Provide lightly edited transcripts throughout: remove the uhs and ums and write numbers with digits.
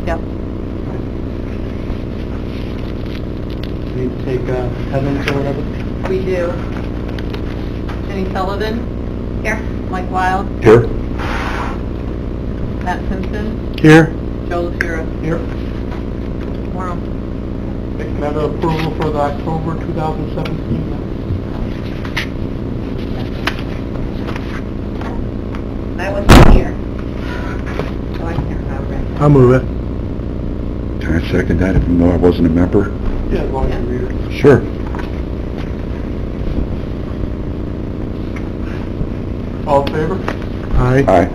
Yep. Need to take attendance or whatever? We do. Jenny Sullivan? Here. Mike Wild? Here. Matt Simpson? Here. Joe LaFura? Here. Tomorrow. Can I have an approval for the October 2017? I wasn't here. So I can't remember. I'll move it. Can I second that even though I wasn't a member? Yeah, as long as you read it. Sure. All in favor? Aye. Aye.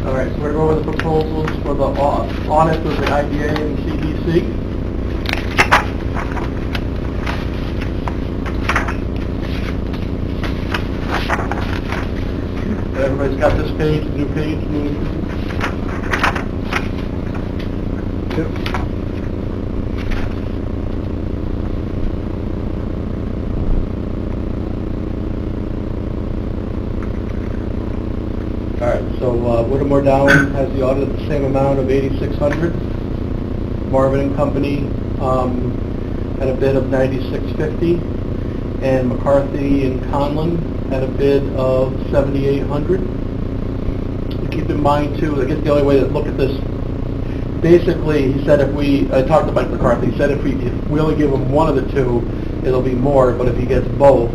All right, so we're going to go over the proposals for the audit of the IDA and CDC. Everybody's got this page, new page, new... Yep. All right, so Whittemore Dowen has the audit at the same amount of $8,600. Marvin and Company had a bid of $9,650, and McCarthy and Conlon had a bid of $7,800. Keep in mind too, I guess the only way to look at this, basically, he said I talked to Mike McCarthy, he said if we only give him one of the two, it'll be more, but if he gets both,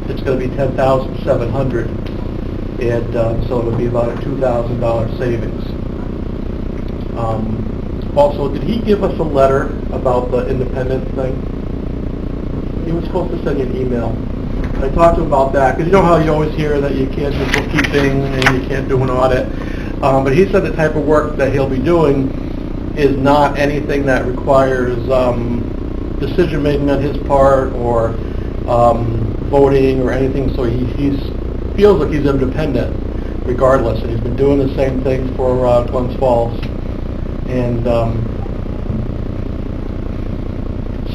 it's going to be $10,700. And so it'll be about a $2,000 savings. Also, did he give us a letter about the independent thing? He was supposed to send you an email. I talked to him about that, because you know how you always hear that you can't do bookkeeping and you can't do an audit. But he said the type of work that he'll be doing is not anything that requires decision-making on his part or voting or anything, so he feels like he's independent regardless, and he's been doing the same thing for Glens Falls. And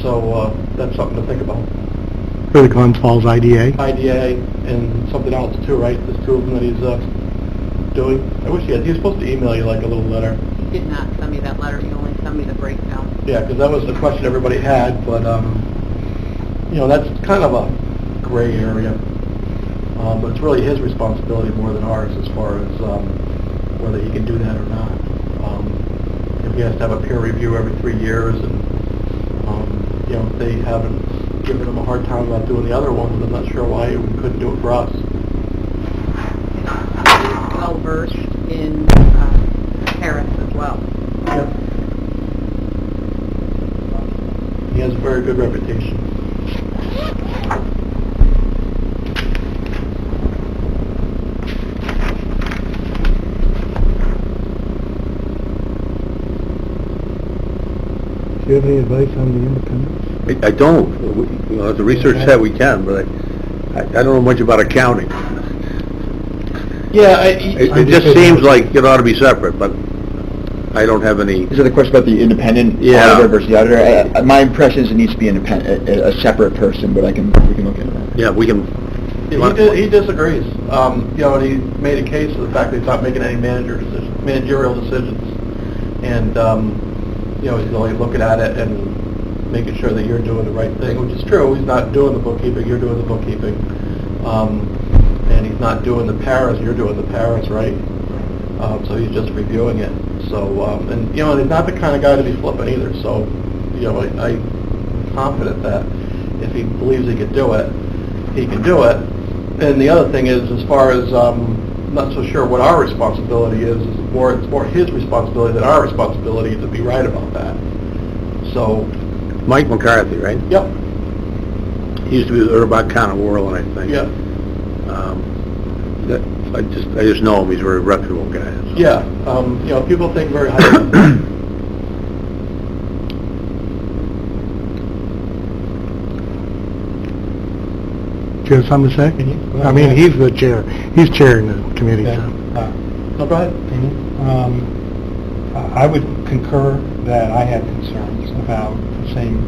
so that's something to think about. For the Glens Falls IDA? IDA and something else too, right? There's two of them that he's doing. I wish he had. He was supposed to email you like a little letter. He did not send me that letter, he only sent me the breakdown. Yeah, because that was the question everybody had, but you know, that's kind of a gray area. But it's really his responsibility more than ours as far as whether he can do that or not. If he has to have a peer review every 3 years, and you know, if they haven't given him a hard time about doing the other ones, I'm not sure why he couldn't do it for us. He's well versed in Paris as well. Yep. He has a very good reputation. Do you have any advice on the independents? I don't. You know, the research said we can, but I don't know much about accounting. Yeah, It just seems like it ought to be separate, but I don't have any... Is it a question about the independent Yeah. auditor versus the auditor? My impression is it needs to be independent, a separate person, but we can look into that. Yeah, we can... he disagrees. You know, and he made a case of the fact that he's not making any managerial decisions. And, you know, he's only looking at it and making sure that you're doing the right thing, which is true. He's not doing the bookkeeping, you're doing the bookkeeping. And he's not doing the paras, you're doing the paras, right? So he's just reviewing it. So, and, you know, he's not the kind of guy to be flippant either. So, you know, I'm confident that if he believes he can do it, he can do it. And the other thing is, as far as, I'm not so sure what our responsibility is it's more his responsibility than our responsibility to be right about that. So, Mike McCarthy, right? yep, He used to be the Urbach County Whirlwind, I think. yeah, I just know him. He's a very reputable guy. So. yeah. You know, people think very highly of him. Do you have something to say? I mean, he's the chair. He's chairing the committee. So. No, go ahead. I would concur that I had concerns about the same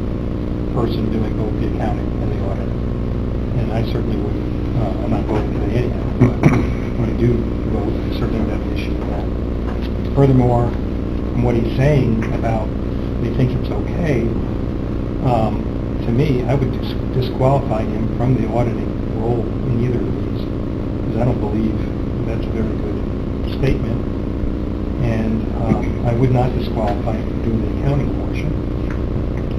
person doing both the accounting and the audit. And I certainly wouldn't, I'm not voting today anyhow, but when I do vote, I certainly don't have an issue with that. Furthermore, from what he's saying about he thinks it's okay, to me, I would disqualify him from the auditing role in either of these, because I don't believe that's a very good statement, and I would not disqualify him from doing the accounting portion.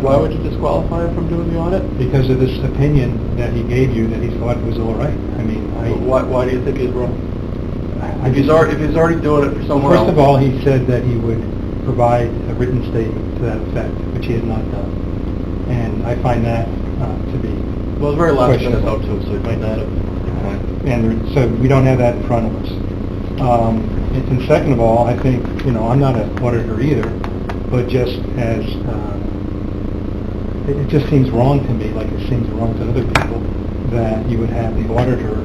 Why would you disqualify him from doing the audit? Because of this opinion that he gave you that he thought it was all right. I mean, Why do you think he's wrong? I If he's already doing it for someone else. First of all, he said that he would provide a written statement to that effect, which he has not done. And I find that to be Well, it's very last minute though questionable. too, so he might not have. And so we don't have that in front of us. And second of all, I think, I'm not an auditor either, but just as, it just seems wrong to me, like it seems wrong to other people, that you would have the auditor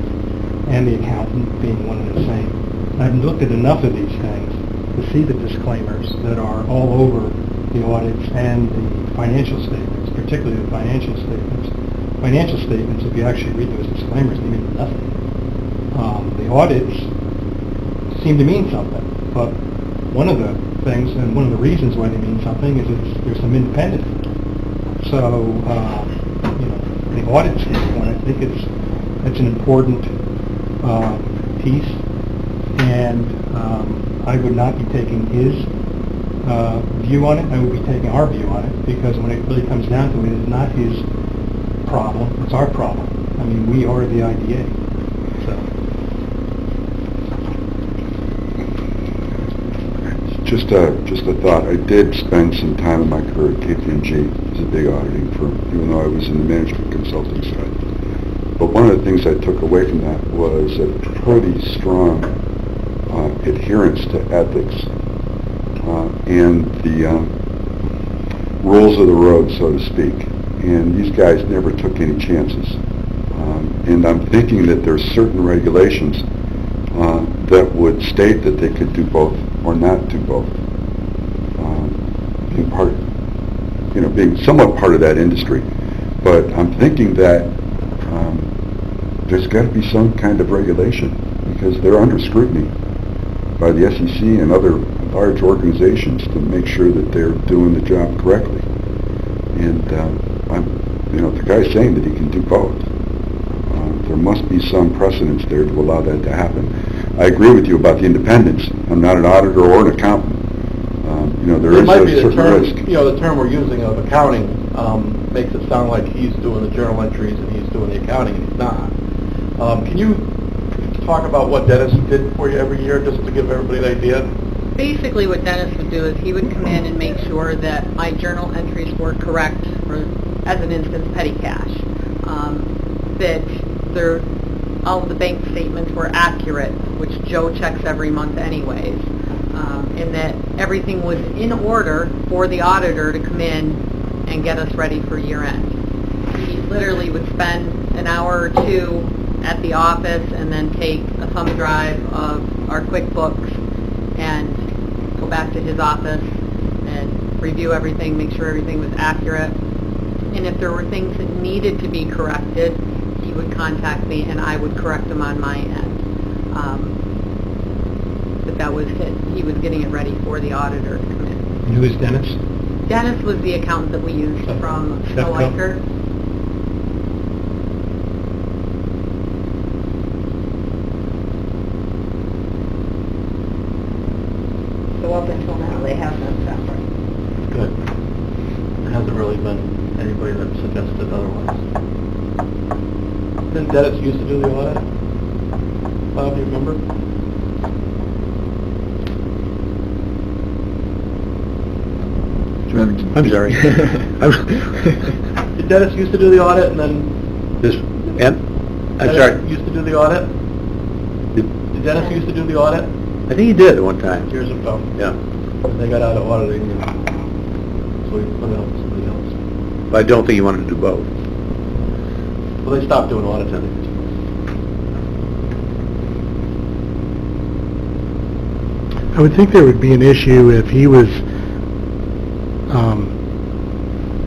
and the accountant being one and the same. I've looked at enough of these things to see the disclaimers that are all over the audits and the financial statements, particularly the financial statements. Financial statements, if you actually read those disclaimers, they mean nothing. The audits seem to mean something, but one of the things and one of the reasons why they mean something is there's some independence. So, the audit standpoint, I think it's an important piece, and I would not be taking his view on it. I would be taking our view on it, because when it really comes down to it, it's not his problem, it's our problem. I mean, we are the IDA. So. Just a thought. I did spend some time in my career at KPMG as a big auditing firm, even though I was in the management consulting side. But one of the things I took away from that was a pretty strong adherence to ethics and the rules of the road, so to speak. And these guys never took any chances. And I'm thinking that there's certain regulations that would state that they could do both or not do both. In part, being somewhat part of that industry. But I'm thinking that there's got to be some kind of regulation, because they're under scrutiny by the SEC and other large organizations to make sure that they're doing the job correctly. And the guy's saying that he can do both. There must be some precedence there to allow that to happen. I agree with you about the independence. I'm not an auditor or an accountant. There It is might a be the certain term, risk. the term we're using of accounting makes it sound like he's doing the journal entries and he's doing the accounting, and he's not. Can you talk about what Dennis did for you every year, just to give everybody an idea? Basically, what Dennis would do is he would come in and make sure that my journal entries were correct, for, as an instance, petty cash. That all of the bank statements were accurate, which Joe checks every month anyways, and that everything was in order for the auditor to come in and get us ready for year end. He literally would spend an hour or two at the office and then take a thumb drive of our QuickBooks and go back to his office and review everything, make sure everything was accurate. And if there were things that needed to be corrected, he would contact me and I would correct them on my end. But that was it. He was getting it ready for the auditor to come in. And who is Dennis? Dennis was the accountant that we used from Snow Stepco? Iker. So up until now, they have been separate. Good. There hasn't really been anybody that suggested otherwise. Didn't Dennis used to do the audit? Bob, do you remember? I'm sorry. Did Dennis used to do the audit and then... I'm Dennis sorry. used to do the audit? Did Dennis used to do the audit? I think he did at one time. Years ago. Yeah. And they got out of auditing, and so we put it up to somebody else. But I don't think he wanted to do both. Well, they stopped doing audits anyways. I would think there would be an issue if he was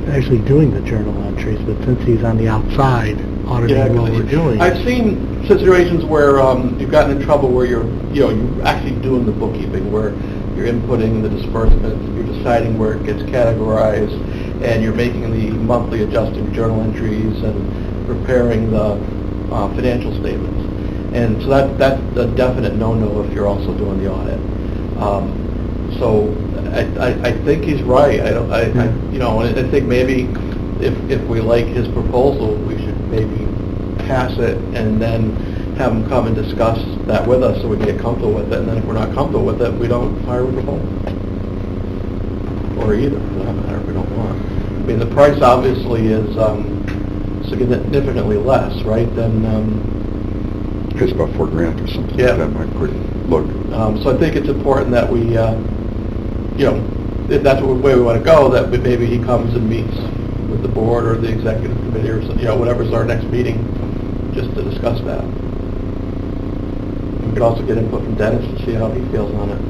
actually doing the journal entries, but since he's on the outside, auditing what we're doing. I've seen situations where you've gotten in trouble where you're actually doing the bookkeeping, where you're inputting the disbursements, you're deciding where it gets categorized, and you're making the monthly adjusting journal entries and preparing the financial statements. And so that's a definite no-no if you're also doing the audit. So I think he's right. I think maybe if we like his proposal, we should maybe pass it and then have him come and discuss that with us so we can get comfortable with it. And then if we're not comfortable with it, we don't hire a proposal. Or either, for that matter, if we don't want. I mean, the price obviously is significantly less, right, than... It's about $4,000 or something Yeah. like that, might quick look. So I think it's important that we, if that's the way we want to go, that maybe he comes and meets with the board or the executive committee or whatever's our next meeting, just to discuss that. We could also get input from Dennis to see how he feels on it.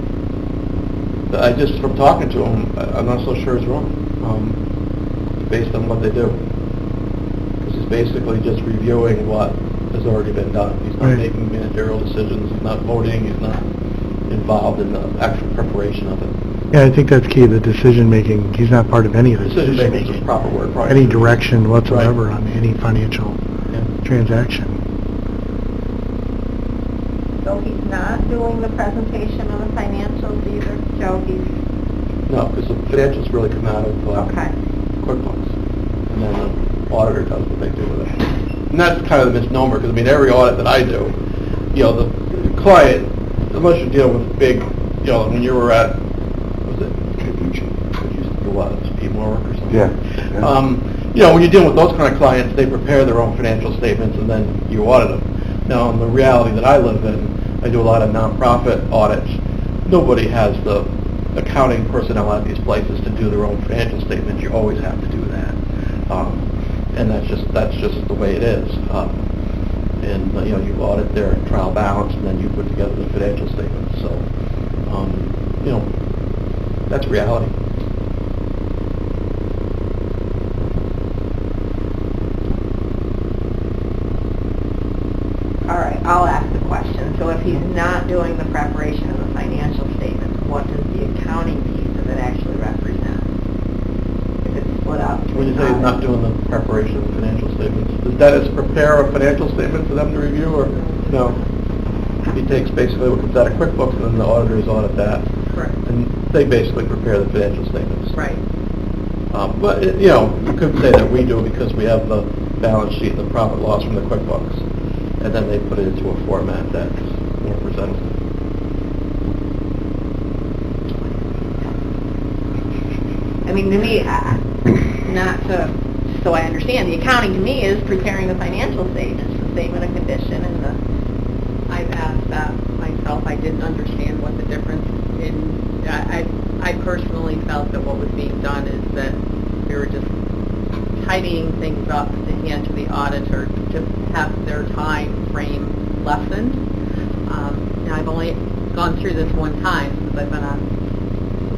But from talking to him, I'm not so sure it's wrong, based on what they do. Because he's basically just reviewing what has already been done. He's not Right. making managerial decisions, he's not voting, he's not involved in the actual preparation of it. Yeah, I think that's key, the decision-making. He's not part of any of the Decision-making is the decision-making. proper word, probably. Any direction whatsoever on any financial Yeah. transaction. So he's not doing the presentation of the financials either, Joe? No, because the financials really come out of Okay. QuickBooks, and then the auditor does what they do with it. And that's kind of the misnomer, because every audit that I do, the client, unless you're dealing with big, when you were at, was it, KPMG. you used to do what, Speed Work or something? Yeah. When you're dealing with those kind of clients, they prepare their own financial statements and then you audit them. Now, in the reality that I live in, I do a lot of nonprofit audits. Nobody has the accounting personnel at these places to do their own financial statements. You always have to do that. And that's just the way it is. You audit their trial balance and then you put together the financial statements. So, that's reality. All right, I'll ask the question. So if he's not doing the preparation of the financial statements, what does the accounting piece of it actually represent? If it's split up? When you say he's not doing the preparation of the financial statements, does Dennis prepare a financial statement for them to review, or no? He takes basically what comes out of QuickBooks, and then the auditors audit that, Correct. and they basically prepare the financial statements. Right. But, you could say that we do it because we have the balance sheet and the profit loss from the QuickBooks, and then they put it into a format that's more presentable. I mean, to me, so I understand, the accounting to me is preparing the financial statements, the statement of condition and I've asked that myself. I didn't understand what the difference I personally felt that what was being done is that we were just tidying things up to hand to the auditor to have their time frame lessened. Now I've only gone through this one time since I've been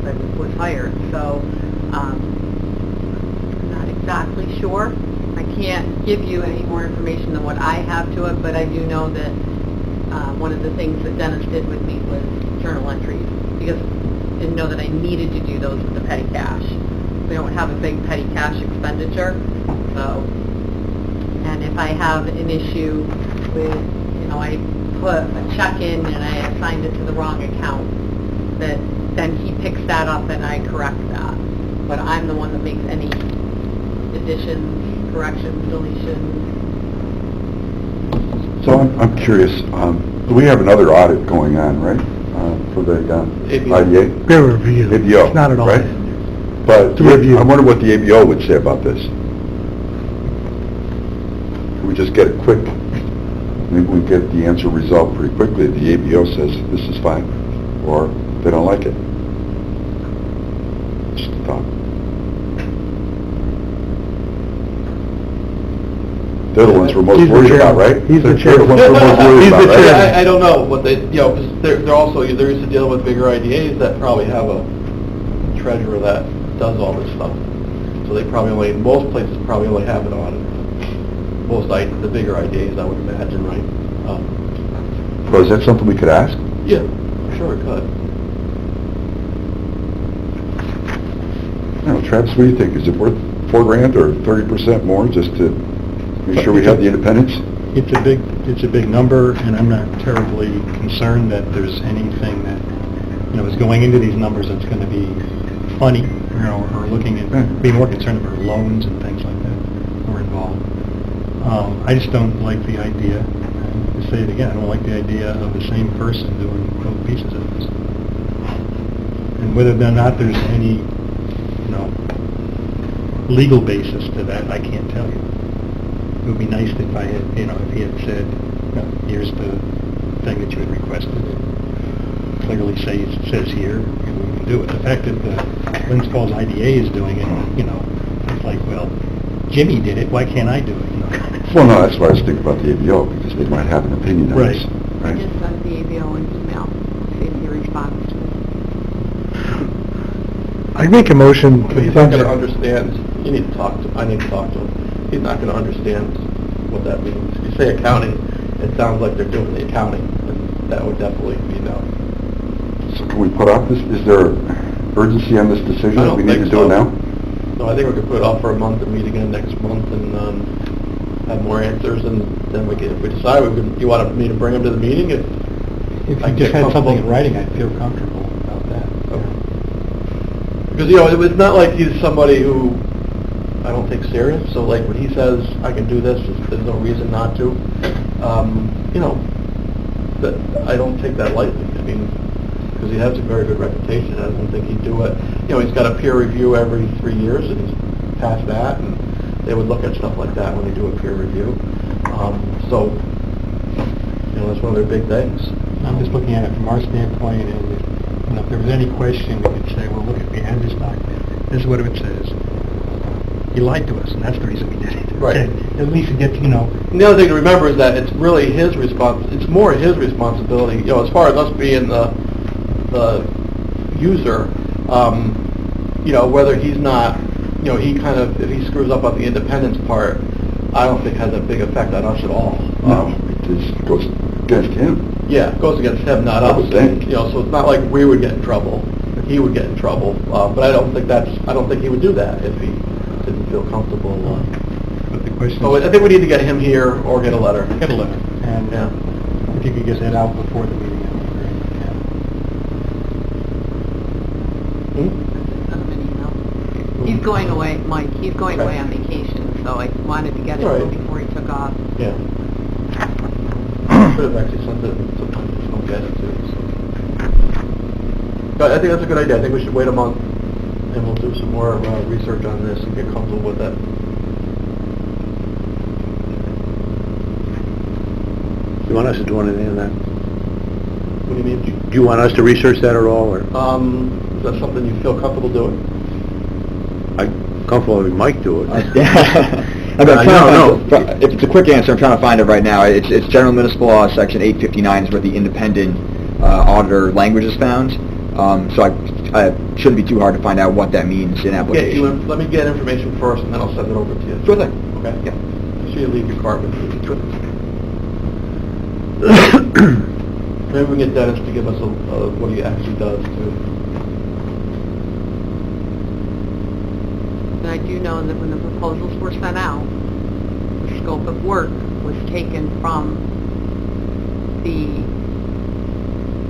since I was hired, so I'm not exactly sure. I can't give you any more information than what I have to it, but I do know that one of the things that Dennis did with me was journal entries, because I didn't know that I needed to do those with the petty cash. We don't have a big petty cash expenditure, so, and if I have an issue with, I put a check in and I assigned it to the wrong account, that then he picks that up and I correct that. But I'm the one that makes any additions, corrections, deletions. So I'm curious, we have another audit going on, right? For the IDA? Peer review. ABO, It's not at all. right? But It's a review. I wonder what the ABO would say about this. Can we just get it quick? Maybe we get the answer resolved pretty quickly. The ABO says this is fine, or they don't like it. Just a thought. They're the ones we're most He's the worried chair. about, right? He's the They're chair. the ones we're most worried He's the about, chair. right? I don't know what they, because they're also, they're used to dealing with bigger IDAs that probably have a treasurer that does all this stuff. So they probably most places probably only have an auditor. the bigger ideas, I would imagine, right? Well, is that something we could ask? Yeah, sure it could. Travis, what do you think? Is it worth $4,000 or 30% more just to make sure we have the independence? It's a big number, and I'm not terribly concerned that there's anything that, is going into these numbers that's going to be funny, or looking at, be more concerned about loans and things like that that are involved. I just don't like the idea, to say it again, I don't like the idea of the same person doing both pieces of this. And whether or not there's any, legal basis to that, I can't tell you. It would be nice if I had, if he had said, here's the thing that you had requested. Clearly says here, and we can do it. The fact that the Lynn's Falls IDA is doing it, it's like, well, Jimmy did it, why can't I do it? Well, no, that's why I was thinking about the ABO, because they might have an opinion on this. I Right. just sent the ABO an email, see if he responds to it. I make a motion. But he's not going to understand, I need to talk to him. He's not going to understand what that means. If you say accounting, it sounds like they're doing the accounting, and that would definitely be no. So can we put off this? Is there urgency on this decision? I don't We need think to do so. it now? No, I think we could put it off for a month and meet again next month and have more answers, and then if we decide, you want me to bring him to the meeting? If you just had something in writing, I'd feel comfortable about that. Okay. Because, it's not like he's somebody who I don't take serious, so like when he says, I can do this, there's no reason not to. But I don't take that lightly. I mean, because he has a very good reputation, I don't think he'd do it. He's got a peer review every 3 years, and he's passed that, and they would look at stuff like that when they do a peer review. So, that's one of their big things. I'm just looking at it from our standpoint, and if there was any question, we could say, well, look, we have this document, this is what it says. He lied to us, and that's the reason we did it. Right. Okay? At least it gets, And the other thing to remember is that it's really his it's more his responsibility, as far as us being the user, whether he's not, he kind of, if he screws up on the independence part, I don't think has a big effect on us at all. No, it just goes against him. Yeah, it goes against him, not I us. would think. So it's not like we would get in trouble, he would get in trouble. But I don't think he would do that if he didn't feel comfortable. But the question So is, I think we need to get him here or get a letter. get a letter, and Yeah. if you could get that out before the meeting, that would be great. Hmm? Send him an email. He's going away, Mike, he's going away on vacation, so I wanted to get it All right. before he took off. Yeah. Could have actually sent it, sometimes just don't get it too, so. But I think that's a good idea, I think we should wait a month, and we'll do some more research on this and get comfortable with it. You want us to do anything on that? What do you mean? Do you want us to research that at all, or? Is that something you feel comfortable doing? I'm comfortable having Mike do it. I'm trying to find, if it's a quick answer, I'm trying to find it right now. It's General Municipal Law, Section 859 is where the independent auditor language is found. So I shouldn't be too hard to find out what that means in application. Let me get information first, and then I'll send it over to you. Sure thing. Okay? Yeah. Make sure you leave your card with me. Sure. Maybe we can get Dennis to give us what he actually does, too. And I do know that when the proposals were sent out, the scope of work was taken from the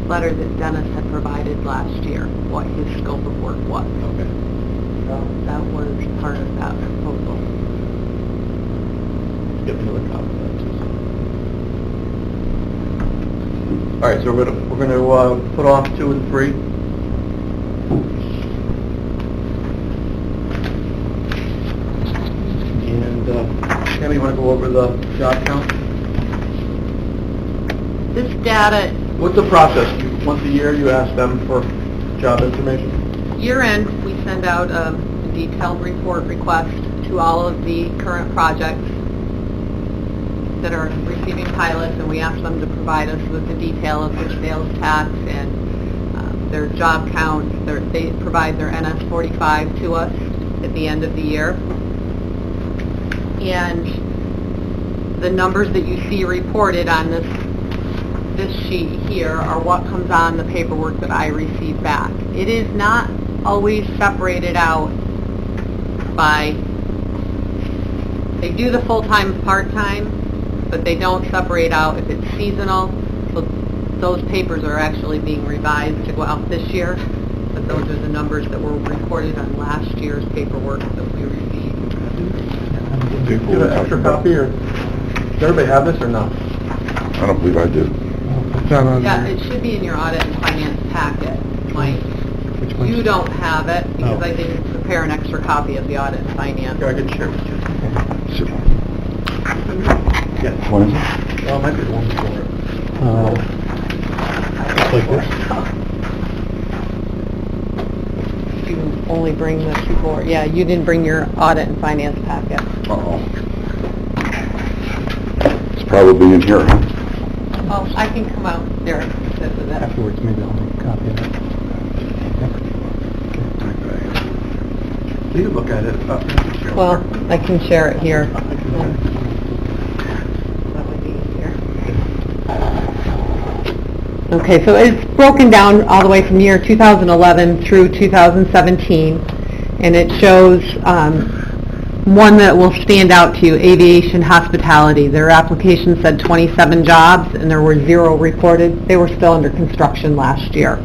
letter that Dennis had provided last year, what his scope of work was. Okay. So that was part of that proposal. Get me another copy of that, too. All right, so we're gonna put off 2 and 3. And Tammy, you want to go over the job count? This data, What's the process? Once a year, you ask them for job information? year-end, we send out a detailed report request to all of the current projects that are receiving pilots, and we ask them to provide us with the detail of their sales tax and their job count. They provide their NS-45 to us at the end of the year. And the numbers that you see reported on this sheet here are what comes on the paperwork that I receive back. It is not always separated out by, they do the full-time, part-time, but they don't separate out if it's seasonal. So those papers are actually being revised to go out this year, but those are the numbers that were reported on last year's paperwork that we received. Do you have an extra copy, or does everybody have this or not? I don't believe I do. It's not on Yeah, there. it should be in your audit and finance packet, Mike. Which one's- You don't have it because Oh. I didn't prepare an extra copy of the audit and finance. Here, I can share with you. So, Yeah. what is it? Well, it might be the one before it. Just like this. You only bring the report. Yeah, you didn't bring your audit and finance packet. Uh-oh. It's probably in here, huh? Oh, I can come out there and sit with that. Afterwards, maybe I'll make a copy of it. You can look at it. You can share it. Well, I can share it here. I can look at it. That would be easier. Okay, so it's broken down all the way from year 2011 through 2017, and it shows one that will stand out to you, aviation hospitality. Their application said 27 jobs, and there were 0 reported. They were still under construction last year.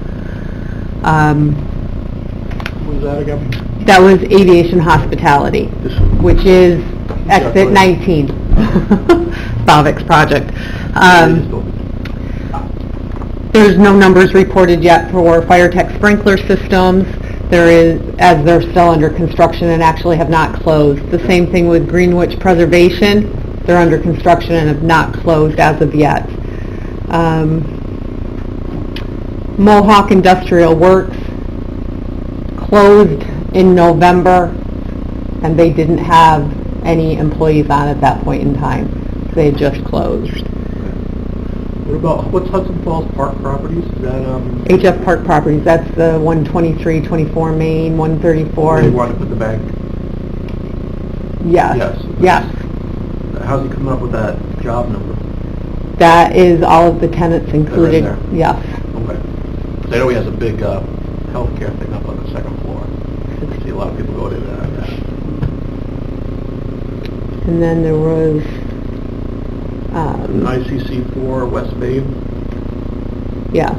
What was that again? That was aviation hospitality, which is exit 19, Bavix project. There's no numbers reported yet for fire tech sprinkler systems. There is, as they're still under construction and actually have not closed. The same thing with Greenwich Preservation. They're under construction and have not closed as of yet. Mohawk Industrial Works closed in November, and they didn't have any employees on at that point in time. They had just closed. What about, what's Hudson Falls Park Properties? Is that, HF Park Properties, that's the 123, 24 Main, 134. they want to put the bank? Yes. Yes. Yes. How's he coming up with that job number? That is all of the tenants included. there? Yes. Okay. 'Cause I know he has a big, healthcare thing up on the second floor. I see a lot of people go to that. And then there was, ICC4 West Bay. yes,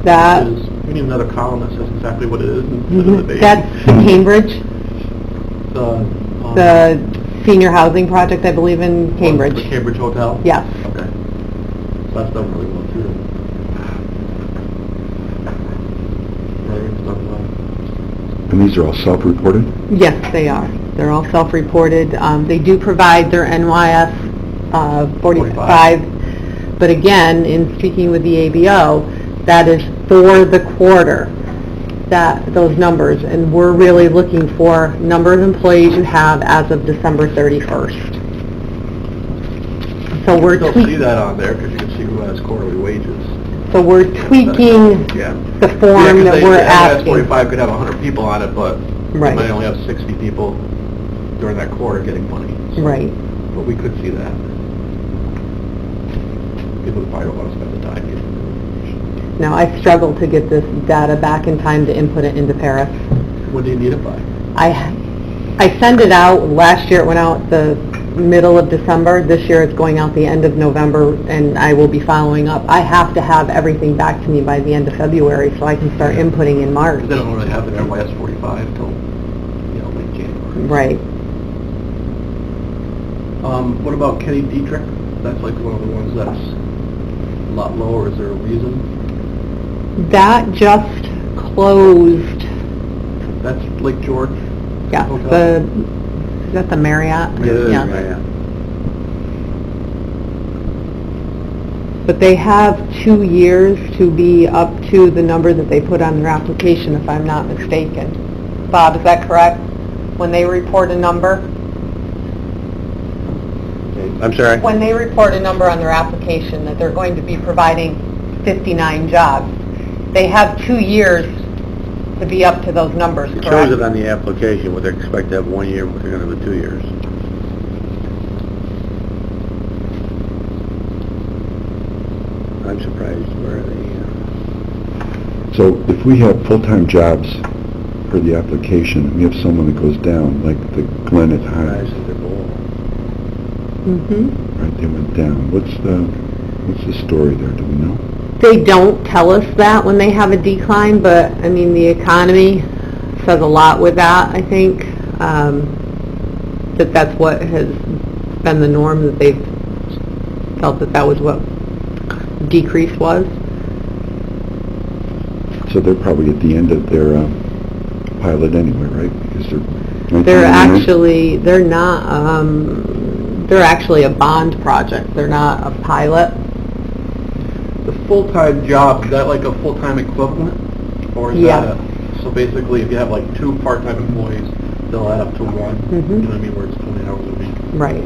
that, We need another column that says exactly what it is instead of the Bay. that's the Cambridge, The senior housing project, I believe, in Cambridge. The Cambridge Hotel? Yes. Okay. So that's done really well too. And these are all self-reported? Yes, they are. They're all self-reported. They do provide their NYS 45, but again, in speaking with the ABO, that is for the quarter, those numbers, and we're really looking for number of employees you have as of December 31st. So You we're don't see tweaking, that on there because you can see who has quarterly wages. so we're tweaking Yeah. the form that we're asking. 45 could have 100 people on it, but you Right. might only have 60 people during that quarter getting money. So- Right. But we could see that. People probably don't want to spend the time. Now, I struggle to get this data back in time to input it into Paris. What do you need it by? I send it out, last year it went out the middle of December, this year it's going out the end of November, and I will be following up. I have to have everything back to me by the end of February so I can start inputting in March. They don't really have the NYS 45 till, late January. Right. What about Kenny Dietrich? That's like one of the ones that's a lot lower. Is there a reason? That just closed, That's Lake George? yeah, Hotel? is that the Marriott? Yeah. But they have 2 years to be up to the number that they put on their application, if I'm not mistaken. Bob, is that correct? When they report a number? I'm sorry? When they report a number on their application that they're going to be providing 59 jobs, they have 2 years to be up to those numbers, It correct? shows it on the application, what they expect to have 1 year, what they're gonna have in 2 years. I'm surprised where So if we have full-time jobs for the application, and we have someone that goes down, like the Glen at rise Hines, of the goal. Mm-hmm. right, they went down. What's the story there, do we know? They don't tell us that when they have a decline, but, I mean, the economy says a lot with that, I think. That's what has been the norm, that they've felt that was what decrease was. So they're probably at the end of their pilot anyway, right? Because they're... They're actually a bond project, they're not a pilot. The full-time job, is that like a full-time equivalent? Or is Yeah. that so basically if you have like 2 part-time employees, they'll add up to 1, you know what I mean, where it's 20 hours a week? Right.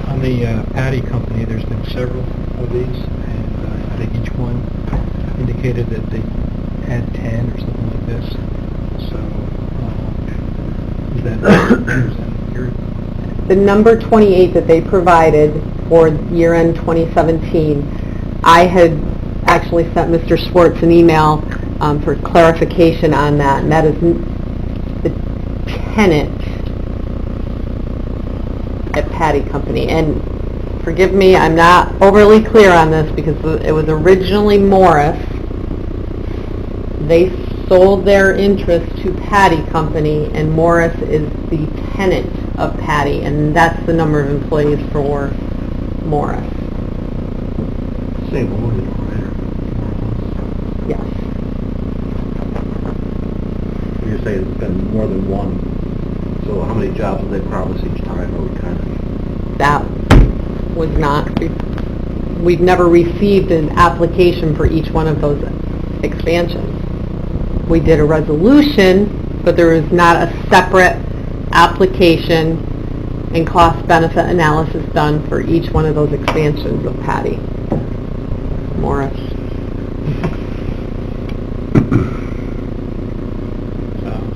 On the Patty Company, there's been several of these, and I think each one indicated that they had 10 or something like this. So, is that your... The number 28 that they provided for year-end 2017, I had actually sent Mr. Schwartz an email for clarification on that, and that is the tenant at Patty Company. And forgive me, I'm not overly clear on this because it was originally Morris. They sold their interest to Patty Company, and Morris is the tenant of Patty, and that's the number of employees for Morris. Same owner, right? Yes. You're saying it's been more than 1. So how many jobs will they promise each time, or we kind of... That was not, we've never received an application for each one of those expansions. We did a resolution, but there was not a separate application and cost-benefit analysis done for each one of those expansions of Patty. Morris.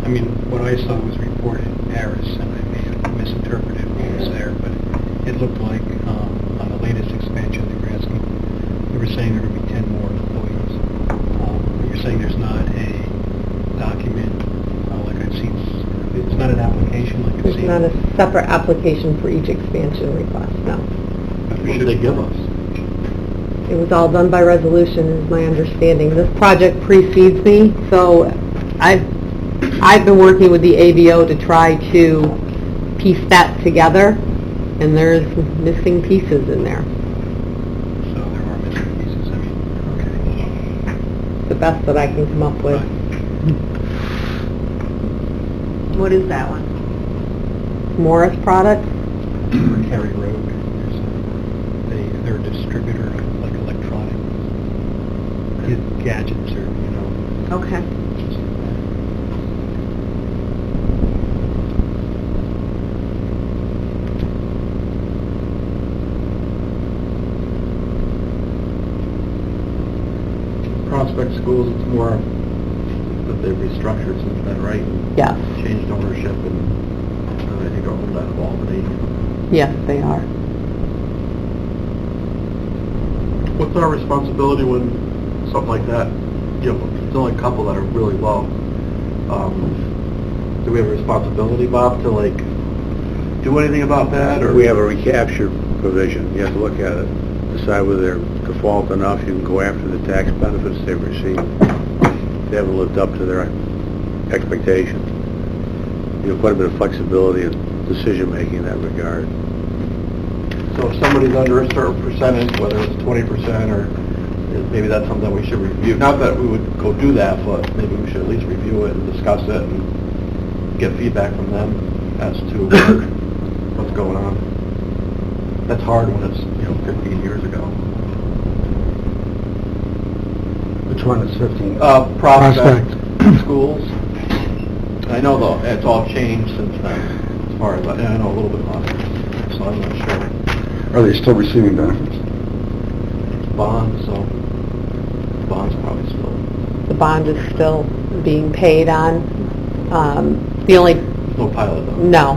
I mean, what I saw was reported in Paris, and I may have misinterpreted what was there, but it looked like on the latest expansion they were asking, they were saying there would be 10 more employees. But you're saying there's not a document like I've seen, it's not an application like I've There's seen? not a separate application for each expansion request, no. What should they give us? It was all done by resolution, is my understanding. This project precedes me, so I've been working with the ABO to try to piece that together, and there's missing pieces in there. So there are missing pieces, I mean, okay. The best that I can come up with. What is that one? Morris Products? Cary Road, they're a distributor of like electronic gadgets or, you know. Okay. Prospect Schools, it's more that they've restructured since then, right? And Yes. changed ownership, and I think are owned out of Albany. Yes, they are. What's our responsibility when something like that, you know, it's only a couple that are really low. Do we have a responsibility, Bob, to like do anything about that, or? We have a recapture provision. You have to look at it, decide whether they're default enough. You can go after the tax benefits they've received. They haven't lived up to their expectations. You have quite a bit of flexibility in decision-making in that regard. So if somebody's under a certain percentage, whether it's 20% or maybe that's something we should review. Not that we would go do that, but maybe we should at least review it and discuss it and get feedback from them as to what's going on. That's hard when it's, you know, 15 years ago. Which one is 15? Prospect Schools. I know though, it's all changed since then, as far as, I know a little bit about it, so I'm not sure. Are they still receiving benefits? Bonds, so bonds probably still. The bond is still being paid on. The only, No pilot though. no,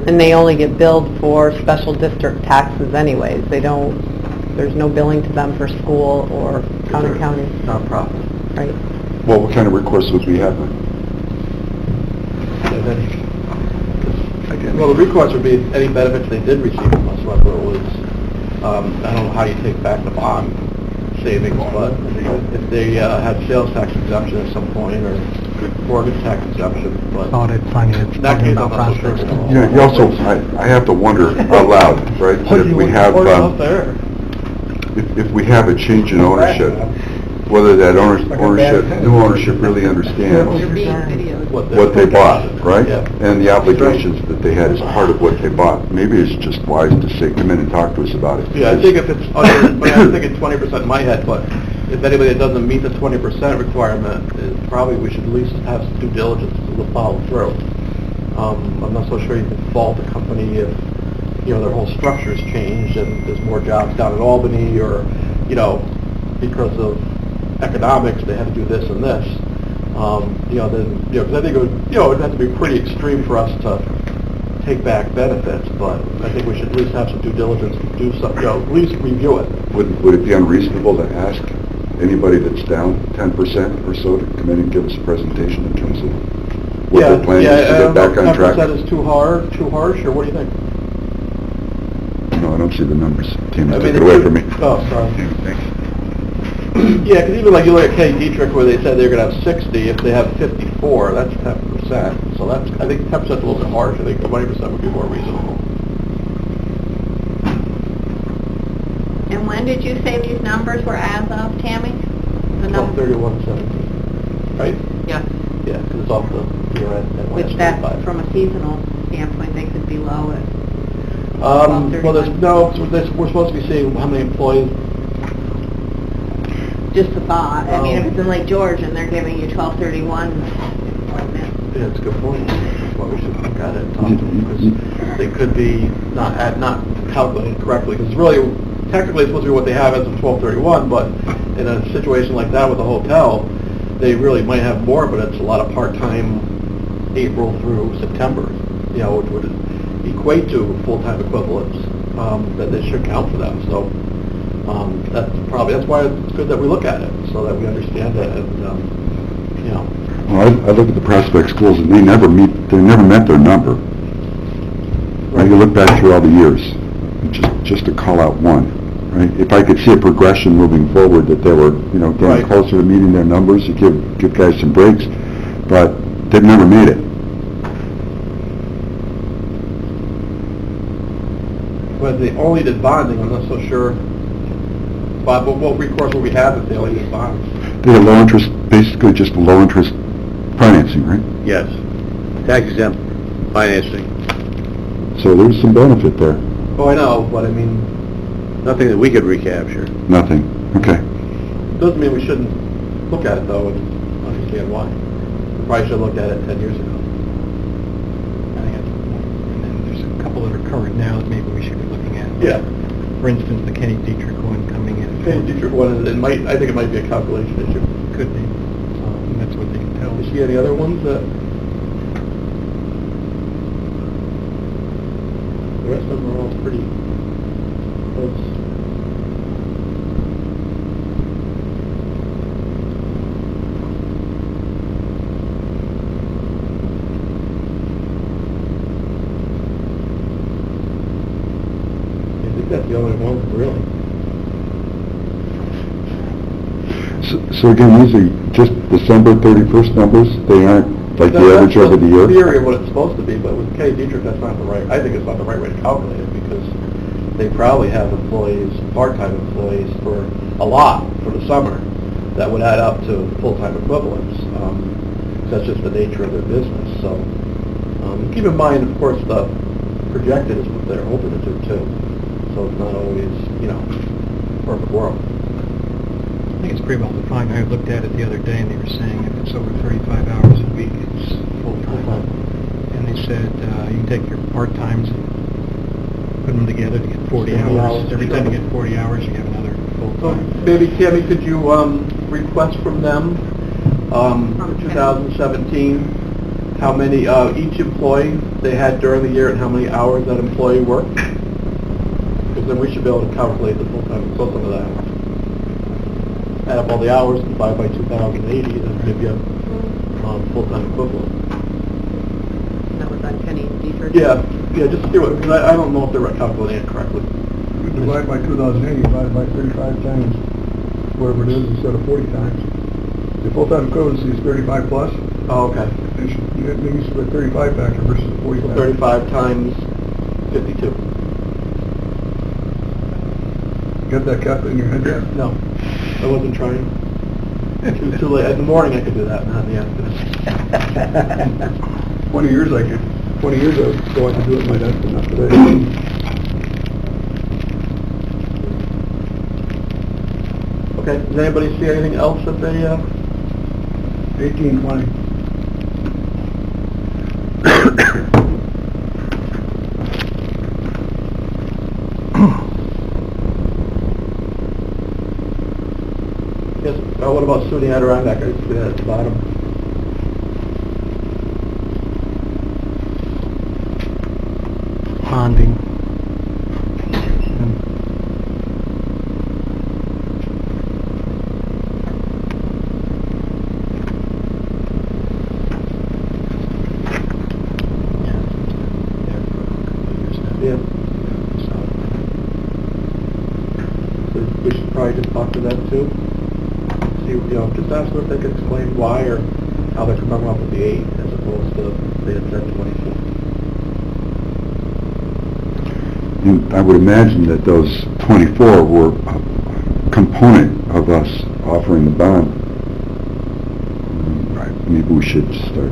and they only get billed for special district taxes anyways. They don't, there's no billing to them for school or county, Non-profit. right? Well, what kind of recourse would we have then? And then, well, the recourse would be any benefits they did receive from us, whether it was, I don't know how you take back the bond savings, but if they had sales tax exemption at some point, or mortgage tax exemption, but Audit, finance, in that talking case, I'm about not so sure. prospects. You know, you also, I have to wonder out loud, right? that If we have, Out there. if we have a change in ownership, whether that new ownership really understands You're being videoed. what they bought, right? Yeah. And the obligations that they had as part of what they bought. Maybe it's just wise to say, come in and talk to us about it. Yeah, I think if it's under, but I'm thinking 20% in my head, but if anybody that doesn't meet the 20% requirement, probably we should at least have some due diligence to follow through. I'm not so sure you can fault a company if, you know, their whole structure's changed and there's more jobs down in Albany, or, you know, because of economics, they have to do this and this. You know, then, you know, because I think it would, you know, it'd have to be pretty extreme for us to take back benefits, but I think we should at least have some due diligence to do something, you know, at least review it. Would it be unreasonable to ask anybody that's down 10% or so to come in and give us a presentation in terms of what their plan is to get back on track? 10% is too harsh, or what do you think? No, I don't see the numbers. Tammy, I take mean, it away from me. Oh, sorry. Thanks. Yeah, because even like you look at Kenny Dietrich, where they said they're going to have 60, if they have 54, that's 10%. So that's, I think 10% is a little bit harsh. I think 20% would be more reasonable. And when did you say these numbers were as of, Tammy? The number, 12/31/17, right? Yeah. Yeah, because it's off the year end. which that, from a seasonal standpoint, they could be low at Well, there's, no, so we're supposed to be seeing how many employees. just a thought. I mean, if it's in Lake George and they're giving you 12/31 employment. Yeah, it's a good point. That's why we should look at it and talk to them, because they could be not calculating correctly, because really, technically, it's supposed to be what they have as of 12/31, but in a situation like that with a hotel, they really might have more, but it's a lot of part-time April through September, you know, which would equate to full-time equivalents, that they should count for them. So that's why it's good that we look at it, so that we understand it, and, you know. Well, I look at the Prospect schools, and they never met their number. Right. You look back through all the years, just to call out one, right? If I could see a progression moving forward, that they were, you know, getting Right. closer to meeting their numbers, you give guys some breaks, but they've never made it. But they only did bonding, I'm not so sure. But what recourse would we have if they only did bonds? They had low interest, basically just low interest financing, right? Yes. Tax exempt financing. So there was some benefit there. Oh, I know, but I mean, Nothing that we could recapture. Nothing. Okay. doesn't mean we shouldn't look at it though and understand why. We probably should have looked at it 10 years ago. I think that's, and then there's a couple that are current now that maybe we should be looking at. Yeah. For instance, the Kenny Dietrich one coming in. Okay, Dietrich one, I think it might be a calculation issue. Could be. And that's what they can tell. You see any other ones that? The rest of them are all pretty close. I think that's the only one, really. So again, these are just December 31st numbers? They aren't like the average over the year? That's the theory of what it's supposed to be, but with Kenny Dietrich, that's not the right, I think it's not the right way to calculate it, because they probably have employees, part-time employees, for a lot for the summer, that would add up to full-time equivalents. That's just the nature of their business, so. Keep in mind, of course, the projected is what they're hoping to do too, so it's not always, you know, perfect world. I think it's pretty well defined. I looked at it the other day and they were saying if it's over 35 hours a week, it's full-time. And they said you can take your part-times and put them together to get 40 hours. Every time you get 40 hours, you have another So full-time. maybe, Tammy, could you request from them for 2017, how many, each employee they had during the year and how many hours that employee worked? Because then we should be able to calculate the full-time equivalent of that. Add up all the hours, divide by 2,080, then give you full-time equivalent. That was on Kenny Dietrich? Yeah, just see what, because I don't know if they're calculating it correctly. Divide by 2,080, divide by 35 times, whatever it is, instead of 40 times. The full-time equivalency is 35 plus. Oh, okay. It needs to be a 35 factor versus a 40 factor. 35 times 52. Got that calculated in your head yet? No, I wasn't trying. Too late. In the morning I could do that, not in the afternoon. 20 years ago I could do it in my desk, but not today. Okay, does anybody see anything else that they, 1820. yes, what about SUNY Adirondack? I see that at the bottom. Bonding. Yeah. So we should probably just talk to them too. See, just ask them if they can explain why or how they're coming up with the 8 as opposed to, they had said 24. And I would imagine that those 24 were a component of us offering the bond. Maybe we should start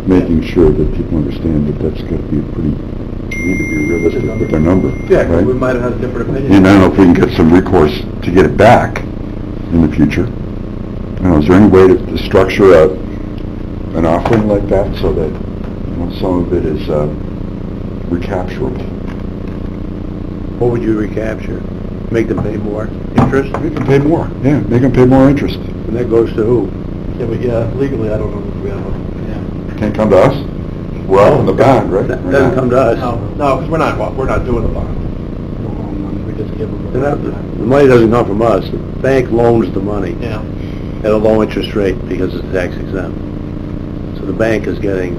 making sure that people understand that that's got to be a pretty, we need to be realistic with our number. Yeah, 'cause right? we might have had a different opinion. And I don't know if we can get some recourse to get it back in the future. Is there any way to structure an offering like that so that some of it is recapturable? What would you recapture? Make them pay more interest? Make them pay more. Yeah, make them pay more interest. And that goes to who? Yeah, but legally I don't know if we have a... Can't come to us? Well, in the bond, right? That doesn't come to us. No, because we're not doing a bond. We just give them The money doesn't come from us. The bank loans the money Yeah. at a low interest rate because it's tax exempt. So the bank is getting,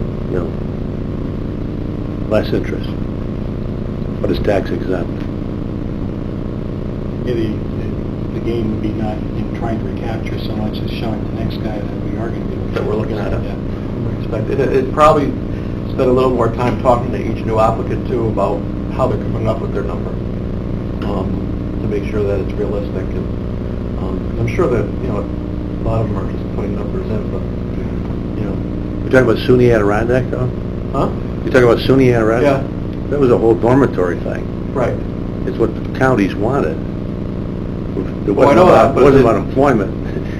less interest, but it's tax exempt. Yeah, the game would be not in trying to recapture so much as showing the next guy that we are going to be That we're looking at it. Yeah. It probably spend a little more time talking to each new applicant too about how they're coming up with their number, to make sure that it's realistic. And I'm sure that a lot of them are just putting numbers in, but You're talking about SUNY Adirondack, though? huh? You're talking about SUNY Adirondack? Yeah, That was a whole dormitory thing. right. It's what the counties wanted. It Well, I know that, but It wasn't it- about employment.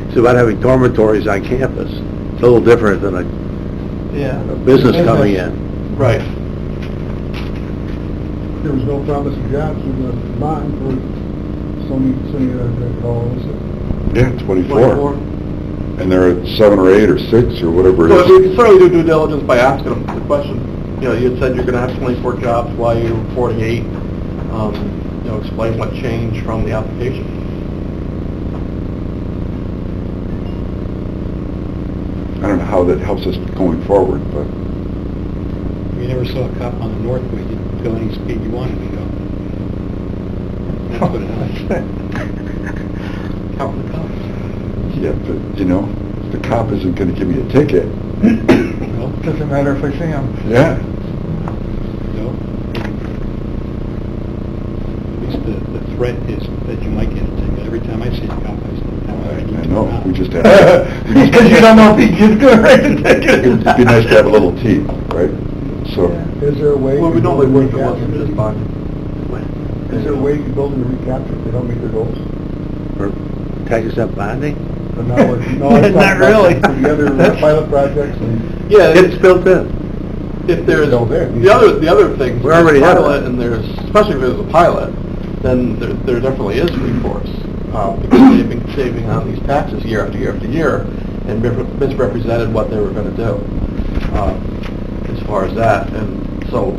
It's about having dormitories on campus. It's a little different than a Yeah. business coming in. Right. There was no promise of jobs in the bond for Sony at all, was it? Yeah, 24. And they're at 7 or 8 or 6 or whatever So it we is. can certainly do due diligence by asking them the question. You had said you're going to have 24 jobs, why are you reporting 8? Explain what changed from the application. I don't know how that helps us going forward, but You never saw a cop on the Northway, you'd go any speed you wanted to go. That's what it is. Count the cops. yeah, but the cop isn't going to give me a ticket. Well, Doesn't matter if I see them. Yeah. no. At least the threat is that you might get a ticket. Every time I see a cop, I say, I know. We just have. Because you don't know if he's going to write the ticket. It'd be nice to have a little teeth, right? So. Is there a way? Well, we you normally build work in for once in recapture? this bond. Is there a way you build in the recapture if they don't meet their goals? For tax exempt bonding? But no, I'm talking Not about really. for the other pilot projects and... Yeah, It's built in. if there's Still there. the other thing. We already have pilot, it. and there's especially if there's a pilot, then there definitely is recourse. Because saving on these taxes year after year after year, and misrepresented what they were going to do as far as that. And so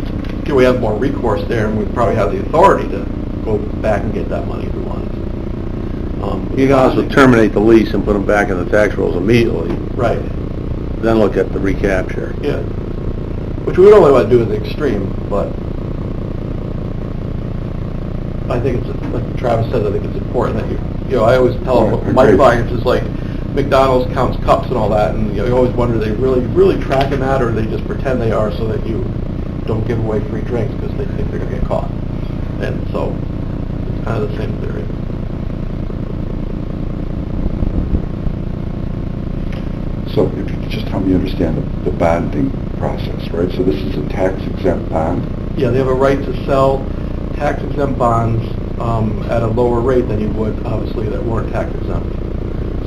we have more recourse there, and we probably have the authority to go back and get that money if we wanted to. You can also terminate the lease and put them back in the tax rolls immediately, Right. then look at the recapture. Yeah. Which we would only want to do as the extreme, but I think it's, like Travis said, I think it's important that you know, I always tell my Agreed. clients, it's like McDonald's counts cups and all that, and you always wonder, are they really tracking that, or they just pretend they are so that you don't give away free drinks because they think they're going to get caught. And so it's kind of the same theory. So if you could just help me understand the bonding process, right? So this is a tax-exempt bond? Yeah, they have a right to sell tax-exempt bonds at a lower rate than you would, obviously, that weren't tax-exempt.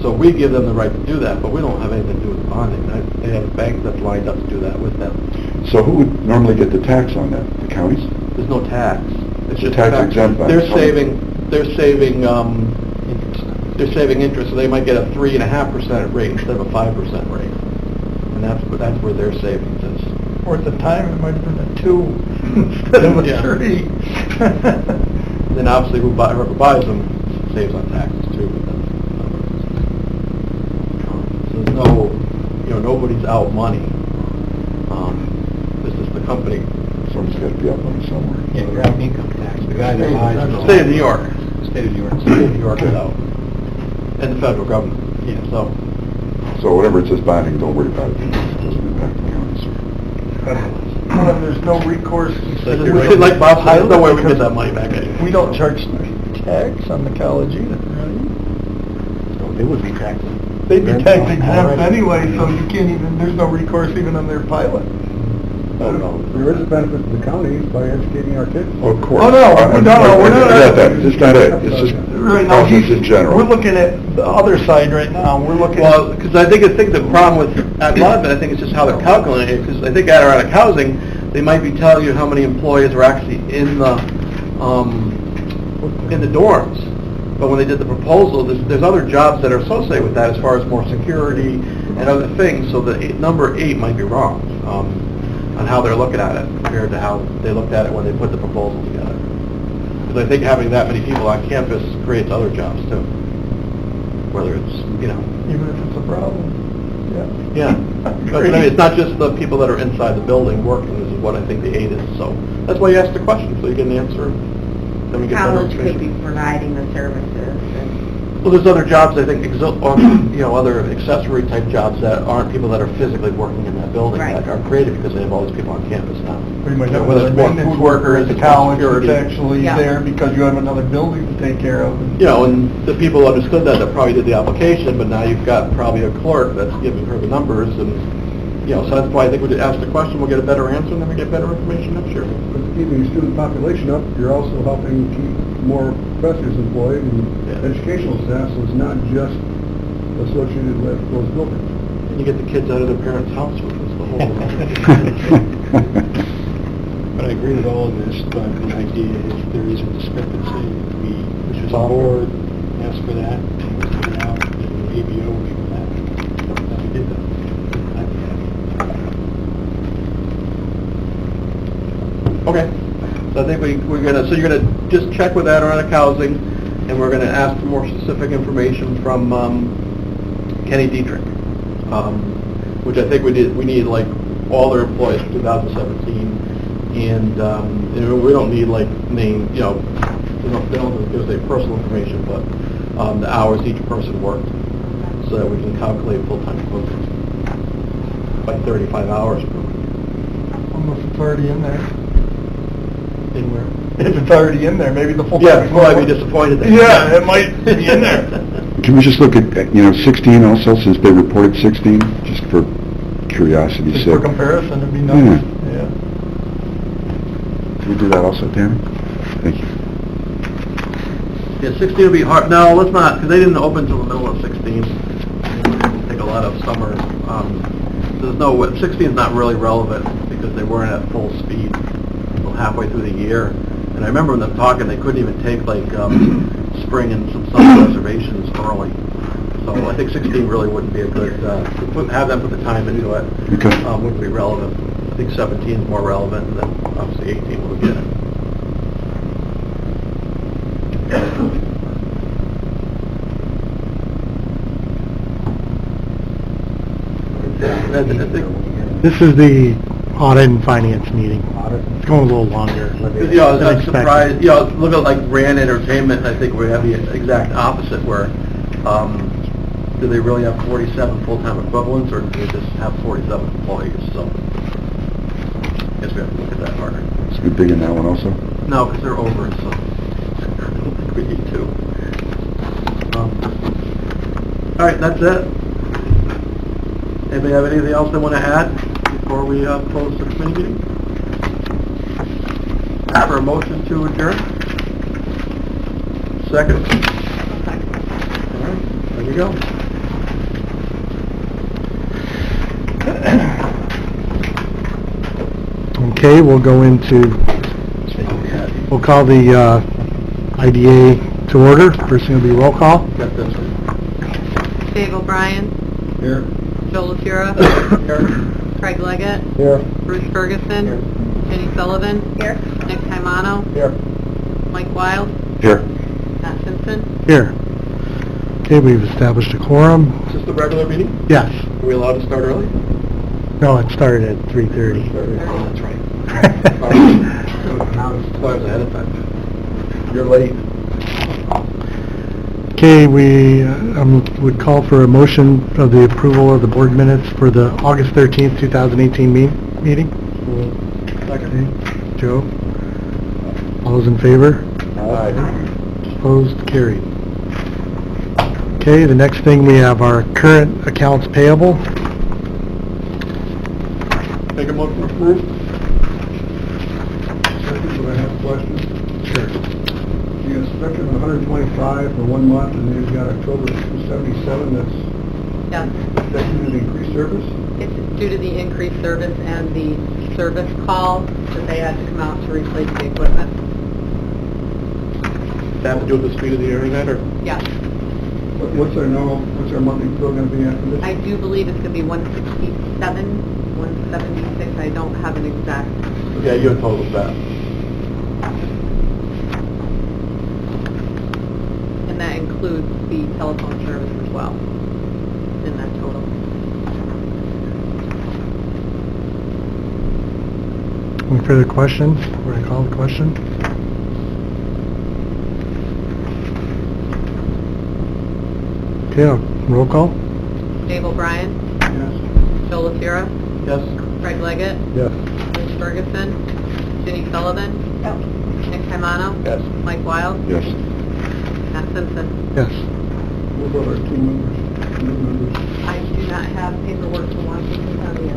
So we give them the right to do that, but we don't have anything to do with the bonding. They have a bank that's lined up to do that with them. So who would normally get the tax on that? The counties? There's no tax. It's The just tax-exempt bonds. They're saving interest, so they might get a 3.5% rate instead of a 5% rate. And that's where their savings is. Or at the time, it might have been a 2 instead of a Yeah. 3. Then obviously whoever buys them saves on taxes too, but that's so there's no, nobody's out money. This is the company. Someone's got to be out money somewhere. Yeah, you're out income tax. The guy that buys it. State of New York. State of New York. State of New York is out. And the federal government. Yeah. So whatever it says bonding, don't worry about it. It doesn't impact the counties. Well, there's no recourse. Like Bob said, there's no way we can get that money back anyway. We don't charge tax on the college either, right? So they would be taxing. They'd be tax exempt anyway, so you can't even, there's no recourse even on their pilot. Oh, no. There is a benefit to the counties by educating our kids. Of course. Oh, no, we're not. I get that. It's not it. It's just Right now, process in general. We're looking at the other side right now, we're looking at... Well, because I think the problem with, a lot of it, I think it's just how they're calculating it, because I think at Adirondack Housing, they might be telling you how many employees are actually in the dorms. But when they did the proposal, there's other jobs that are associated with that as far as more security and other things, so the number 8 might be wrong on how they're looking at it compared to how they looked at it when they put the proposal together. Because I think having that many people on campus creates other jobs too. Whether it's, Even if it's a problem, yeah. But I mean, it's not just the people that are inside the building working, this is what I think the 8 is. So that's why you ask the question, so you get an answer, then we get better College could be information. providing the services and... Well, there's other jobs, I think, other accessory type jobs that aren't people that are physically working in that building, Right. that are created because they have all these people on campus now. Pretty much have Whether another it's more maintenance food worker workers, at the it's more college security. that's actually Yeah. there because you have another building to take care of. And the people understood that probably did the application, but now you've got probably a clerk that's giving her the numbers, and, so that's why I think we should ask the question, we'll get a better answer, and then we get better information next year. But keeping your student population up, you're also helping keep more professors employed and Yeah. educational staff, so it's not just associated with those buildings. And you get the kids out of their parents' house, which is the whole... But I agree with all of this, but the idea is there is a discrepancy. We, as a board, ask for that, and we put it out, and the ABO will be with that. And we did that. I'd be happy. Okay, so I think so you're gonna just check with Adirondack Housing, and we're gonna ask for more specific information from Kenny Dietrich, which I think we need like all their employees for 2017, and we don't need like name, they don't give us any personal information, but the hours each person worked, so that we can calculate full-time equivalent by 35 hours per week. Almost it's already in there. Anywhere. If it's already in there, maybe the full... Yeah, well, I'd be disappointed. Yeah, it might be in there. Can we just look at, 16 also, since they reported 16, just for curiosity's Just sake? for comparison, it'd be nice. Yeah. Can we do that also, Tammy? Thank you. Yeah, 16 would be hard. No, let's not, because they didn't open until the middle of 16. It'll take a lot of summer. There's no, 16 is not really relevant because they weren't at full speed until halfway through the year. And I remember them talking, they couldn't even take like spring and some summer reservations early. So So I think 16 really wouldn't be a good, have them put the time into it. Okay. Wouldn't be relevant. I think 17 is more relevant, and then obviously 18 will get it. I think, This is the audit and finance meeting. It's going a little longer. I'm than surprised, look at like Rand Entertainment, I think we have the exact opposite where, do they really have 47 full-time equivalents, or do they just have 47 employees? So, I guess we have to look at that harder. Should we dig in that one also? No, because they're over, so I don't think we need to. All right, that's it. Anybody have anything else they want to add before we close the committee meeting? For a motion to adjourn? Second? All right, there we go. Okay, we'll go into, we'll call the IDA to order. First thing will be roll call. Got this one. Dave O'Brien, Here. Joe LaFura, Here. Craig Leggett, Here. Bruce Ferguson, Jenny Sullivan, Here. Nick Caimano, Here. Mike Wild, Here. Matt Simpson. Here. Okay, we've established a quorum. Is this the regular meeting? Yes. Are we allowed to start early? No, it started at 3:30. Oh, that's right. Starts ahead of time. You're late. Okay, we would call for a motion of the approval of the board minutes for the August 13th, 2018 meeting. Second. Okay, Joe? All those in favor? Aye. Opposed? Carried. Okay, the next thing we have our current accounts payable. Make a motion to approve? Second, do I have a question? Sure. You got spectrum 125 for 1 month, and then you've got October 277, Yes, that's due to the increased service? it's due to the increased service and the service call that they had to come out to replace the equipment. Does that have to do with the speed of the internet, or? Yes, What's our monthly bill gonna be after this? I do believe it's going to be 167, 176, I don't have an exact. Yeah, you had told us that. And that includes the telephone service as well, in that total. Any further questions? Before I call the question? Okay, roll call? Dave O'Brien, Yes. Joe LaFura, Yes? Craig Leggett, Yes. Bruce Ferguson, Jenny Sullivan, Nick Caimano, Yes. Mike Wild, Yes. Matt Simpson. Yes. What about our two members, new members? I do not have paperwork from Washington County yet.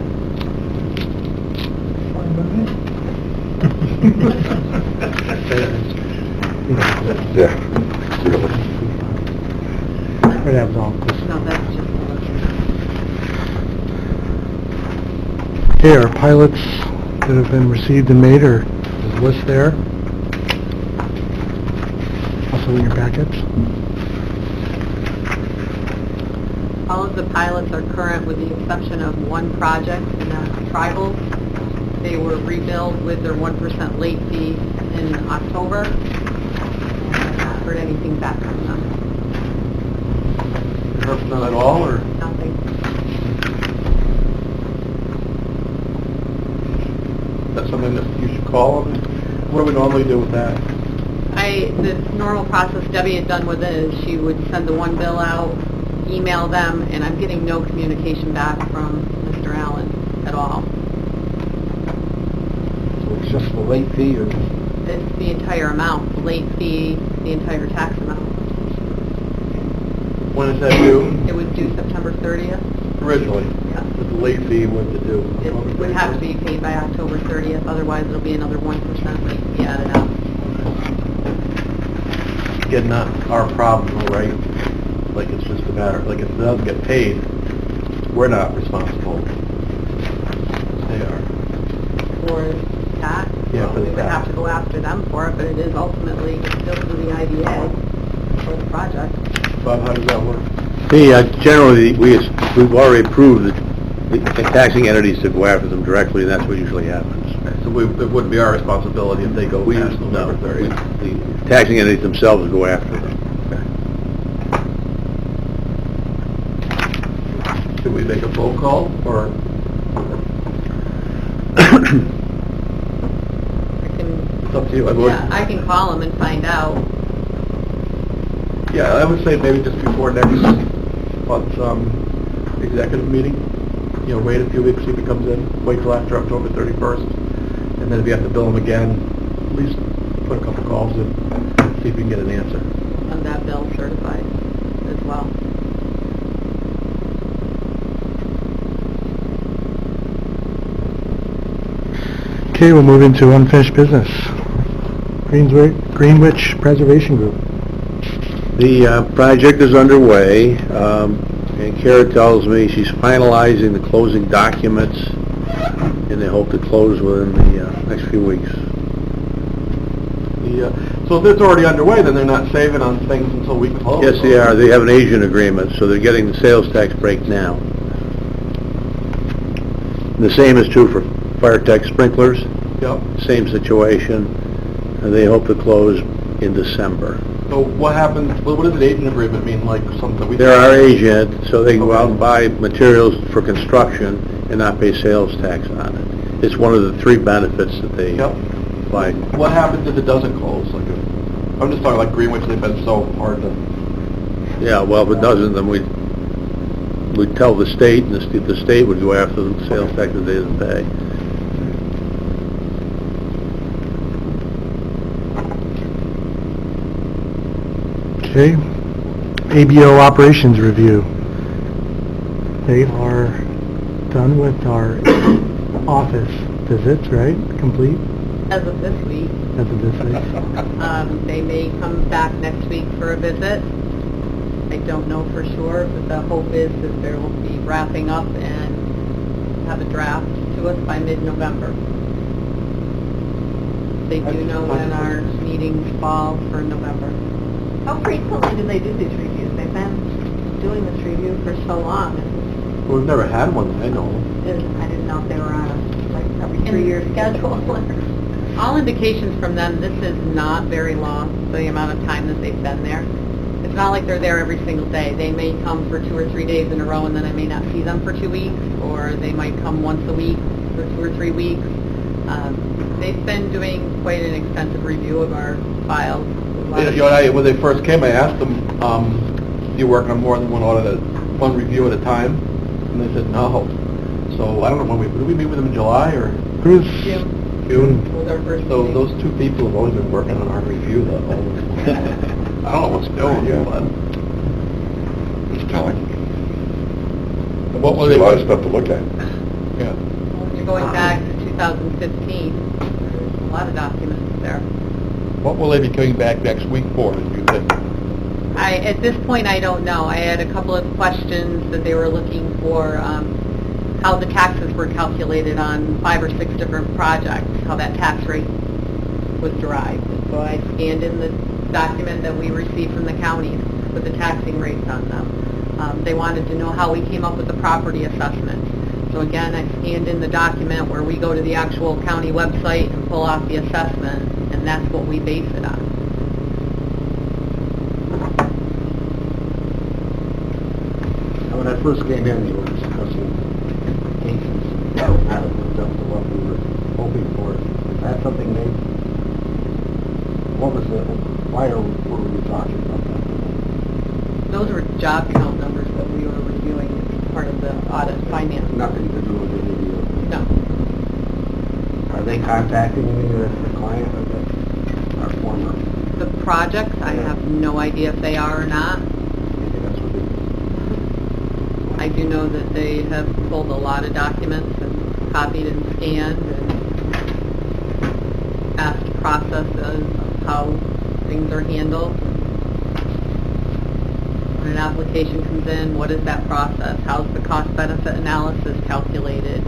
Yeah. Really. Right, that was all. No, that's just. Okay, our pilots that have been received and made are, there's a list there. Also in your packets. All of the pilots are current with the exception of one project, and that's Tribal. They were rebilled with their 1% late fee in October. And I've not heard anything back from them. You heard from them at all, or? Nothing. That's something that you should call them? What do we normally do with that? The normal process Debbie had done with it is she would send the one bill out, email them, and I'm getting no communication back from Mr. Allen at all. So it's just the late fee, or? It's the entire amount, the late fee, the entire tax amount. When is that due? It was due September 30th. Originally? Yeah. With the late fee, what to do? It would have to be paid by October 30th, otherwise it'll be another 1% late fee added on. Again, not our problem, though, right? Like, it's just a matter, like, if it doesn't get paid, we're not responsible. They are. For tax. Yeah, for the We would tax. have to go after them for it, but it is ultimately still through the IDA for the project. Bob, how does that work? Generally, we've already approved the taxing entities to go after them directly, and that's what usually happens. So it wouldn't be our responsibility if they go past November 30th. The taxing entities themselves go after them. Should we make a phone call, or? It's up to you. I can call them and find out. Yeah, I would say maybe just before next month's executive meeting. Wait a few weeks, see if he comes in, wait till after October 31st, and then if you have to bill him again, at least put a couple calls in, see if you can get an answer. And that bill certified as well. Okay, we'll move into unfinished business. Greenwich Preservation Group. The project is underway, and Kara tells me she's finalizing the closing documents, and they hope to close within the next few weeks. So if it's already underway, then they're not saving on things until we close? Yes, they are. They have an agent agreement, so they're getting the sales tax break now. And the same is true for fire tech sprinklers. Yep. Same situation, and they hope to close in December. So what happens, what does an agent agreement mean, like something we... They're our agent, so they can go out and buy materials for construction and not pay sales tax on it. It's one of the three benefits that they buy. What happens if it doesn't close? I'm just talking like Greenwich, they've been so hard to... Yeah, well, if it doesn't, then we'd tell the state, and the state would go after the sales tax that they didn't pay. Okay. ABO operations review. They are done with our office visits, right? Complete As of this week. as of this week. They may come back next week for a visit. I don't know for sure, but the hope is that they will be wrapping up and have a draft to us by mid-November. They do know when our meetings fall for November. How frequently do they do these reviews? They've been doing this review for so long. Well, we've never had one, I know. I didn't know if they were on a, like, every 3-year schedule. All indications from them, this is not very long, the amount of time that they've been there. It's not like they're there every single day. They may come for 2 or 3 days in a row, and then I may not see them for 2 weeks, or they might come once a week for 2 or 3 weeks. They've been doing quite an extensive review of our files. When they first came, I asked them, you working on more than one review at a time? And they said no. So I don't know, did we meet with them in July or? June. Was our first So meeting. those 2 people have always been working on our review though. I don't know what's going on, but. It's telling. What were There's they? a lot of stuff to look at. Yeah. When you're going back to 2015, there's a lot of documents there. What will they be coming back next week for, do you think? At this point, I don't know. I had a couple of questions that they were looking for, how the taxes were calculated on 5 or 6 different projects, how that tax rate was derived. So I scanned in the document that we received from the counties with the taxing rates on them. They wanted to know how we came up with the property assessment. So again, I scanned in the document where we go to the actual county website and pull off the assessment, and that's what we base it on. When I first came in, you were discussing cases that hadn't lived up to what we were hoping for. Is that something they, why were we talking about that? Those were job count numbers that we were reviewing as part of the audit finance. Nothing to do with any of No. Are they contacting the client or our former? The projects, I have no idea if they are or not. Maybe that's what they... I do know that they have pulled a lot of documents and copied and scanned and asked processes of how things are handled. When an application comes in, what is that process? How's the cost-benefit analysis calculated?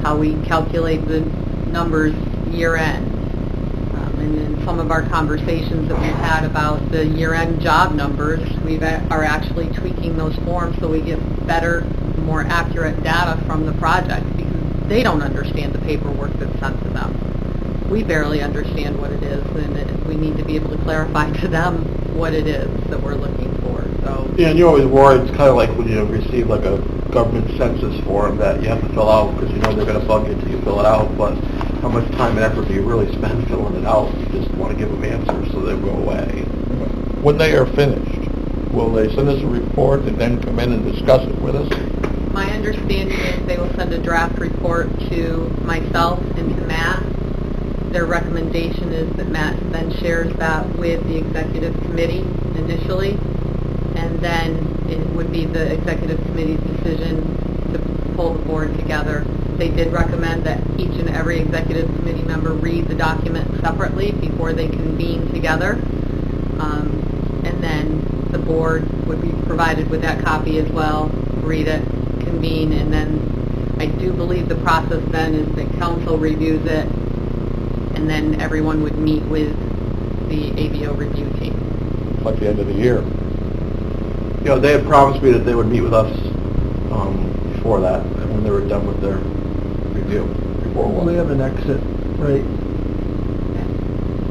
How we calculate the numbers year-end. And in some of our conversations that we've had about the year-end job numbers, are actually tweaking those forms so we get better, more accurate data from the project, because they don't understand the paperwork that's sent to them. We barely understand what it is, and we need to be able to clarify to them what it is that we're looking for, so. Yeah, and you're always worried, it's kind of like when you receive like a government census form that you have to fill out because you know they're going to bug you until you fill it out, but how much time and effort do you really spend filling it out? You just want to give them answers so they go away. When they are finished, will they send us a report and then come in and discuss it with us? My understanding is they will send a draft report to myself and to Matt. Their recommendation is that Matt then shares that with the executive committee initially, and then it would be the executive committee's decision to pull the board together. They did recommend that each and every executive committee member read the document separately before they convene together, and then the board would be provided with that copy as well, read it, convene, and then I do believe the process then is that council reviews it, and then everyone would meet with the ABO review team. Like the end of the year? You know, they had promised me that they would meet with us before that, and when they were done with their review. Well, they have an exit, right?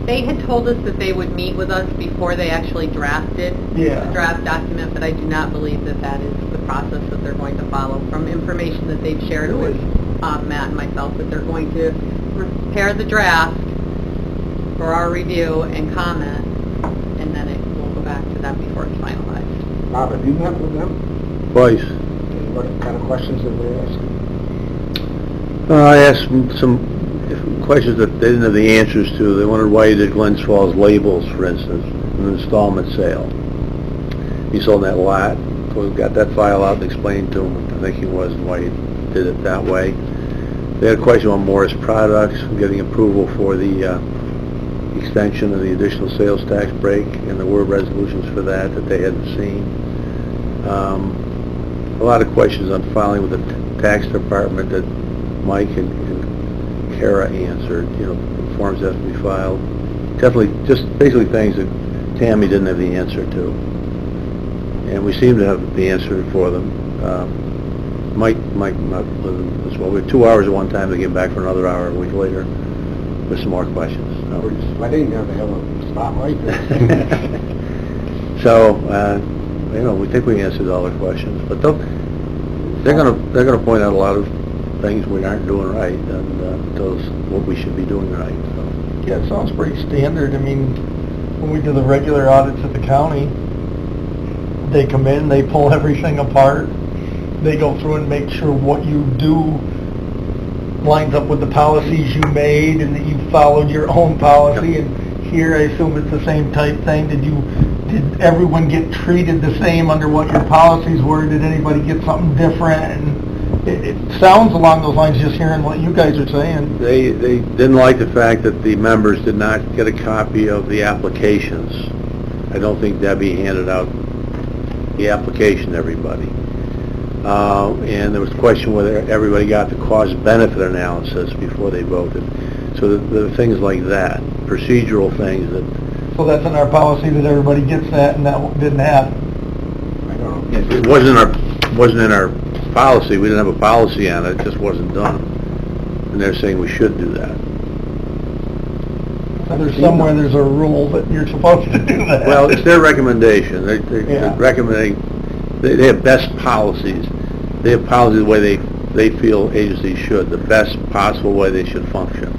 They had told us that they would meet with us before they actually drafted the draft document, but I do not believe that that is the process that they're going to follow. From information that they've shared with Matt and myself, that they're going to prepare the draft for our review and comment, and then it will go back to them before it's finalized. Bob, have you met with them? Twice. What kind of questions have they asked? I asked them some questions that they didn't have the answers to. They wondered why you did Glens Falls labels, for instance, an installment sale. He sold that lot, so we got that file out and explained to him what the thinking was and why he did it that way. They had a question on Morris Products, getting approval for the extension of the additional sales tax break, and there were resolutions for that they hadn't seen. A lot of questions on filing with the tax department that Mike and Kara answered, you know, forms have to be filed. Definitely, just basically things that Tammy didn't have the answer to. And we seem to have the answer for them. Mike not live as well. We had 2 hours at one time, to get back for another hour a week later with some more questions. We're just sweating down the hill of spotlight. So, you know, we think we answered all the questions, but they're gonna point out a lot of things we aren't doing right, and tell us what we should be doing right. So. Yeah, it sounds pretty standard. I mean, when we do the regular audits at the county, they come in, they pull everything apart, they go through and make sure what you do lines up with the policies you made and that you followed your own policy. And here, I assume it's the same type thing. Did everyone get treated the same under what your policies were? Did anybody get something different? And it sounds along those lines, just hearing what you guys are saying. They didn't like the fact that the members did not get a copy of the applications. I don't think Debbie handed out the application to everybody. And there was a question whether everybody got the cost-benefit analysis before they voted. So the things like that, procedural things that... So that's in our policy that everybody gets that, and that didn't happen? I don't know. It wasn't in our policy. We didn't have a policy on it. It just wasn't done. And they're saying we should do that. There's somewhere there's a rule that you're supposed to do that. Well, it's their recommendation. They're recommending, they have best policies. They have policies the way they feel agencies should, the best possible way they should function.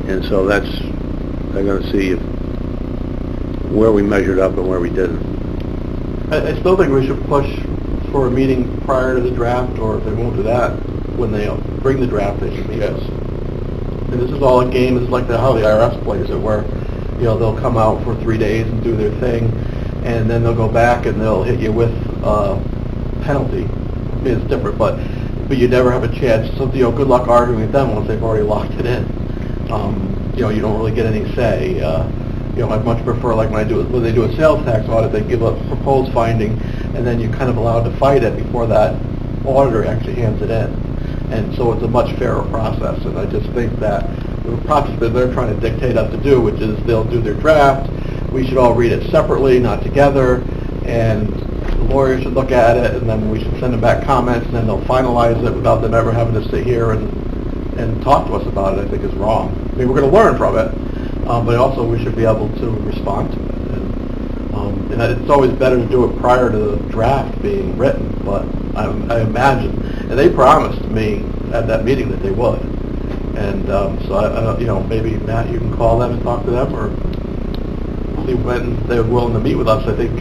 And so they're going to see where we measured up and where we didn't. I still think we should push for a meeting prior to the draft, or if they won't do that, when they bring the draft, they should meet us. And this is all a game. It's like how the IRS plays it, where, you know, they'll come out for 3 days and do their thing, and then they'll go back and they'll hit you with a penalty. I mean, it's different, but you never have a chance. So, you know, good luck arguing with them once they've already locked it in. You know, you don't really get any say. You know, I'd much prefer, like when they do a sales tax audit, they give a proposed finding, and then you're kind of allowed to fight it before that auditor actually hands it in. And so it's a much fairer process, and I just think that the process that they're trying to dictate us to do, which is they'll do their draft, we should all read it separately, not together, and the lawyer should look at it, and then we should send them back comments, and then they'll finalize it without them ever having to sit here and talk to us about it, I think is wrong. I mean, we're going to learn from it, but also we should be able to respond to it. And it's always better to do it prior to the draft being written, but I imagine, and they promised me at that meeting that they would. And so, I maybe, Matt, you can call them and talk to them, or see when they're willing to meet with us. I think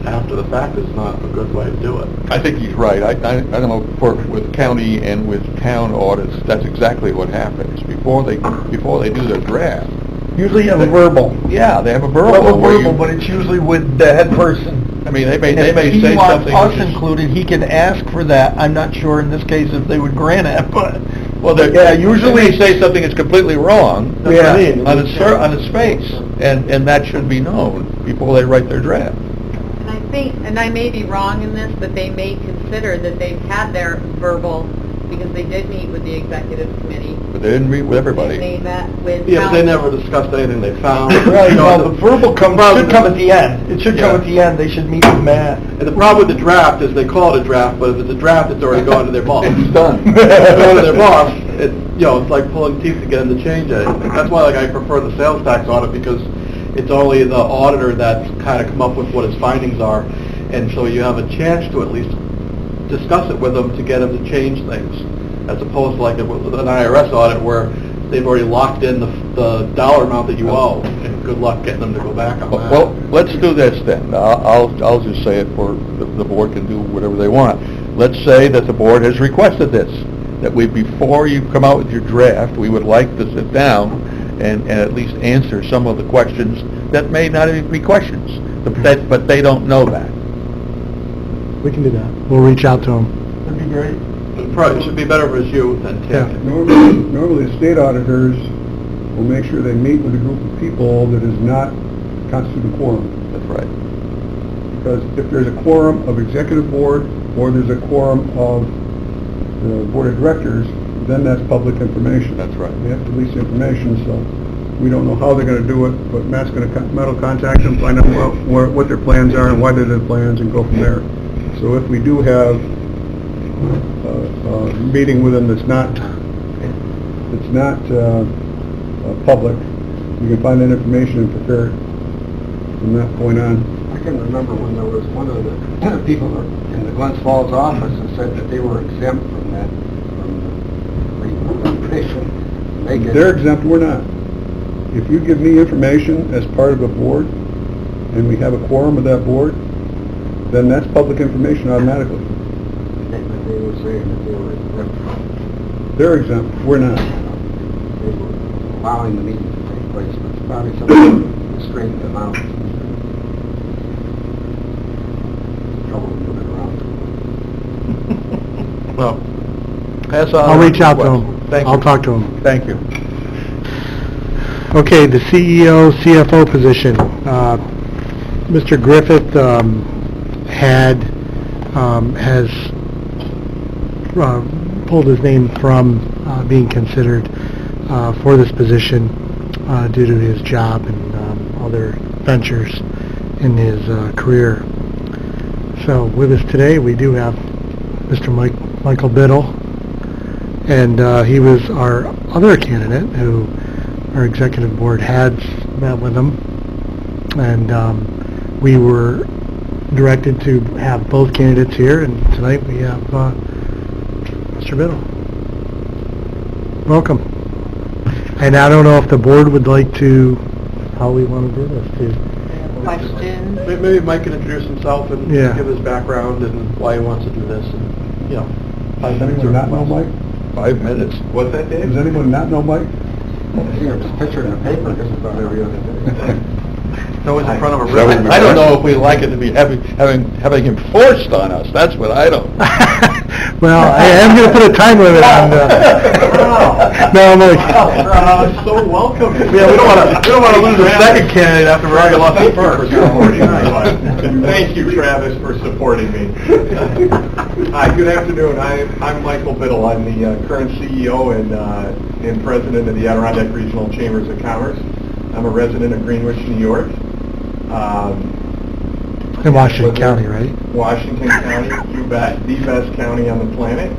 after the fact is not a good way to do it. I think he's right. I don't know, with county and with town audits, that's exactly what happens. Before they do their draft. Usually you have a verbal. Yeah, they have a verbal. Well, a where verbal, you- but it's usually with the head person. I mean, they may And say if he wants something. us which is- included, he can ask for that. I'm not sure in this case if they would grant it, but, Well, they usually say something that's completely wrong That's what I mean. on its face, and that should be known before they write their draft. And I think, and I may be wrong in this, but they may consider that they've had their verbal, because they did meet with the executive committee. But they didn't meet with everybody. And they met with Yeah, but they council. never discussed anything they found. right, You know, well, the verbal should come at the end. It should come Yeah. at the end. They should meet with Matt. And the problem with the draft is they call it a draft, but if it's a draft, it's already gone to their boss. It's done. If it's going to their boss, it's like pulling teeth to get them to change it. That's why I prefer the sales tax audit, because it's only the auditor that's kind of come up with what his findings are, and so you have a chance to at least discuss it with them to get them to change things, as opposed to like with an IRS audit where they've already locked in the dollar amount that you owe, and good luck getting them to go back on that. Well, let's do this then. I'll just say it for, the board can do whatever they want. Let's say that the board has requested this, that before you come out with your draft, we would like to sit down and at least answer some of the questions that may not even be questions, but they don't know that. We can do that. We'll reach out to them. That'd be great. It probably should be better for you than Yeah. Tim. Normally, the state auditors will make sure they meet with a group of people that does not constitute a quorum. That's right. Because if there's a quorum of executive board, or there's a quorum of the board of directors, then that's public information. That's right. They have to release the information, so we don't know how they're gonna do it, but Matt will contact them, find out what their plans are and why they're the plans, and go from there. So if we do have a meeting with them that's not public, you can find that information and prepare it from that point on. I can remember when there was one of the people in the Glens Falls office and said that they were exempt from that, from the preparation. They're exempt, we're not. If you give me information as part of a board, and we have a quorum of that board, then that's public information automatically. They were saying that they were exempt from, They're exempt, we're not. they were allowing the meeting to take place, but it's probably something to straighten them out. Trouble moving around. Well, pass on. I'll reach out to request. them. Thank you. I'll talk to them. Thank you. Okay, the CEO, CFO position. Mr. Griffith has pulled his name from being considered for this position due to his job and other ventures in his career. So with us today, we do have Mr. Michael Biddle, and he was our other candidate who our executive board had met with him, and we were directed to have both candidates here, and tonight we have Mr. Biddle. Welcome. And I don't know if the board would like to, how we want to do this, Questions? Maybe Mike can introduce himself and Yeah. give his background and why he wants to do this, and, Does anyone not know Mike? 5 minutes. What's that, Dave? Does anyone not know Mike? See his picture in the paper just about every other day. It's always in front of a That would ribbon. be I don't know if we like it to be having him forced on us. That's what I don't. Well, I am going to put a time limit on no, I'm like, So welcome. Yeah, we don't want to lose a second candidate after we already lost the first. Thank you, Travis, for supporting me. Hi, good afternoon. I'm Michael Biddle. I'm the current CEO and president of the Adirondack Regional Chambers of Commerce. I'm a resident of Greenwich, New York. In Washington County, right? Washington County, you bet, the best county on the planet.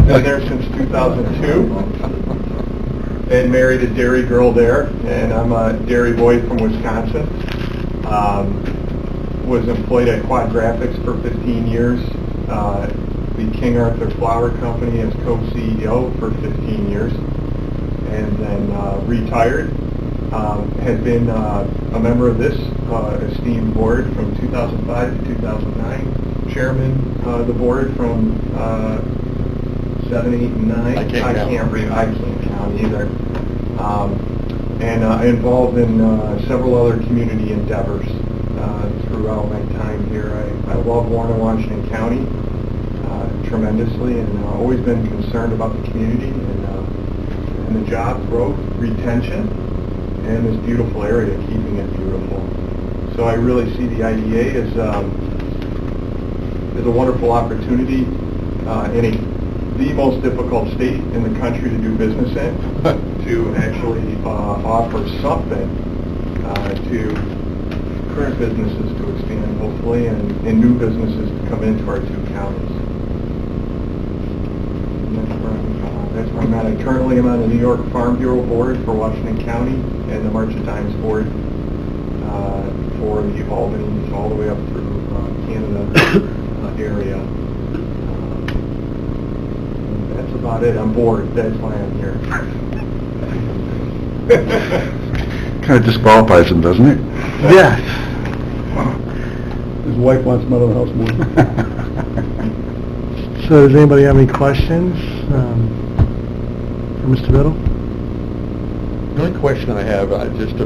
Been there since 2002. And married a dairy girl there, and I'm a dairy boy from Wisconsin. Was employed at Quad Graphics for 15 years. The King Arthur Flour Company as co-CEO for 15 years, and then retired. Had been a member of this esteemed board from 2005 to 2009. Chairman of the board from 7, 8, and 9. I can't count either. And involved in several other community endeavors throughout my time here. I love Warren and Washington County tremendously, and always been concerned about the community and the job growth, retention, and this beautiful area, keeping it beautiful. So I really see the IDA as a wonderful opportunity in the most difficult state in the country to do business in, to actually offer something to current businesses to expand, hopefully, and new businesses to come into our two counties. And that's where I'm at. I currently am on the New York Farm Bureau Board for Washington County and the March of Dimes Board for the Albany, all the way up through Canada area. That's about it. I'm bored. That's why I'm here. Kind of disqualifies him, doesn't it? Yes. His wife wants him out of the house more. So does anybody have any questions for Mr. Biddle? The only question I have, just to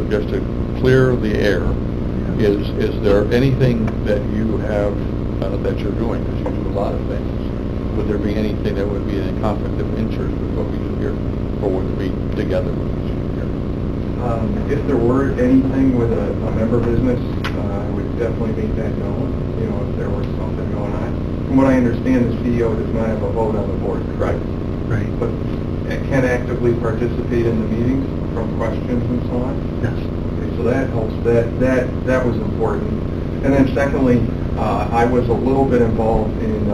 clear the air, is there anything that you have that you're doing? Because you do a lot of things. Would there be anything that would be in conflict of interest with what we do here, or would it be together with what we do here? If there were anything with a member business, I would definitely make that known. You know, if there was something going on. From what I understand, the CEO does not have a vote on the board, correct? Right. But can actively participate in the meetings from questions and so on? Yes. Okay, so that helps. That was important. And then secondly, I was a little bit involved in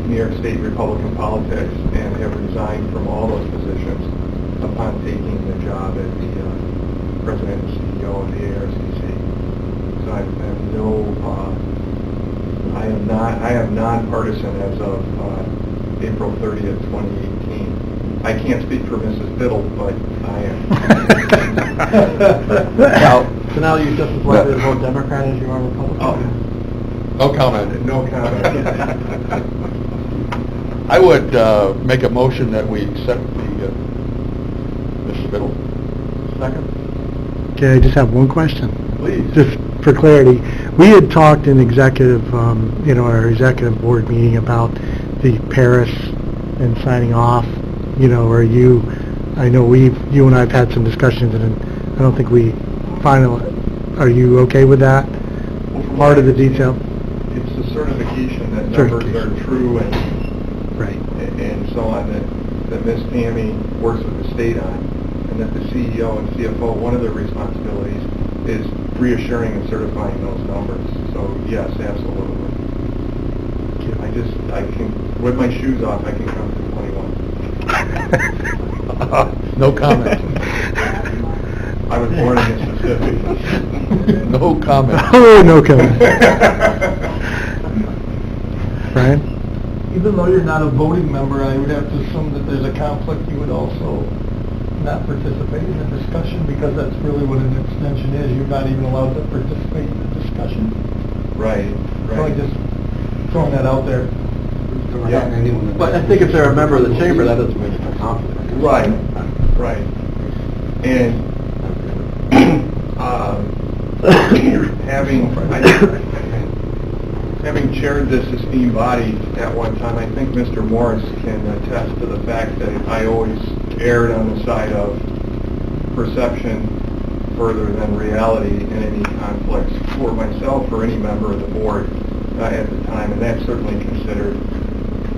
New York State Republican politics and have resigned from all those positions upon taking the job as the president and CEO of the ARCC. So I am nonpartisan as of April 30th, 2018. I can't speak for Mrs. Biddle, but I am. So now you're just as likely to vote Democrat as you are Republican? Oh. No comment. No comment. I would make a motion that we accept the Mr. Biddle. Second? Okay, I just have one question. Please. Just for clarity, we had talked in executive, our executive board meeting about the Paris and signing off, I know you and I have had some discussions, and I don't think we are you okay with that? Part of the detail? It's the certification that numbers are true and right, and so on that Ms. Tammy works with the state on, and that the CEO and CFO, one of their responsibilities is reassuring and certifying those numbers. So yes, absolutely. I can, with my shoes off, I can come to 21. No comment. I was born in Mississippi. No comment. Oh, no comment. Brian? Even though you're not a voting member, I would have to assume that there's a conflict. You would also not participate in the discussion, because that's really what an extension is. You're not even allowed to participate in the discussion. Right. So I just throwing that out there. Yeah. But I think if they're a member of the chamber, that doesn't mean it's a conflict. Right. And having chaired this esteemed body at one time, I think Mr. Morris can attest to the fact that I always erred on the side of perception further than reality in any conflicts for myself or any member of the board at the time, and that's certainly considered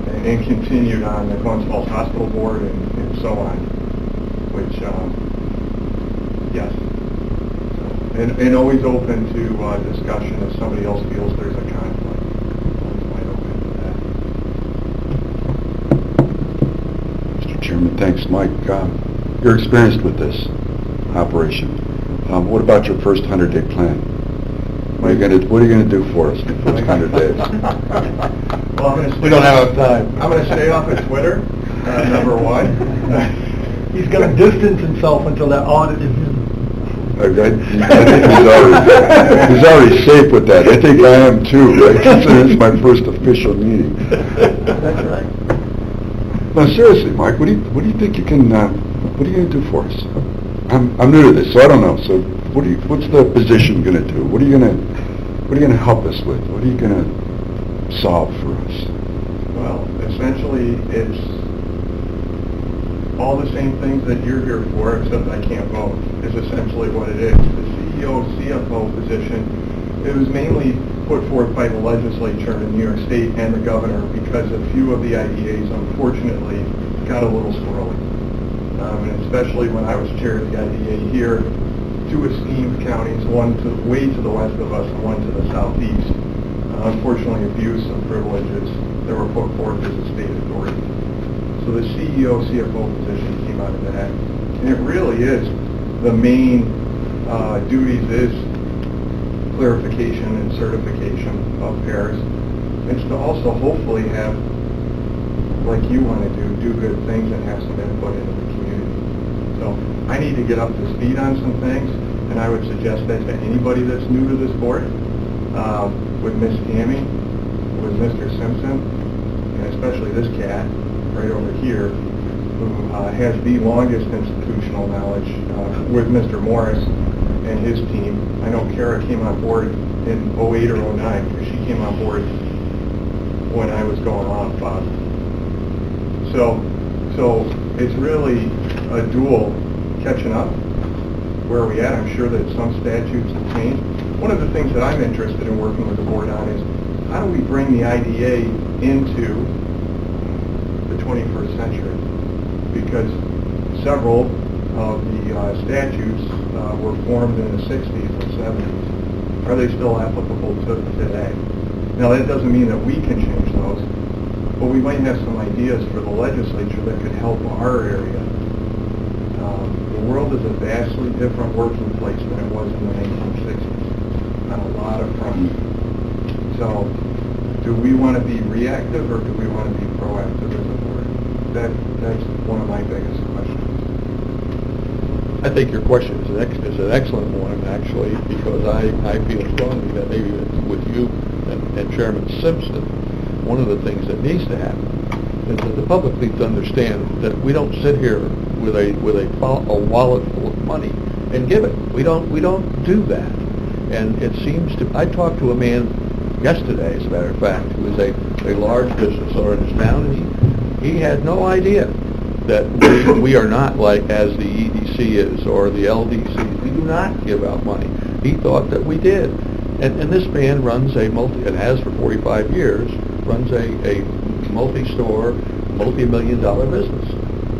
and continued on the Glens Falls Hospital Board and so on, which, yes. And always open to discussion if somebody else feels there's a conflict. Always wide open to that. Mr. Chairman, thanks. Mike, you're experienced with this operation. What about your first 100-day plan? What are you going to do for us in the first 100 days? Well, I'm going to We don't have time. I'm going to stay off of Twitter, number one. He's going to distance himself until that audit is in. I think he's already safe with that. I think I am too, right? Considering it's my first official meeting. That's right. No, seriously, Mike, what do you think you can? What are you going to do for us? I'm new to this, so I don't know. So what's the position going to do? What are you going to help us with? What are you going to solve for us? Well, essentially, it's all the same things that you're here for, except I can't vote, is essentially what it is. The CEO, CFO position, it was mainly put forth by the legislature in New York State and the governor because a few of the IDAs, unfortunately, got a little squirrely. And especially when I was chair of the IDA here, two esteemed counties, one way to the west of us and one to the southeast. Unfortunately, abuse of privileges that were put forth as a state authority. So the CEO, CFO position came out of that. And it really is, the main duties is clarification and certification of pairs. It's to also hopefully have, like you want to do good things and have some input into the community. So I need to get up to speed on some things, and I would suggest that to anybody that's new to this board, with Miss Tammy, with Mr. Simpson, and especially this cat right over here, who has the longest institutional knowledge with Mr. Morris and his team. I know Kara came on board in 08 or 09, because she came on board when I was going off. So it's really a dual catching up. Where are we at? I'm sure that some statutes have changed. One of the things that I'm interested in working with the board on is how do we bring the IDA into the 21st century? Because several of the statutes were formed in the 60s and 70s. Are they still applicable to today? Now, that doesn't mean that we can change those, but we might have some ideas for the legislature that could help our area. The world is a vastly different working place than it was in the 1960s on a lot of fronts. So, do we want to be reactive or do we want to be proactive as a board? That's one of my biggest questions. I think your question is an excellent one, actually, because I feel strongly that maybe with you and Chairman Simpson, one of the things that needs to happen is that the public needs to understand that we don't sit here with a wallet full of money and give it. We don't do that. And it seems to. I talked to a man yesterday, as a matter of fact, who is a large business owner in his town, and he had no idea that we are not like as the EDC is or the LDC. We do not give out money. He thought that we did. And this man runs and has for 45 years, runs a multi-store, multi-million-dollar business.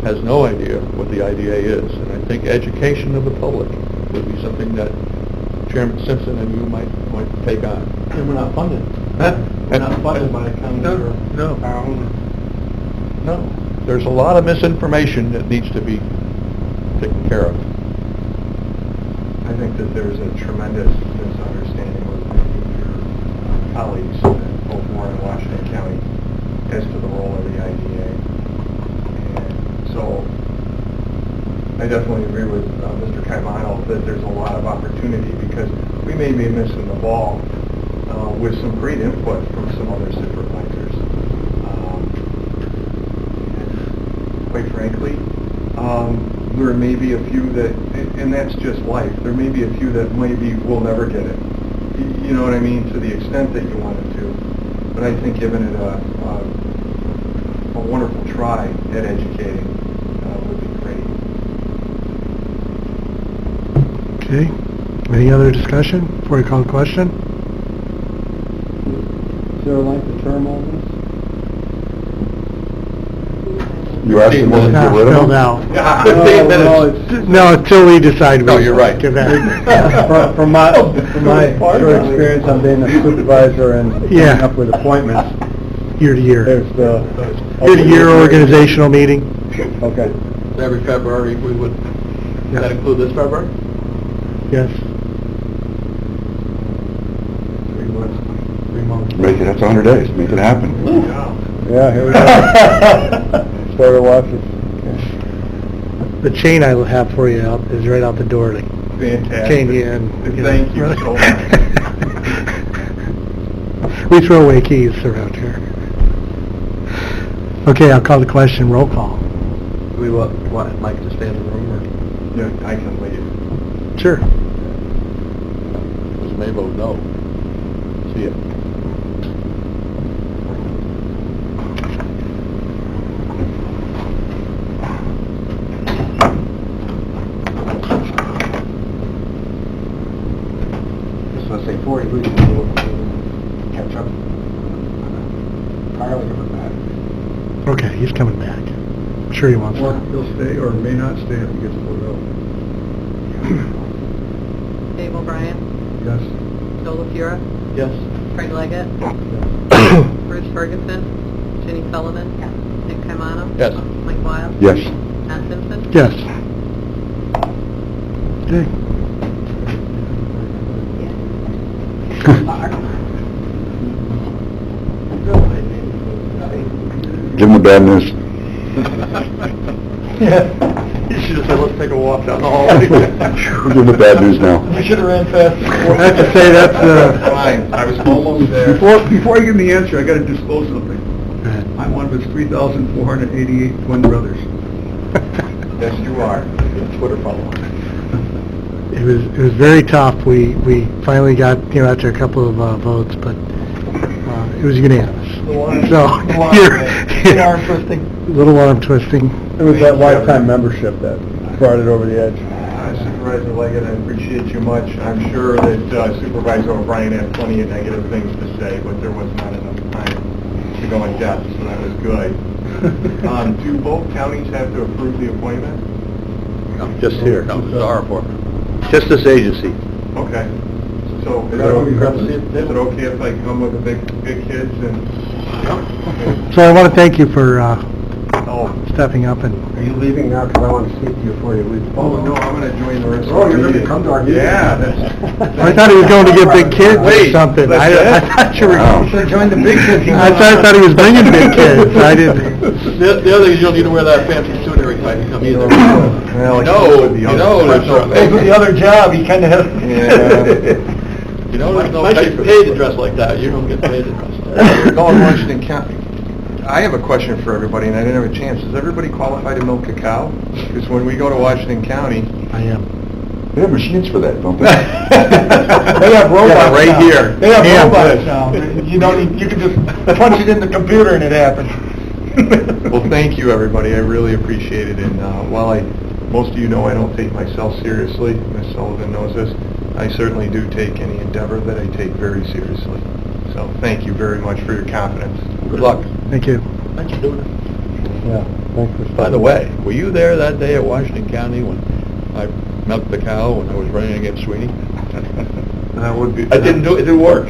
Has no idea what the IDA is. And I think education of the public would be something that Chairman Simpson and you might take on. And we're not funded. We're not funded by the county or our own. No. There's a lot of misinformation that needs to be taken care of. I think that there's a tremendous misunderstanding with many of your colleagues, both Warren and Washington County, as to the role of the IDA. And so I definitely agree with Mr. Caimano that there's a lot of opportunity because we may be missing the ball with some great input from some other supervisors. And quite frankly, there may be a few that, and that's just life, there may be a few that maybe will never get it. You know what I mean? To the extent that you wanted to. But I think giving it a wonderful try at educating would be great. Okay. Any other discussion before we call the question? Is there a length of term on this? You asked him when to get rid of Filled them? out. Yeah, 15 minutes. No, until we decide. No, you're right. Give that. From my short experience on being a supervisor and Yeah. coming up with appointments, Year to year. there's the... Year to year organizational meeting. Okay. Every February, we would, Yeah. that include this February? Yes. 3 months. Make it, that's 100 days, make it happen. Yeah, here we go. Starter watches. The chain I will have for you is right out the door to Fantastic. chain you in. Thank you so much. We throw away keys around here. Okay, I'll call the question, roll call. Do we want Mike to stay in the room, or? Yeah, I can leave. Sure. Ms. May vote no. See ya. Just want to say, before you leave, we'll catch up. Entirely different matter. Okay, he's coming back. I'm sure he wants Or to. he'll stay or may not stay if he gets voted out. Dave O'Brien, Yes. Joe LaFura, Yes. Craig Leggett, Bruce Ferguson, Jenny Sullivan, Nick Caimano. Yes. Mike Wild. Yes. Matt Simpson. Yes. Okay. Give him the bad news. You should have said, let's take a walk down the hallway. We're giving the bad news now. We should have ran fast. I have to say, that's, Fine, I was almost there. Before you give me the answer, I gotta disclose something. Go ahead. I'm one of his 3,488 twin brothers. Yes, you are. Twitter follow. It was very tough. We finally got, after a couple of votes, but it was unanimous. So, Little arm twisting. Little arm twisting. It was that lifetime membership that brought it over the edge. Supervisor Leggett, I appreciate you much. I'm sure that Supervisor O'Brien had plenty of negative things to say, but there was not enough time to go in depth, so that was good. Do both counties have to approve the appointment? Just here. No, this is our appointment. Just this agency. Okay. So is it okay if I come with the big kids and? So I want to thank you for Oh, stepping up and... Are you leaving now? Because I want to speak to you before you leave. oh no, I'm gonna join the rest of the Oh, you're going meeting. to come to our meeting? Yeah, that's. I thought he was going to get big kids or Wait, something. I that's it? thought you were... Wow. You should have joined the big kids. I thought he was bringing big kids. I didn't... The other thing is you don't need to wear that fancy suit every time you come either. Well, there's no Hey, for the other job, he kind of had... You know, there's no Mike pay should for pay this. to dress like that. You don't get paid to dress like We're that. going to Washington County. I have a question for everybody, and I didn't have a chance. Is everybody qualified to milk a cow? Because when we go to Washington County... I am. They have machines for that, don't they? They have robots Yeah, right now. here. They have Yeah. robots now. You don't need, you can just punch it in the computer and it happens. Well, thank you, everybody. I really appreciate it. And while most of you know I don't take myself seriously, Ms. Sullivan knows this, I certainly do take any endeavor that I take very seriously. So thank you very much for your confidence. Good luck. Thank you. Thanks for doing it. Yeah, thanks for... By the way, were you there that day at Washington County when I milked the cow when I was running against Sweeney? That would be... I didn't do it, it didn't work.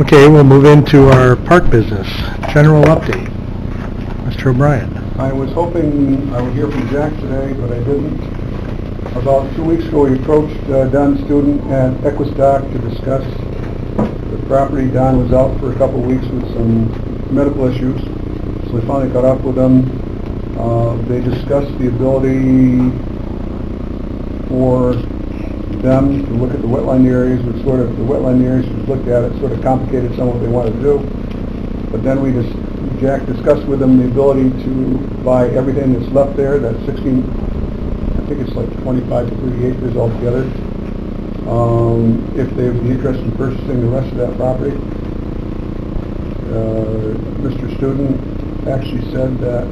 Okay, we'll move into our park business. General update. Mr. O'Brien. I was hoping I would hear from Jack today, but I didn't. About 2 weeks ago, we approached Don Student at Equistock to discuss the property. Don was out for a couple of weeks with some medical issues, so we finally caught up with them. They discussed the ability for them to look at the wetland areas, which sort of, the wetland areas was looked at, it sort of complicated some of what they wanted to do. But then Jack discussed with them the ability to buy everything that's left there, that's 16, I think it's like 25 to 30 acres altogether. If they would be interested in purchasing the rest of that property. Mr. Student actually said that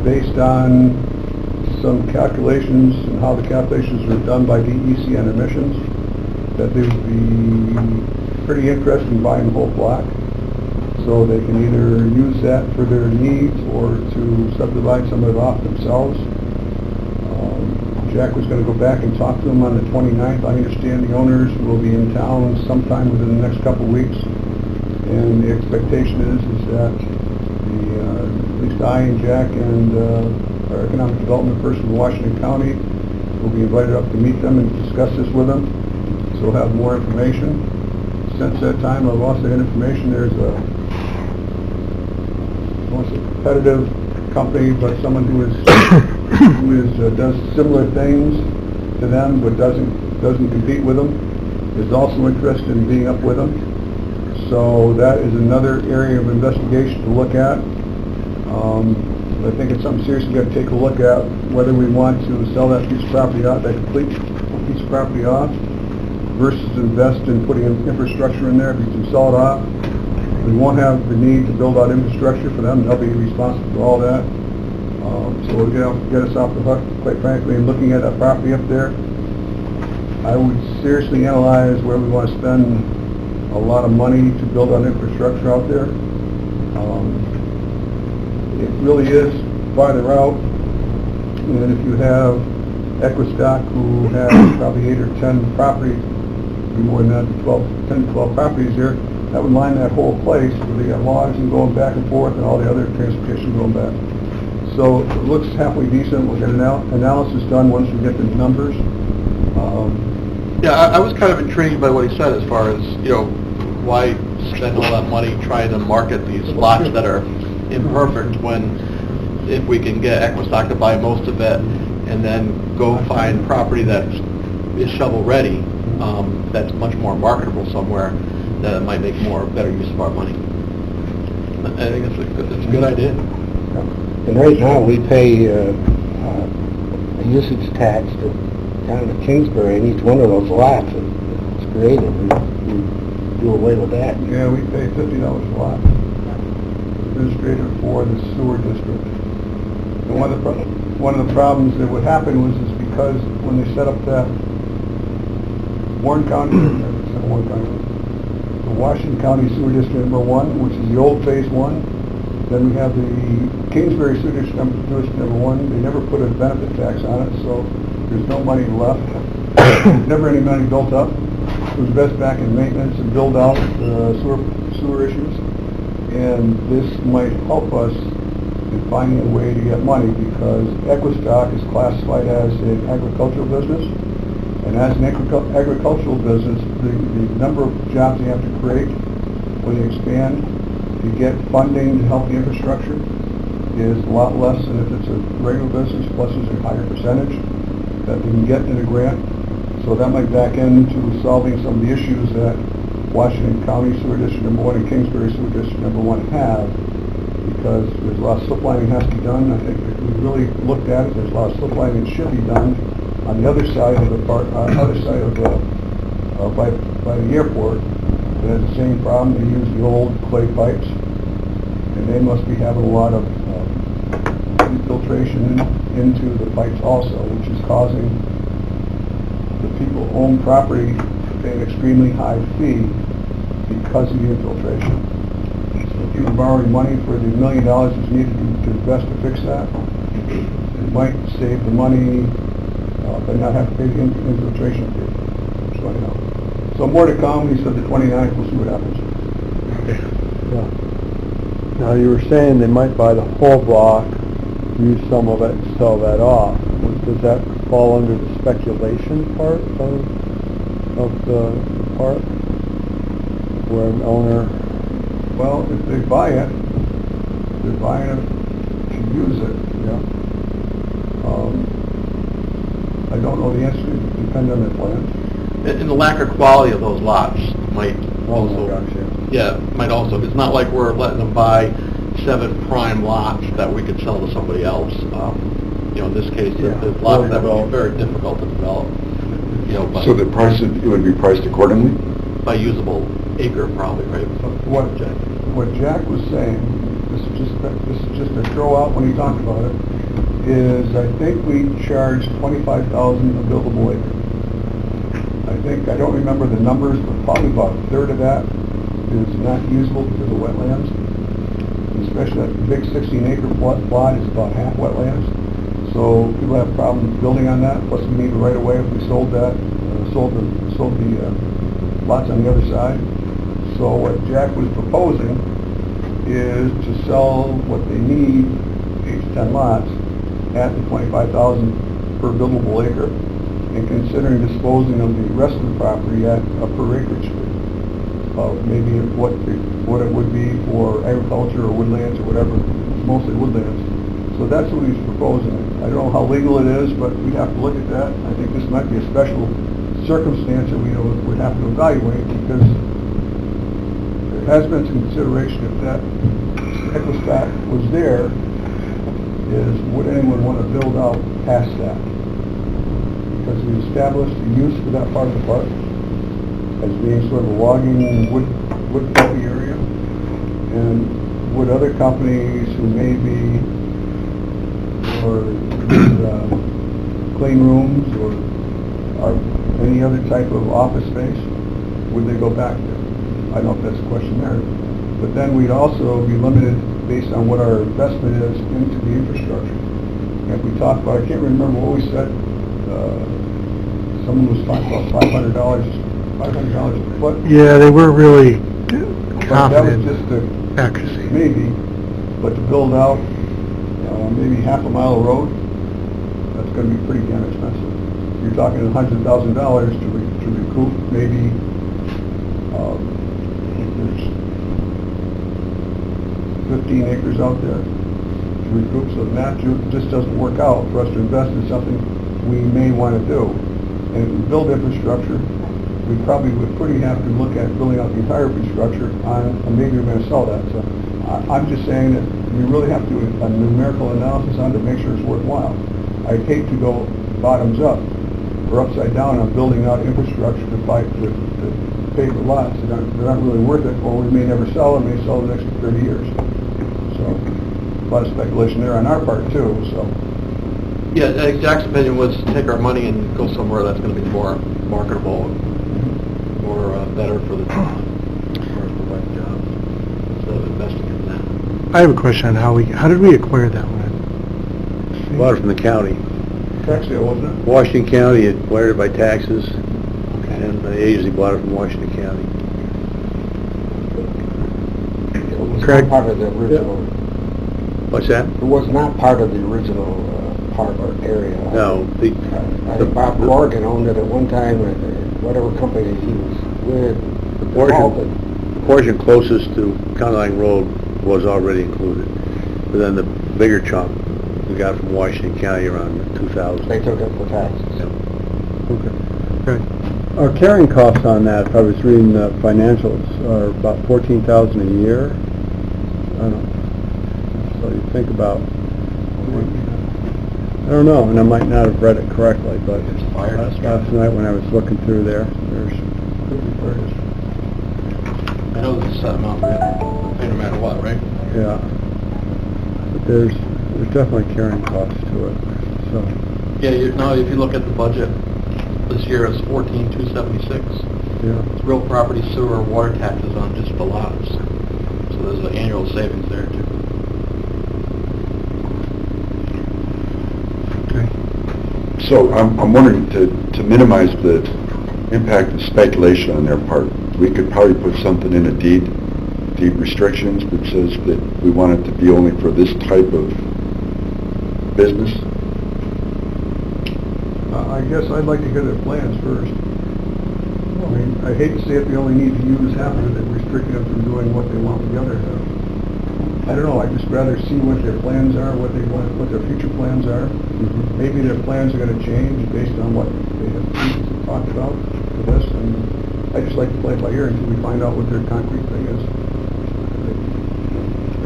based on some calculations and how the calculations were done by DEC on emissions, that they would be pretty interested in buying the whole block. So they can either use that for their needs or to subdivide some of it off themselves. Jack was going to go back and talk to them on the 29th. I understand the owners will be in town sometime within the next couple of weeks. And the expectation is that at least I and Jack and our economic development person in Washington County will be invited up to meet them and discuss this with them. So we'll have more information. Since that time, I've also had information. There's a competitive company, but someone who does similar things to them, but doesn't compete with them, is also interested in being up with them. So that is another area of investigation to look at. I think it's something seriously we've got to take a look at, whether we want to sell that piece of property off, that complete piece of property off, versus invest in putting infrastructure in there. If we can sell it off, we won't have the need to build out infrastructure for them. They'll be responsible for all that. So it'll get us off the hook, quite frankly. And looking at that property up there, I would seriously analyze where we want to spend a lot of money to build out infrastructure out there. It really is farther out. And if you have Equistock, who has probably 8 or 10 properties, more than that, 10 to 12 properties here, that would line that whole place where they got logs and going back and forth and all the other transportation going back. So it looks halfway decent. We'll get an analysis done once we get the numbers. Yeah, I was kind of intrigued by what he said as far as, why spend all that money trying to market these lots that are imperfect when if we can get Equistock to buy most of it and then go find property that is shovel-ready, that's much more marketable somewhere, that might make better use of our money. I think it's a good idea. And right now, we pay a usage tax to down to Kingsbury, and each one of those lots is created. We do away with that. Yeah, we pay $50 a lot. Administrator for the sewer district. And one of the problems that would happen was because when they set up that Warren County, the Washington County Sewer District number 1, which is the old phase 1. Then we have the Kingsbury Sewer District number 1. They never put a benefit tax on it, so there's no money left. Never any money built up. It was best back in maintenance and build out sewer issues. And this might help us in finding a way to get money, because Equistock is classified as an agricultural business. And as an agricultural business, the number of jobs they have to create when they expand to get funding to help the infrastructure is a lot less than if it's a regular business, plus there's a higher percentage that they can get in a grant. So that might back into solving some of the issues that Washington County Sewer District number 1 and Kingsbury Sewer District number 1 have, because there's a lot of slip lining has to be done. I think if we really looked at it, there's a lot of slip lining that should be done on the other side of the by the airport. They have the same problem. They use the old clay pipes, and they must be having a lot of infiltration into the pipes also, which is causing the people who own property to pay an extremely high fee because of the infiltration. So if you were borrowing money for the $1 million that's needed to invest to fix that, it might save the money but not have to pay the infiltration fee. So anyhow. So more to come. He said the 29th. We'll see what happens. Yeah. Now, you were saying they might buy the whole block, use some of it, and sell that off. Does that fall under the speculation part of the park, where an owner? Well, if they buy it, they're buying it to use it. Yeah. I don't know the answer. It depends on their plan. And the lack of quality of those lots might also, might also. It's not like we're letting them buy 7 prime lots that we could sell to somebody else. In this case, there's lots that would be very difficult to develop. So the price it would be priced accordingly? By usable acre, probably, right? What Jack was saying, this is just a throw out when he talked about it, is I think we charge $25,000 a buildable acre. I don't remember the numbers, but probably about a third of that is not usable because of the wetlands. Especially that big 16-acre plot is about half wetlands. So people have problems building on that. Plus, we need the right of way if we sold that, sold the lots on the other side. So what Jack was proposing is to sell what they need, 8 to 10 lots, at the $25,000 per buildable acre, and considering disposing of the rest of the property at a per acreage fee of maybe what it would be for agriculture or woodlands or whatever, mostly woodlands. So that's what he's proposing. I don't know how legal it is, but we have to look at that. I think this might be a special circumstance that we would have to evaluate, because there has been some consideration if that Equistock was there, is would anyone want to build out past that? Because we established the use for that part of the park as being sort of a logging wood pulpy area, and would other companies who may be or clean rooms or any other type of office space, would they go back there? I don't know if that's a question there. But then we'd also be limited based on what our investment is into the infrastructure. And if we talk about, I can't remember what we said, someone was talking about $500 a foot. Yeah, they weren't really But that was confident just to, accuracy. maybe, but to build out maybe half a mile of road, that's going to be pretty damn expensive. You're talking $100,000 to recoup maybe, there's 15 acres out there to recoup, so that just doesn't work out for us to invest in something we may want to do. And if we build infrastructure, we probably would pretty have to look at building out the entire infrastructure on, and maybe we're going to sell that. So I'm just saying that we really have to do a numerical analysis on it to make sure it's worthwhile. I'd hate to go bottoms up or upside down on building out infrastructure to pay for lots that aren't really worth it, or we may never sell, and may sell in the next 30 years. So a lot of speculation there on our part too. So Yeah, I think Jack's opinion was to take our money and go somewhere that's going to be more marketable, more better for the town, or the right jobs, instead of investing in that. I have a question on how did we acquire that one? Bought it from the county. tax sale, wasn't it? Washington County acquired it by taxes, and the agency bought it from Washington County. It was Craig? not part of the original, What's that? it was not part of the original part or area. No, I think Bob Morgan owned it at one time, whatever company he was with. the portion closest to County Line Road was already included, but then the bigger chunk we got from Washington County around 2000. They took it for taxes. Good. Our carrying costs on that, if I was reading the financials, are about $14,000 a year. I don't know. So you think about, I don't know, and I might not have read it correctly, but last night when I was looking through there, there's, I know there's a set amount we have to pay no matter what, right? yeah. But there's definitely carrying costs to it, so. Yeah, if you look at the budget, this year it's $14,276. Yeah. It's real property, sewer, water taxes on just the lots. So there's an annual savings there too. So I'm wondering, to minimize the impact of speculation on their part, we could probably put something in a deed restrictions that says that we want it to be only for this type of business. I guess I'd like to hear their plans first. I mean, I hate to say it, we only need to use half of it, restricting them from doing what they want with the other half. I don't know, I'd just rather see what their plans are, what they want, what their future plans are. Maybe their plans are going to change based on what they have previously talked about with us, and I just like to play it by ear until we find out what their concrete thing is.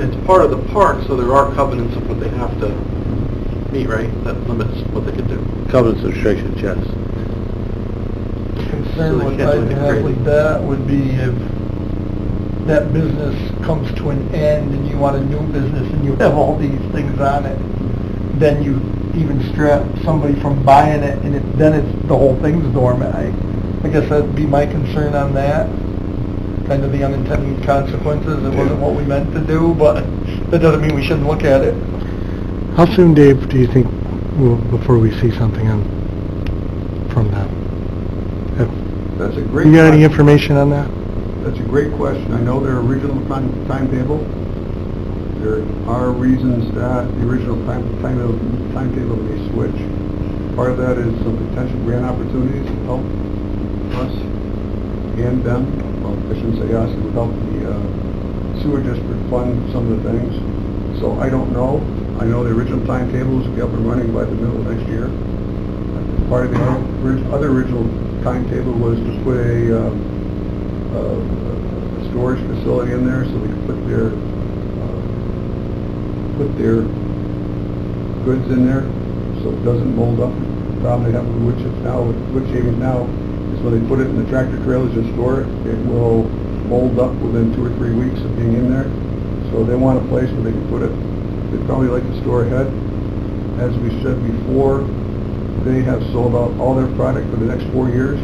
It's part of the park, so there are covenants of what they have to meet, right? That limits what they can do. Covenants and restrictions, yes. Concern they what can't do I'd anything have crazy. with that would be if that business comes to an end and you want a new business and you have all these things on it, then you even strap somebody from buying it, and then the whole thing's dormant. I guess that'd be my concern on that. kind of the unintended consequences. It wasn't what we meant to do, but that doesn't mean we shouldn't look at it. How soon, Dave, do you think before we see something from them? That's a great You got any question. information on that? That's a great question. I know their original timetable. There are reasons that the original timetable may switch. Part of that is some potential grant opportunities to help us and them. Well, I shouldn't say us, it would help the sewer district fund some of the things. So I don't know. I know the original timetables will be up and running by the middle of next year. Part of the other original timetable was to put a storage facility in there so they could put their goods in there so it doesn't mold up. The problem they have with wood chips now, with wood shavings now, is when they put it in the tractor trailers and store it, it will mold up within 2 or 3 weeks of being in there. So they want a place where they can put it. They'd probably like to store ahead. As we said before, they have sold out all their product for the next 4 years.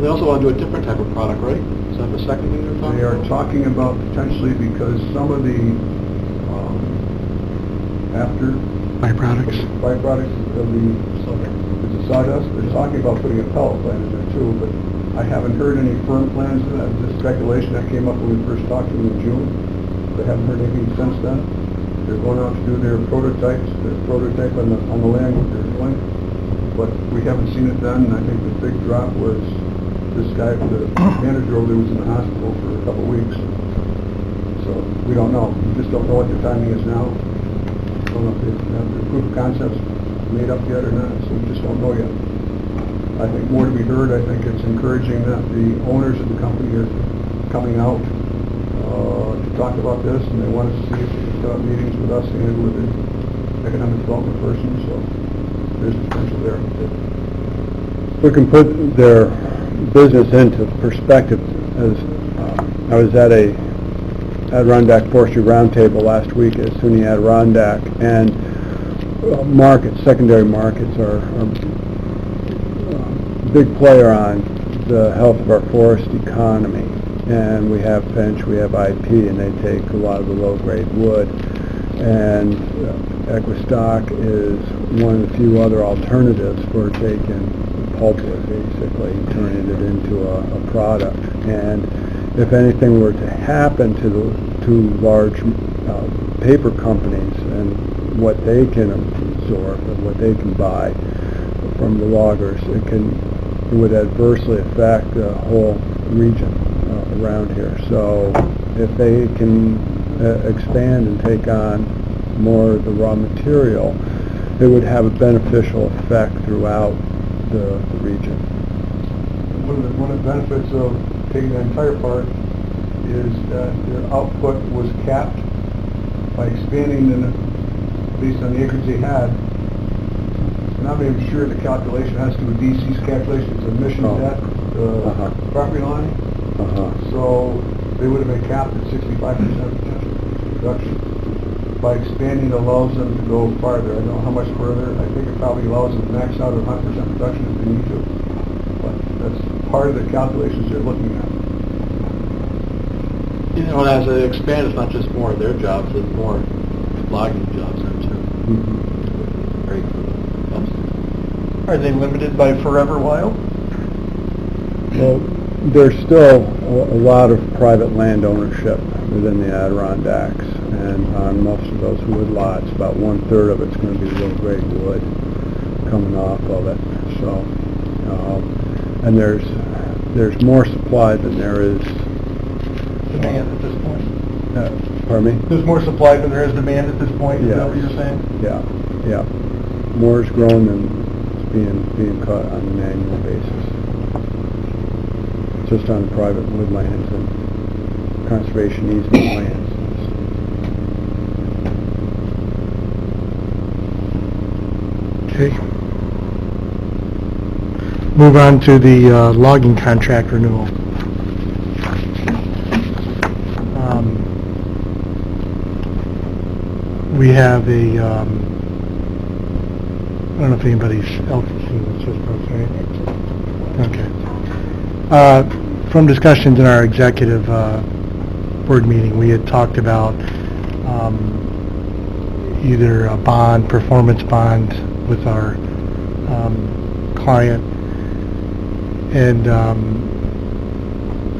They also want to do a different type of product, right? Is that the second thing they're talking They are about? talking about potentially, because some of the after Byproducts? byproducts of the sawdust, they're talking about putting a pellet plant in there too, but I haven't heard any firm plans of that. Just speculation that came up when we first talked to them in June. They haven't heard anything since then. They're going out to do their prototype on the land what they're doing, but we haven't seen it done. And I think the big drop was this guy, the manager over there, was in the hospital for a couple of weeks. So we don't know. We just don't know what the timing is now. Don't know if they have their proof of concepts made up yet or not, so we just don't know yet. I think more to be heard. I think it's encouraging that the owners of the company are coming out to talk about this, and they want us to see if they can set up meetings with us and with the economic development person, so there's potential there. We can put their business into perspective. As I was at a Adirondack Forestry Roundtable last week at SUNY Adirondack, and secondary markets are a big player on the health of our forest economy. And we have Finch, we have IP, and they take a lot of the low-grade wood. And Equistock is one of the few other alternatives for taking pulpwood, basically, turning it into a product. And if anything were to happen to the two large paper companies and what they can absorb and what they can buy from the loggers, it would adversely affect the whole region around here. So if they can expand and take on more of the raw material, it would have a beneficial effect throughout the region. One of the benefits of taking the entire park is that their output was capped by expanding based on the acreage they had. And I'm not even sure the calculation has to do with DC's calculation, it's emissions at the property line. So they would have been capped at 65% potential reduction. By expanding, it allows them to go farther. I don't know how much further. I think it probably allows them to max out at 100% reduction if they need to. But that's part of the calculations they're looking at. You know, as they expand, it's not just more of their jobs, it's more logging jobs there too. Very cool. Are they limited by Forever Wild? Well, there's still a lot of private land ownership within the Adirondacks, and on most of those wood lots, about 1/3 of it's going to be low-grade wood coming off of it. So, and there's more supply than there is Demand at this point? pardon me? There's more supply than there is demand at this point, is that what you're saying? Yeah. More is grown than is being cut on an annual basis. Just on private woodlands and conservation easement lands. Okay. Move on to the logging contract renewal. We have I don't know if anybody else has seen this, just right? Okay. from discussions in our executive board meeting, we had talked about either a bond, performance bond with our client. And I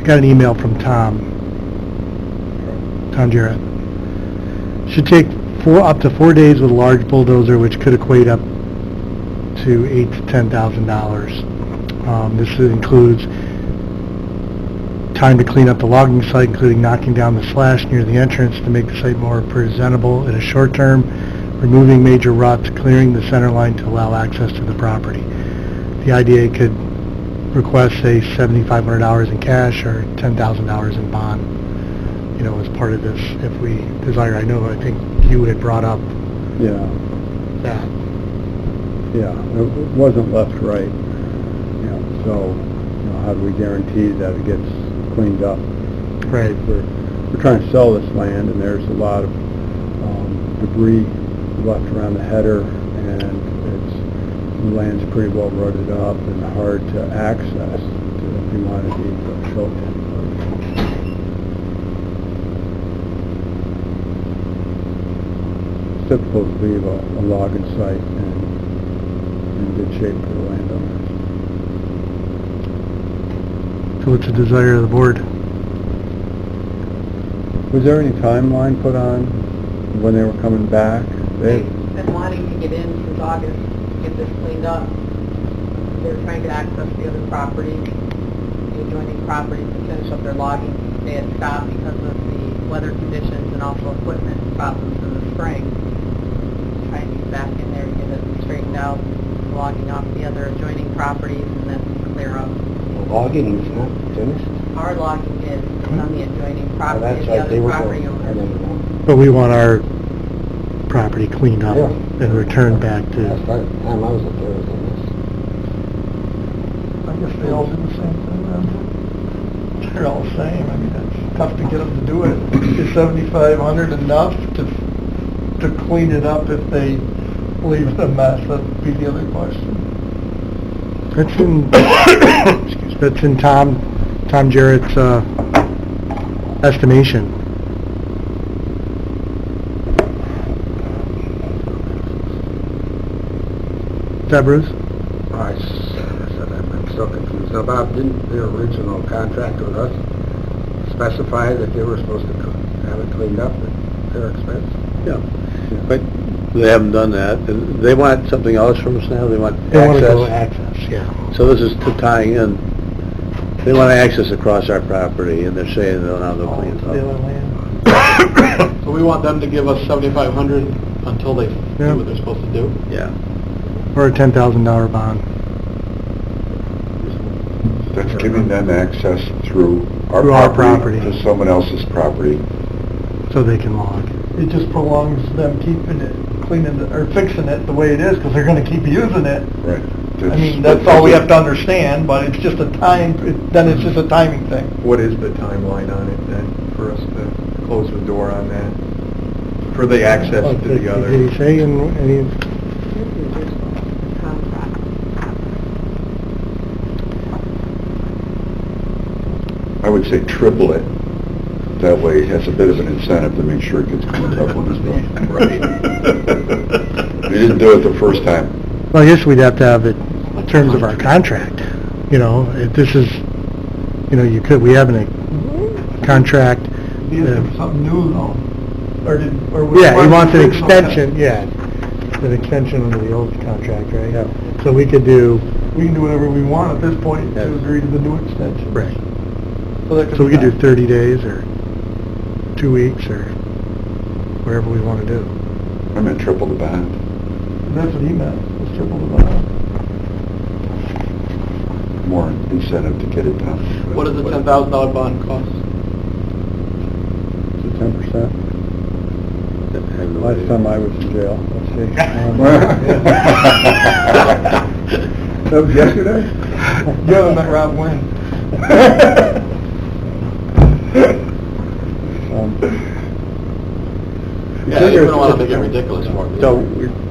got an email from Tom Jarrett. Should take up to 4 days with a large bulldozer, which could equate up to $8,000 to $10,000. This includes time to clean up the logging site, including knocking down the slash near the entrance to make the site more presentable in a short term, removing major ruts, clearing the center line to allow access to the property. The IDA could request, say, $7,500 in cash or $10,000 in bond, as part of this, if we desire. I think you had brought up that. Yeah, it wasn't left right, so, how do we guarantee that it gets cleaned up? Right. We're trying to sell this land, and there's a lot of debris left around the header, and the land's pretty well rutted up and hard to access if you want to be built in. It's typical to leave a logging site in good shape for the landowners. So what's the desire of the board? Was there any timeline put on when they were coming back? They've been wanting to get in since August to get this cleaned up. They're trying to access the other property, the adjoining property, to finish up their logging. They had stopped because of the weather conditions and also equipment problems in the spring. Trying to get back in there to get it straightened out, logging off the other adjoining properties and then clear up. The logging is not finished? Our logging is on the adjoining property, That's the right, other they were property going, I owners. didn't know. But we want our property cleaned up Yeah. and returned back to... Last time I was up there, it was in this. I guess they all do the same thing, then. They're all the same. I mean, it's tough to get them to do it. Is $7,500 enough to clean it up if they leave it a mess? That would be the other question. That's in Tom Jarrett's estimation. Is that Bruce? I said I'm still confused. Now, Bob, didn't the original contract with us specify that they were supposed to have it cleaned up at their expense? Yeah, but they haven't done that. And they want something else from us now? They want They want to access? go access, yeah. So this is to tying in. They want access across our property, and they're saying they'll now go clean it The other up. land. So we want them to give us $7,500 until they do what they're supposed to do? Yeah. Or a $10,000 bond. That's giving them access through our Through our property property. to someone else's property. So they can log. It just prolongs them keeping it, cleaning it, or fixing it the way it is, because they're going to keep using it. Right. I mean, that's all we have to understand, but it's just a then it's just a timing thing. What is the timeline on it then, for us to close the door on that? For the access to the other? Did he say in any... I would say triple it. That way he has a bit of an incentive to make sure it gets cleaned up when it's done. Right. We didn't do it the first time. Well, I guess we'd have to have it in terms of our contract. If this is, we have a contract. Something new though. Yeah, he wants an extension, an extension under the old contract, right? Yeah. So we could do... We can do whatever we want at this point to agree to the new extension. Right. So So we could do 30 days or 2 weeks or whatever we want to do. I meant triple the bond. That's what he meant, was triple the bond. More incentive to get it done. What does the $10,000 bond cost? Is it 10%? Last time I was in jail, let's see. That was yesterday? You haven't met Rob Wynn. Yeah, you don't want to make it ridiculous for me. So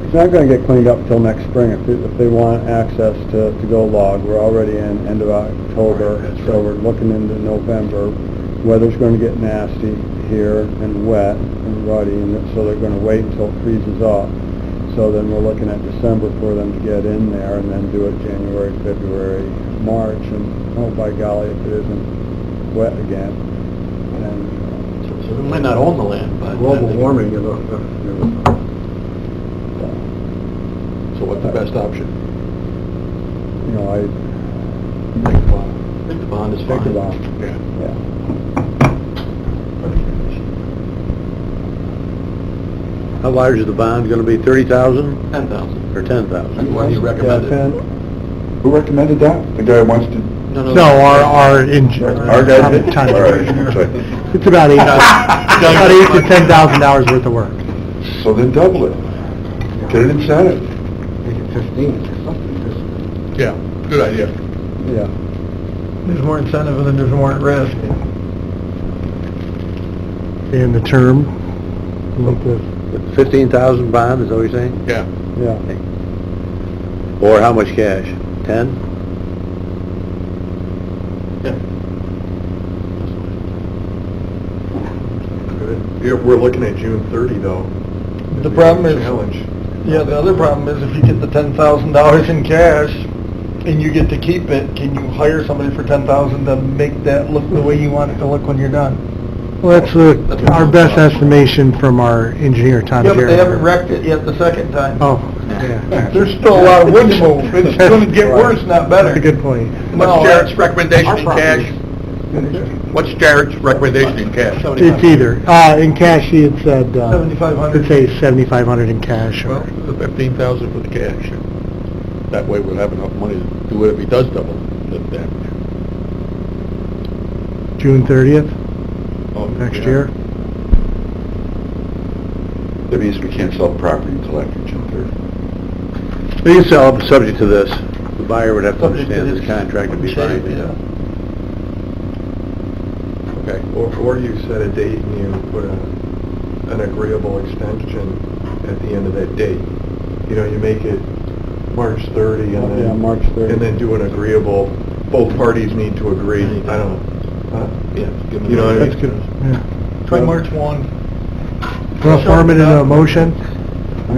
It's not gonna get cleaned up till next spring. If they want access to go log, we're already in end of October, so we're looking into November. Weather's gonna get nasty here and wet and ruddy, and so they're gonna wait until it freezes up. So then we're looking at December for them to get in there and then do it January, February, March, and oh by golly, if it isn't wet again. And So we might not own the land, but... global warming, So what's the best option? you know, I I think the bond is think fine. about, Yeah. yeah. How large is the bond gonna be, 30,000 10,000. or 10,000? What do you recommend it? Who recommended that? The guy who wants to... No, our engineer. Our guy did? Tom- All right, sorry. It's about about $8,000 to $10,000 worth of work. So then double it. Get an incentive. Make it 15 or something. Yeah, good idea. Yeah. There's more incentive and then there's more at risk. And the term, like the 15,000 bond, is that what you're saying? Yeah. Yeah. Or how much cash? 10? We're looking at June 30 though. The problem is, Challenge. yeah, the other problem is if you get the $10,000 in cash and you get to keep it, can you hire somebody for $10,000 to make that look the way you want it to look when you're done? Well, that's our best estimation from our engineer, Tom Yeah, but they Jarrett. haven't wrecked it yet the second time. Oh, yeah. There's still a lot of wood to move. It's going to get worse, not better. That's a good point. What's Jarrett's recommendation in cash? What's Jarrett's recommendation in cash? It's either, in cash, he had said, 7,500. I'd say 7,500 in cash, Well, or, the 15,000 for the cash. That way we'll have enough money to do it if he does double the damage. June 30th Oh, next yeah. year. That means we can't sell property until after June 30. We can sell it subject to this. The buyer would have to Subject to understand this the contract would be shape, binding. yeah. Okay. Or you set a date and you put an agreeable extension at the end of that date. You know, you make it March 30 and then... Yeah, March 30. And then do an agreeable, both parties need to agree. I don't know. Yeah. give them You know what I That's mean? good, yeah. Try March 1. Well, form it in a motion. Oh,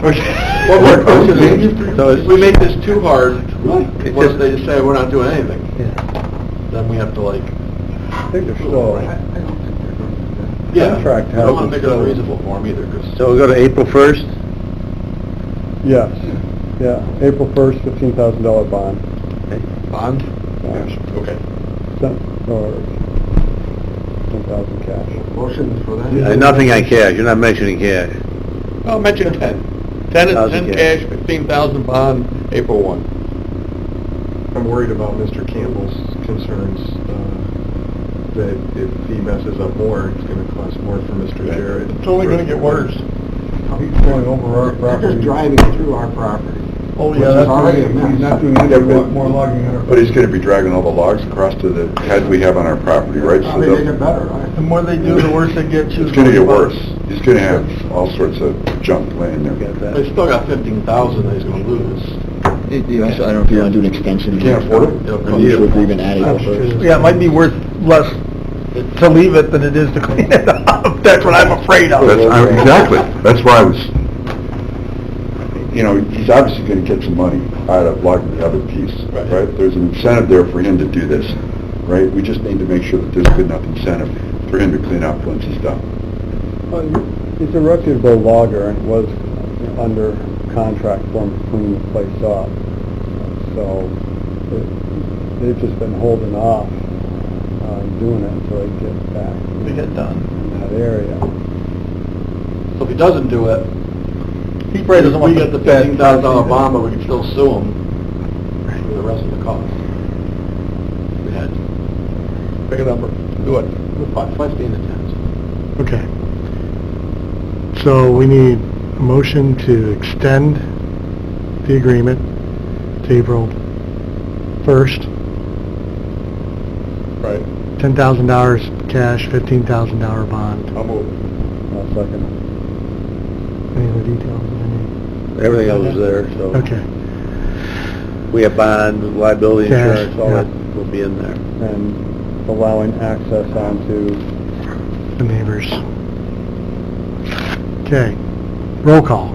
yeah. What we're proposing So is, it's- if we make this too hard, what if they just say we're not doing anything? Then we have to like... I think they're still, Yeah, Contract I don't want to has make it its, unreasonable for them either, because... So we'll go to April 1st? yes, yeah, April 1st, $15,000 bond. Bond? Yes. Okay. Or 10,000 cash. Motion for that? Nothing on cash, you're not mentioning cash. I'll mention 10. 10 cash, 15,000 bond, April 1. I'm worried about Mr. Campbell's concerns, that if he messes up more, it's going to cost more for Mr. Jarrett. It's only going to get worse. He's going over our They're property. just driving through our property. Oh, Which yeah, is that's already a mess. He's not doing any more logging on our... But he's gonna be dragging all the logs across to the head we have on our property, right? So Probably make they'll- it better, right? The more they do, the worse it gets. it's gonna get worse. He's gonna have all sorts of junk laying there. They still got 15,000 that he's going to lose. I don't know if you want to do an extension. You can't afford it? It'll Or cost if you- we're even adding it first. Yeah, it might be worth less to leave it than it is to clean it up. That's what I'm afraid of. Exactly. That's why I was, you know, he's obviously gonna get some money out of logging the other piece, right? There's an incentive there for him to do this, right? We just need to make sure that there's good enough incentive for him to clean up once he's done. Well, he's a reputable logger and was under contract for him to clean the place up. So they've just been holding off on doing it until they get back To get done. in that area. So if he doesn't do it, He probably doesn't want we get the $15,000 bond, but we can still sue him for the rest of the cost. We had Pick a number. Do it. 15 and 10. Okay. So we need a motion to extend the agreement to April 1st. Right. $10,000 cash, $15,000 bond. I'll move. I'll second. Any other details? Everything else is there, so. Okay. We have bond, liability Cash, insurance, all yeah. that will be in there. And allowing access onto, The neighbors. Okay. Roll call.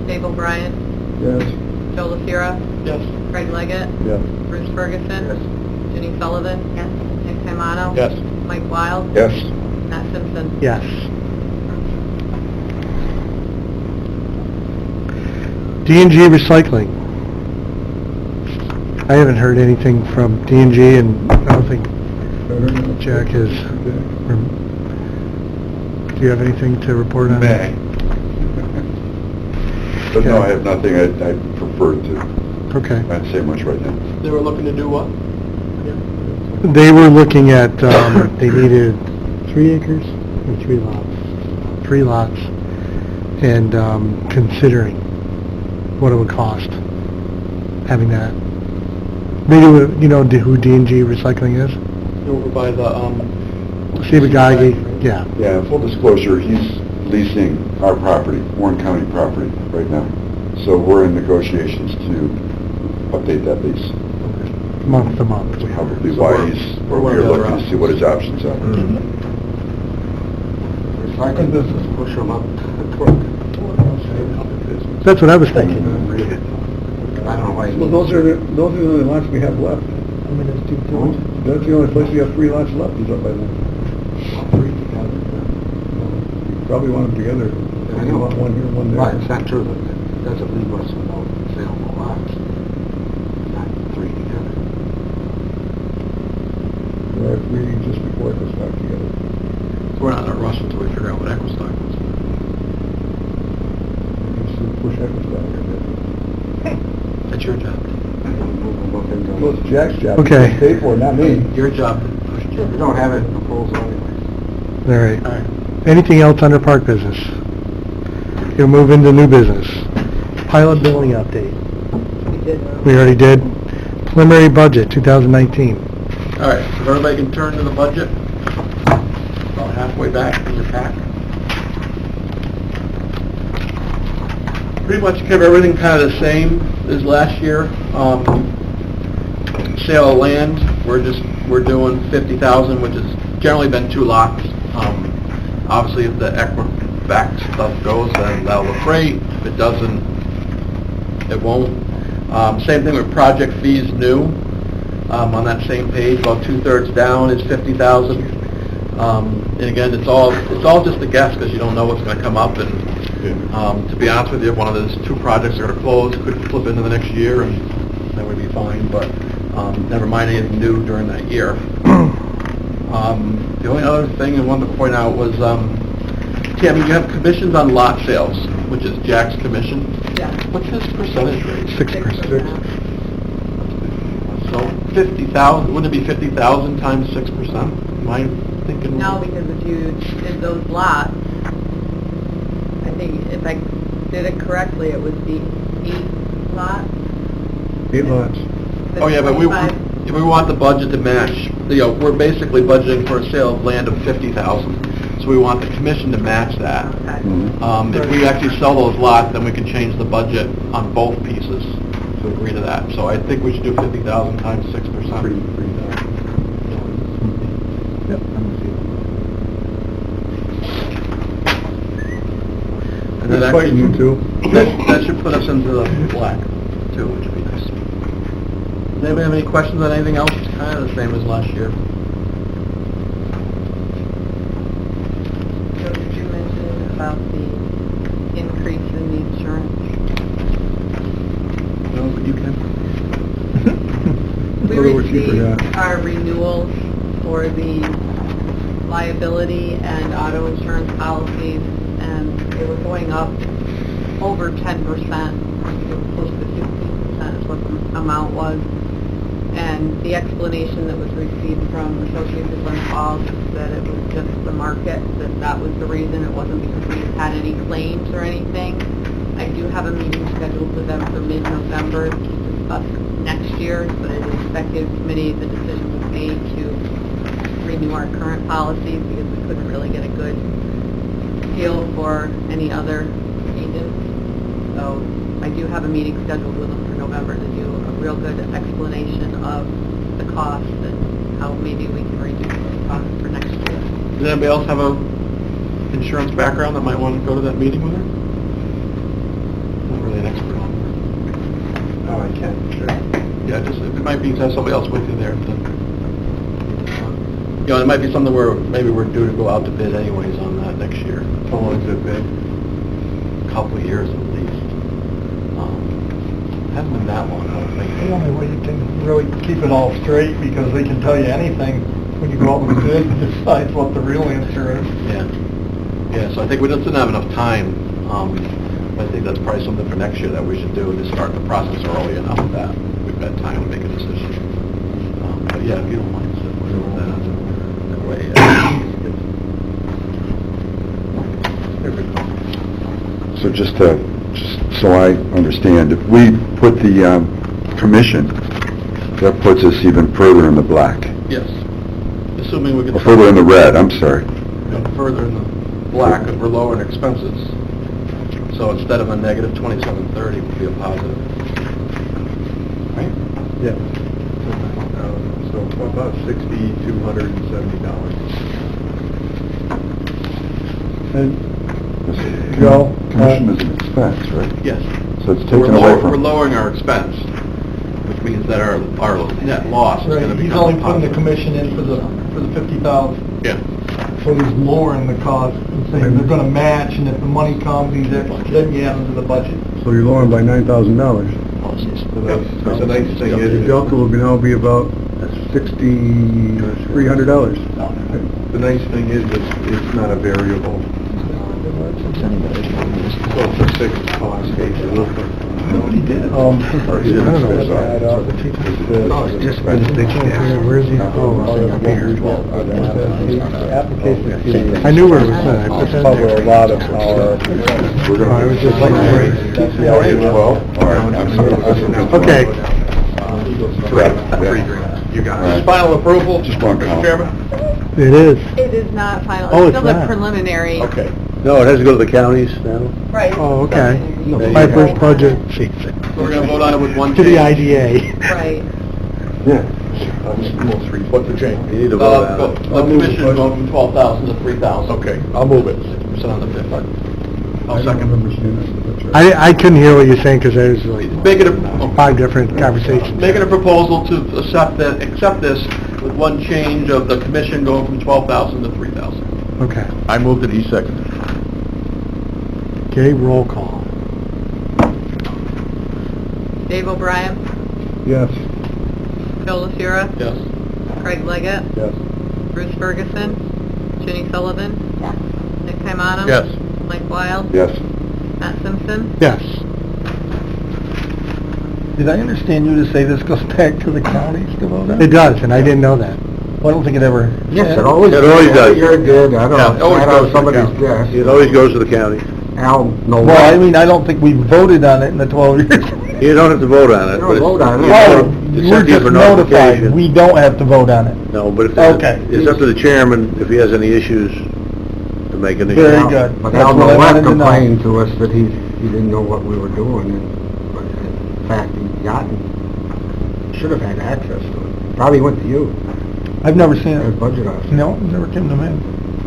Dave O'Brien, Yes. Joe LaFira, Yes. Craig Leggett, yes. Bruce Ferguson, Ginny Sullivan, Nick Simano, Yes. Mike Wild, Yes. Matt Simpson. Yes. D&G Recycling. I haven't heard anything from D&G, and I don't think Jack has. Do you have anything to report on that? But no, I have nothing. I prefer to Okay. not say much right now. They were looking to do what? They were looking at, they needed 3 acres or 3 lots? 3 lots, and considering what it would cost having that. Maybe, you know who D&G Recycling is? Over by the, Steve Agagi, yeah. Yeah, full disclosure, he's leasing our property, Warren County property, right now. So we're in negotiations to update that lease. Month to month. That's probably So why we're- we're we're here one of the looking other to see what his options are. Recycling business, push them up. That's what I was thinking. I don't know why. Well, those are the only lots we have left. That's the only place we have 3 lots left, is up by then. You probably want them together. I know. One here, one there. Right, it's not true, that doesn't leave us without saleable lots. Not 3 together. There are 3 just before it goes back together. we're not in a rush until we figure out what Equistock was. Just push Equistock. That's your job. Well, it's Jack's job. Okay. He's paid for it, not me. Your job to push We don't have it in proposal anyway. All right. All right. Anything else under park business? You'll move into new business. Pilot billing update. We already did. Preliminary budget, 2019. All right, so if everybody can turn to the budget, about halfway back in your pack. Pretty much kept everything kind of the same as last year. Sale of land, we're doing 50,000, which has generally been 2 lots. Obviously, if the Equifax stuff goes, then that'll look great. If it doesn't, it won't. Same thing with project fees new. On that same page, about 2/3 down is 50,000. And again, it's all just a guess because you don't know what's going to come up. And to be honest with you, if one of those 2 projects are going to close, could flip into the next year, and that would be fine. But never mind anything new during that year. The only other thing I wanted to point out was, Tammy, you have commissions on lot sales, which is Jack's commission. Yeah. What's his percentage rate? 6%. So 50,000, wouldn't it be 50,000 times 6%? Am I thinking? No, because if you did those lots, I think if I did it correctly, it would be 8 lots. 8 lots. Oh, yeah, but we 25 want the budget to match. We're basically budgeting for a sale of land of 50,000, so we want the commission to match that. Okay. If we actually sell those lots, then we can change the budget on both pieces to agree to that. So I think we should do 50,000 times 6%. Yep. And then Good fighting, you two. That should put us into the black, too, which would be nice. Does anybody have any questions on anything else? It's kind of the same as last year. So did you mention about the increase in the insurance? No, but you can. We Those were cheaper, received yeah. our renewals for the liability and auto insurance policies, and they were going up over 10%, close to 15% is what the amount was. And the explanation that was received from Associated Glen Falls is that it was just the market, that was the reason. It wasn't because we had any claims or anything. I do have a meeting scheduled with them for mid-November to discuss next year, but in the executive committee, the decision was made to renew our current policies because we couldn't really get a good feel for any other agents. So So I do have a meeting scheduled with them for November to do a real good explanation of the cost and how maybe we can reduce the cost for next year. Does anybody else have a insurance background that might want to go to that meeting with her? Not really an expert on it. Oh, I can, sure. Yeah, just, it might be to have somebody else with you there. You know, it might be something where maybe we're due to go out to bid anyways on that next year. How long is it bid? A couple of years at least. Hasn't been that long, I don't think. The only way you can really keep it all straight, because they can tell you anything when you go out with a bid, besides what the real answer is. Yeah. Yeah, so I think we just didn't have enough time. I think that's probably something for next year that we should do, to start the process early enough that we've got time to make a decision. But yeah, if you don't mind, so we're doing that. That way, So just so I understand, if we put the commission, that puts us even further in the black, yes. Assuming we can... or further in the red, I'm sorry. Further in the black, because we're lowering expenses. So instead of a negative 2730, it would be a positive. Right? Yeah. So about $6,270. And Joe? Commission is an expense, right? Yes. So it's So taken away we're from... lowering our expense, which means that our net loss is going to Right, he's become only putting the positive. commission in for the 50,000. Yeah. So he's lowering the cost and saying they're gonna match, and if the money comes, then you add into the budget. So you're lowering by $9,000. So the nice thing The is, delta will now be about $6,300. the nice thing is it's not a variable. So it's a fixed cost basis. I don't know what that, it's just been where's the, application. I knew where it was at. I put that Cover a there. lot of our... I was just like, okay. You got it. Final approval, Just one Mr. comment. Chairman? It is. It is not final, Oh, it's it's still a not. preliminary. Okay. No, it has to go to the counties now. Right. Oh, okay. There My you first go. budget, So we're going to vote on it with one to change. the IDA. Right. What's the change? You need to vote on it. The commission going from 12,000 to 3,000. Okay, I'll move it. 50% on the fifth. I'll second. I couldn't hear what you're saying, because there's like Making a, 5 different conversations. making a proposal to accept this with one change of the commission going from 12,000 to 3,000. Okay. I moved it, he seconded. Okay, roll call. Dave O'Brien, Yes. Joe LaFura, Yes. Craig Leggett, Yes. Bruce Ferguson, Ginny Sullivan, Nick Kymanum. Yes. Mike Wild, Yes. Matt Simpson. Yes. Did I understand you to say this goes back to the counties to vote on? It does, and I didn't know that. Well, I don't think it ever... Yes, it always... It always does. You're good, I don't Yeah, it always know, goes to the somebody's county. desk. It always goes to the county. Al, no. Well, I mean, I don't think we voted on it in the 12 years. You don't have to vote on it. You don't but it's- vote on it. Oh, it's we're up to you just for notified, notification. we don't have to vote on it. No, but if Okay. it's up to the chairman if he has any issues to make an issue. Very good. But That's Al what I wanted Nolet to know. complained to us that he didn't know what we were doing, and, but in fact, he should have had access to it. Probably went to you, I've never seen as it. budget officer. No, it never came to me.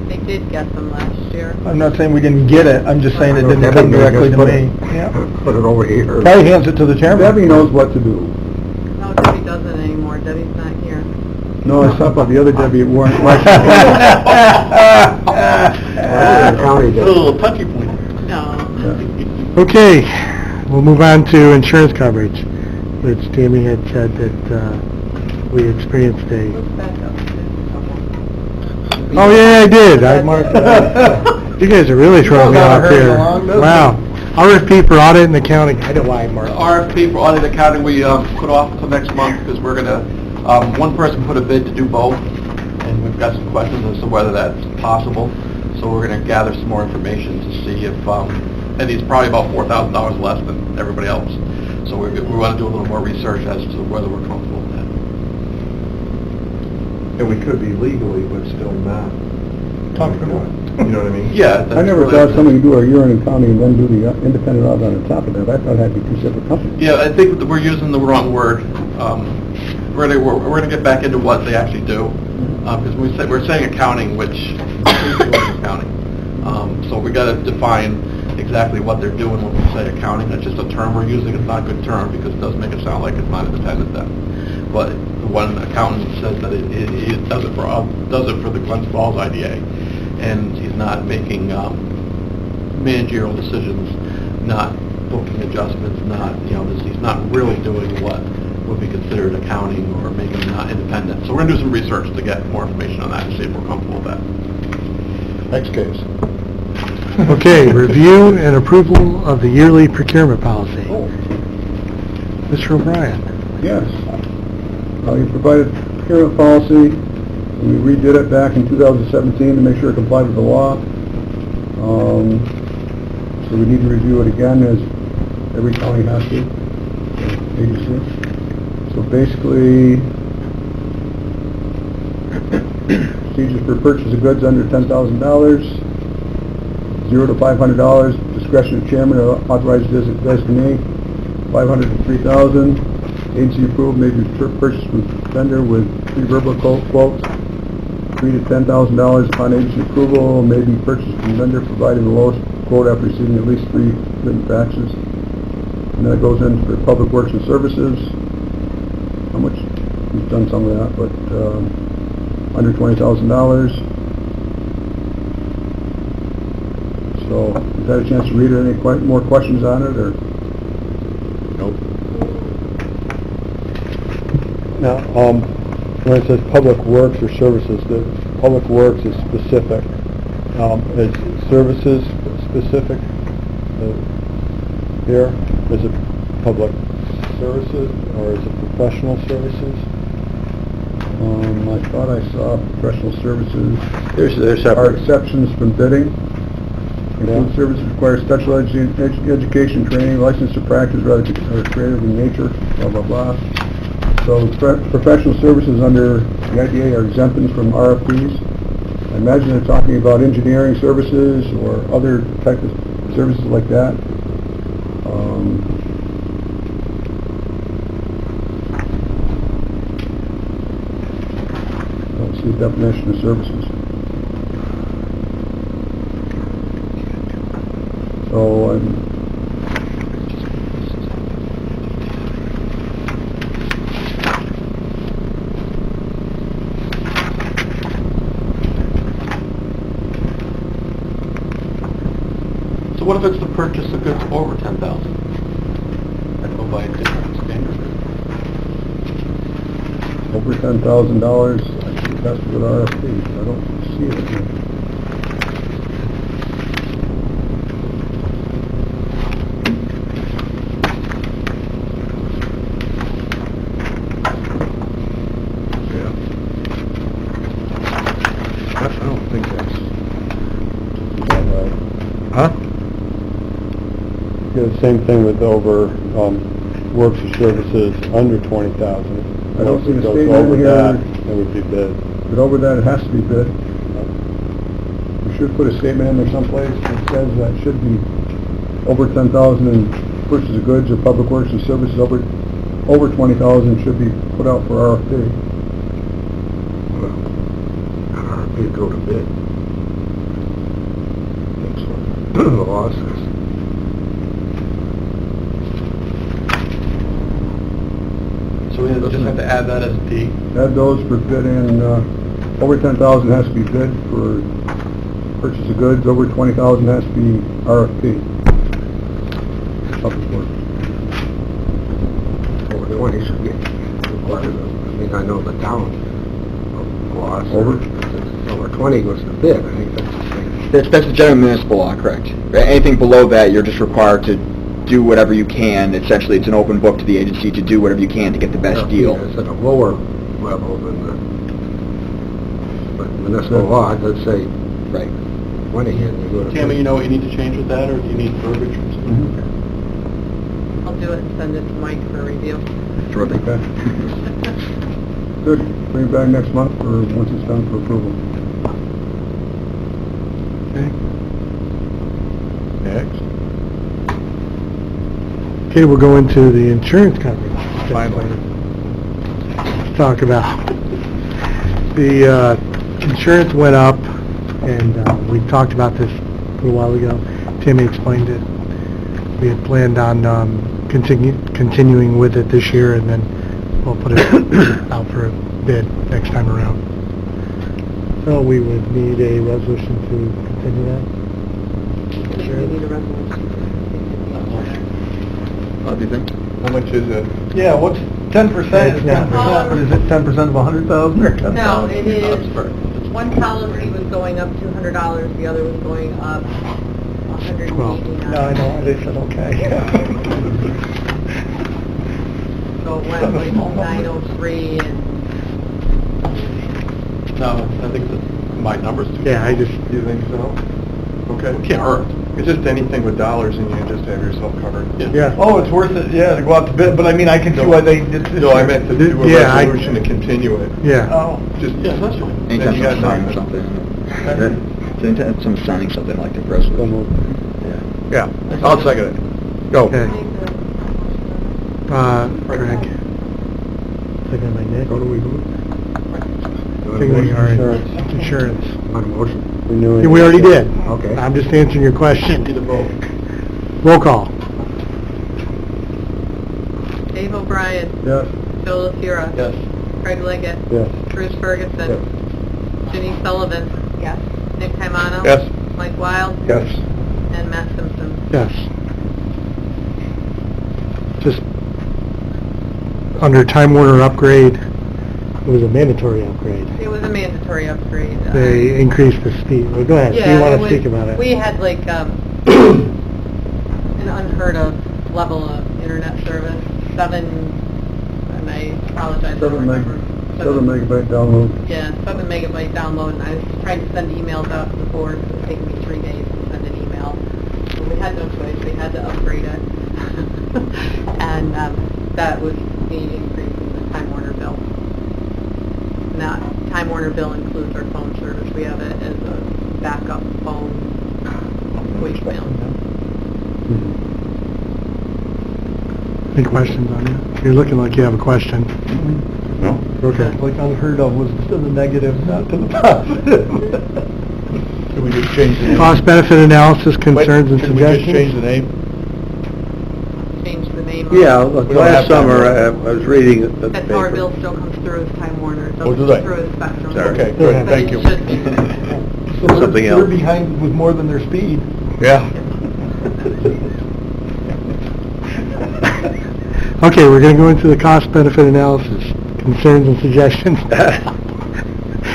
They did get them last year. I'm not saying we didn't get it, I'm just saying it didn't Debbie come may directly just to put me. it- Yeah. Put it over here. Probably hands it to the chairman. Debbie knows what to do. No, Debbie doesn't anymore, Debbie's not here. No, I saw about the other Debbie at Warren. County It's a did. little touchy point. No. Okay, we'll move on to insurance coverage, which Tammy had said that we experienced a... Let's back up. Oh, yeah, I did. I marked it up. You guys are really throwing me You know how to off hurry here. along, doesn't it? Wow. RFP for audit and accounting. I know why I marked it. RFP for audit accounting, we put off until next month because we're going to, one person put a bid to do both, and we've got some questions as to whether that's possible. So we're going to gather some more information to see if, and it's probably about $4,000 less than everybody else. So we want to do a little more research as to whether we're comfortable with that. And we could be legally, but still not. Comfortable. You know what I mean? Yeah. I never thought somebody could do a urine accounting and then do the independent audit on top of that. I thought it had to be two separate companies. Yeah, I think that we're using the wrong word. We're gonna get back into what they actually do, because we're saying accounting, which is accounting. So we got to define exactly what they're doing when we say accounting. That's just a term we're using. It's not a good term because it does make it sound like it's not independent then. But the one accountant says that he does it for the Glens Falls IDA, and he's not making managerial decisions, not booking adjustments, he's not really doing what would be considered accounting or making it not independent. So we're going to do some research to get more information on that and see if we're comfortable with that. Next case. Okay, review and approval of the yearly procurement policy. Mr. O'Brien. Yes. You provided procurement policy. We redid it back in 2017 to make sure it complied with the law. So we need to review it again, as every county has to, agency. So basically, procedures for purchase of goods under $10,000, $0 to $500, discretion of chairman or authorized designee, $500 to $3,000. Agency approved may be purchased from vendor with pre-verbal quotes. $3,000 to $10,000 upon agency approval may be purchased from vendor providing the lowest quote after receiving at least 3 written faxes. And then it goes in for public works and services. How much? We've done some of that, but under $20,000. So, you've had a chance to read it. Any more questions on it, or? Nope. Now, when it says public works or services, the public works is specific. Is services specific here? Is it public services or is it professional services? I thought I saw professional services. They're Are separate. exceptions from bidding. Include services require special education training, license to practice rather or creative in nature, blah, blah, blah. So professional services under the IDA are exempted from RFPs. I imagine they're talking about engineering services or other type of services like that. Don't see the definition of services. So, So what if it's the purchase of goods over $10,000? I go by a different standard. over $10,000, I think that's with RFP. I don't see it here. I don't think that's right. Huh? Yeah, the same thing with over works or services under 20,000. I don't see the If it goes statement over here. that, it would be bid. But over that, it has to be bid. We should put a statement in there someplace that says that it should be over 10,000 in purchase of goods or public works and services over 20,000 should be put out for RFP. RFP go to bid. That's what the law says. So we just have to add that as D. Add those for bidding, over 10,000 has to be bid for purchase of goods, over 20,000 has to be RFP. Public works. Over 20 should get required. I mean, I know the town laws. Over? Over 20 goes to bid. I think that's the same. That's the general municipal law, correct? Anything below that, you're just required to do whatever you can. Essentially, it's an open book to the agency to do whatever you can to get the best deal. It's at a lower level than the, but municipal law, it does say Right. 20 and you go to. Tammy, you know what you need to change with that, or do you need verbiage? I'll do it and send it to Mike for review. Terrific. Okay. Good. Bring it back next month or once it's done for approval. Okay, we'll go into the insurance company. Finally. Let's talk about, the insurance went up, and we talked about this a little while ago. Timmy explained it. We had planned on continuing with it this year, and then we'll put it out for a bid next time around. So we would need a resolution to continue that. We need a resolution. What do you think? How much is it? Yeah, what's 10% is 10%, but is it 10% of 100,000 or 10,000? No, it is, one policy was going up $200, the other was going up $189. No, I know, they said okay. So it went like 903 and... No, I think the combined numbers. Yeah, I just... You think so? Okay. It can't hurt. It's just anything with dollars and you just have yourself covered. Yeah. Oh, it's worth it, yeah, to go out to bid, but I mean, I can see why they did this. No, I meant to do a Yeah, resolution to continue it. Yeah. Oh. Just, Yeah, that's fine. Anytime you got someone's time. signing something. Anytime someone's signing something like the press release. Yeah, I'll second it. Go. Okay. Craig. Second by Nick. What do we do? Second by our insurance. On a motion. Renewing. Yeah, we already did. Okay. I'm just answering your question. Need a vote. Roll call. Dave O'Brien. Yes. Bill LaCira. Yes. Craig Liggett. Yes. Bruce Ferguson. Ginny Sullivan. Yes. Nick Caimano. Yes. Mike Wild. Yes. And Matt Simpson. Yes. Just under Time Warner upgrade, it was a mandatory upgrade. It was a mandatory upgrade. They increased the speed. Well, go ahead. Do you Yeah, want it to was- speak about it? We had like an unheard of level of internet service, and I apologize. I don't remember. 7 megabyte download. Yeah, 7 megabyte download, and I was trying to send emails out to the board. It was taking me 3 days to send an email. So we had no choice. We had to upgrade it. And that was the increase in the Time Warner bill. Now, Time Warner bill includes our phone service. We have it as a backup phone voicemail. Any questions on that? You're looking like you have a question. No? Okay. Like unheard of was to the negative, not to the positive. Can we just change the name? Cost benefit analysis, concerns and Can we just change suggestions? the name? Change the name of Yeah, it. look, We don't have last that. summer, I was reading the That paper. power bill still comes through as Time Warner. It Oh, do doesn't they? come through as Spectrum. Sorry. Okay, But good, But thank it you. should be. So Something they're else. behind with more than their speed. Yeah. Okay, we're going to go into the cost benefit analysis, concerns and suggestions.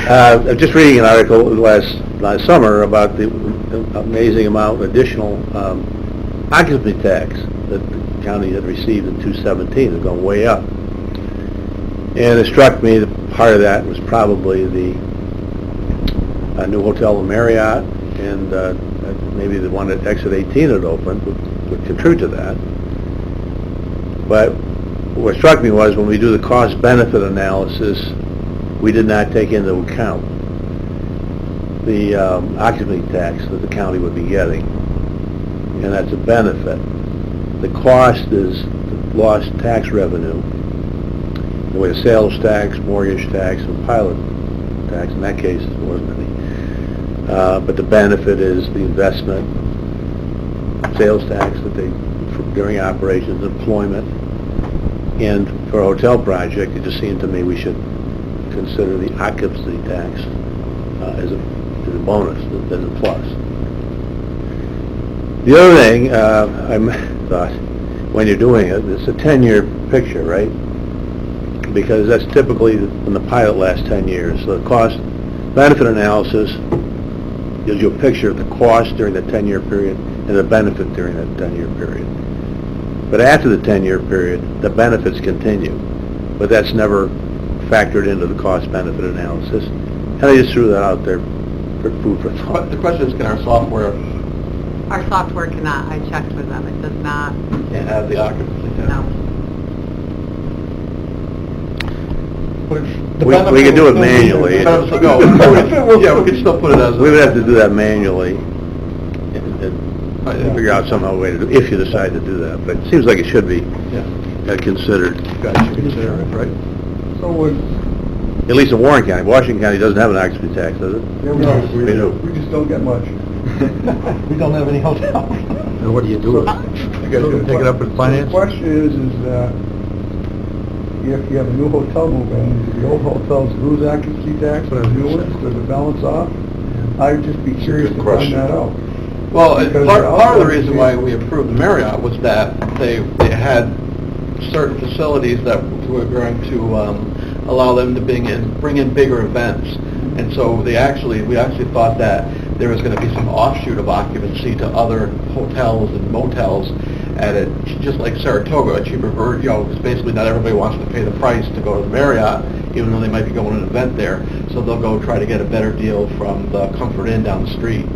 I'm just reading an article last summer about the amazing amount of additional occupancy tax that the county had received in 2017. It's gone way up. And it struck me that part of that was probably the new hotel in Marriott, and maybe the one at Exit 18 had opened would contribute to that. But what struck me was when we do the cost-benefit analysis, we did not take into account the occupancy tax that the county would be getting, and that's a benefit. The cost is the lost tax revenue, the way of sales tax, mortgage tax, and pilot tax. In that case, there wasn't any. But the benefit is the investment, sales tax that they, during operations, employment, and for a hotel project, it just seemed to me we should consider the occupancy tax as a bonus, as a plus. The other thing I thought, when you're doing it, it's a 10-year picture, right? Because that's typically when the pilot lasts 10 years. So the cost-benefit analysis gives you a picture of the cost during the 10-year period and the benefit during that 10-year period. But after the 10-year period, the benefits continue. But that's never factored into the cost-benefit analysis. And I just threw that out there for food for thought. But the question is, can our software Our software cannot, I checked with them, it does not. can't have the occupancy tax? No. But it's- the We benefit can do will it still be there. manually. The benefit No, will yeah, still we could still put it as a... We would have to do that manually. And Figure out somehow a way to do, if you decide to do that, but it seems like it should be considered. Guys should consider it, right? So would, At least in Warren County. Washington County doesn't have an occupancy tax, does it? yeah, We do. we just don't get much. We don't have any hotels. And what do you do with it? You guys gonna take it up in The finance? question is if you have a new hotel move in, do the old hotels lose occupancy tax on the new ones? Does it balance off? I'd just be curious to find that out. Well, Because part they're of the also- reason why we approved the Marriott was that they had certain facilities that were going to allow them to bring in bigger events. And so we actually thought that there was going to be some offshoot of occupancy to other hotels and motels at it, just like Saratoga, a cheaper version, because basically not everybody wants to pay the price to go to the Marriott, even though they might be going to an event there. So they'll go try to get a better deal from the Comfort Inn down the street.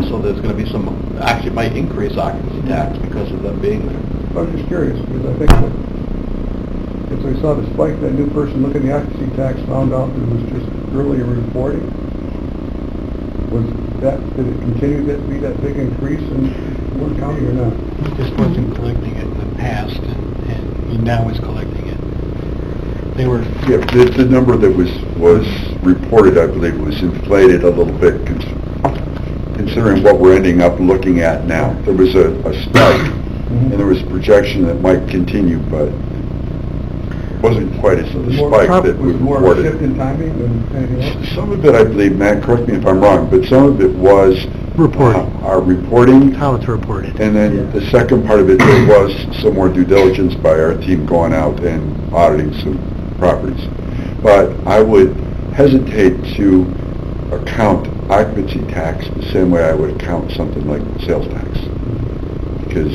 So there's going to be actually might increase occupancy tax because of them being there. I was just curious, because I think that if they saw the spike, that new person looking at the occupancy tax found out that it was just earlier reporting. Did it continue to be that big increase in Warren County or not? He just wasn't collecting it in the past, and he now is collecting it. They were... Yeah, the number that was reported, I believe, was inflated a little bit considering what we're ending up looking at now. There was a spike, and there was a projection that might continue, but it wasn't quite a spike that was Was more of a reported. shift in timing than anything else? Some of it, I believe, Matt, correct me if I'm wrong, but some of it was Reporting. our reporting, How it's reported. and then the second part of it, there was some more due diligence by our team going out and auditing some properties. But I would hesitate to account occupancy tax the same way I would account something like sales tax. Because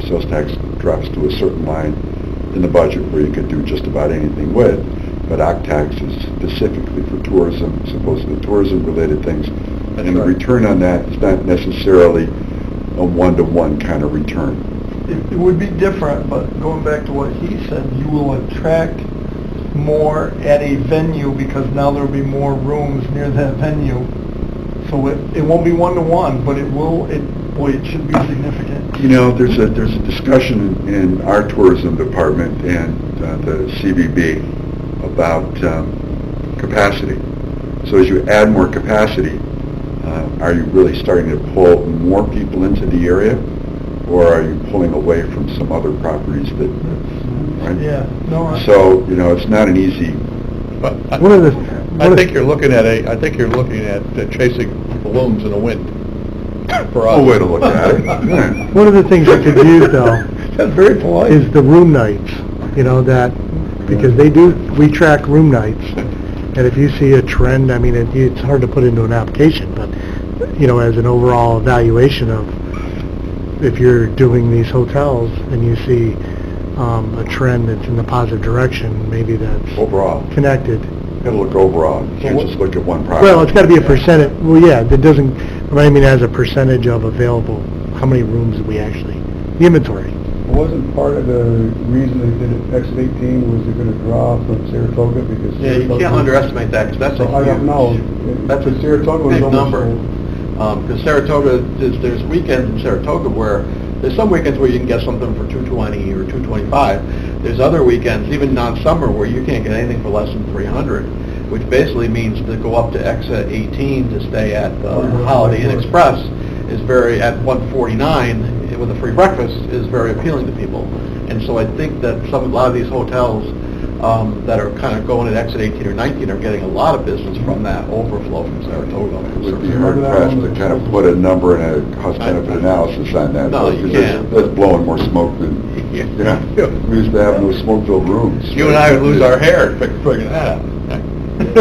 sales tax drops to a certain line in the budget where you could do just about anything with, but occ tax is specifically for tourism, supposedly tourism-related things, and the return on that is not necessarily a one-to-one kind of return. It would be different, but going back to what he said, you will attract more at a venue because now there'll be more rooms near that venue. So it won't be one-to-one, but it should be significant. You know, there's a discussion in our tourism department and the CVB about capacity. So as you add more capacity, are you really starting to pull more people into the area, or are you pulling away from some other properties that, right? Yeah, no, So, you know, it's not an easy... But I think you're looking at chasing balloons in the wind. For us. A way to look at it. Yeah. One of the things you could use, though, That's very polite. is the room nights, because we track room nights, and if you see a trend, I mean, it's hard to put into an application, but, as an overall evaluation of if you're doing these hotels and you see a trend that's in the positive direction, maybe that's Overall. connected. You've got to look overall. You can't just look at one property. Well, it's got to be a percentage, that doesn't, I mean, as a percentage of available, how many rooms we actually, the inventory. Wasn't part of the reason they did it Exit 18 was they're going to draw from Saratoga because... Yeah, you can't underestimate that, because that's a I don't know. That's a Saratoga was big almost number. Because Saratoga, there's weekends in Saratoga where, there's some weekends where you can get something for $220 or $225. There's other weekends, even non-summer, where you can't get anything for less than $300, which basically means to go up to Exit 18 to stay at Holiday Inn Express is at $149 with a free breakfast is very appealing to people. And so I think that a lot of these hotels that are kind of going at Exit 18 or 19 are getting a lot of business from that overflow from Saratoga. It would be hard pressed to kind of put a number and a cost-benefit analysis on that. No, you because can't. That's blowing more smoke than, we used to have no smoke-filled rooms. You and I would lose our hair figuring that out.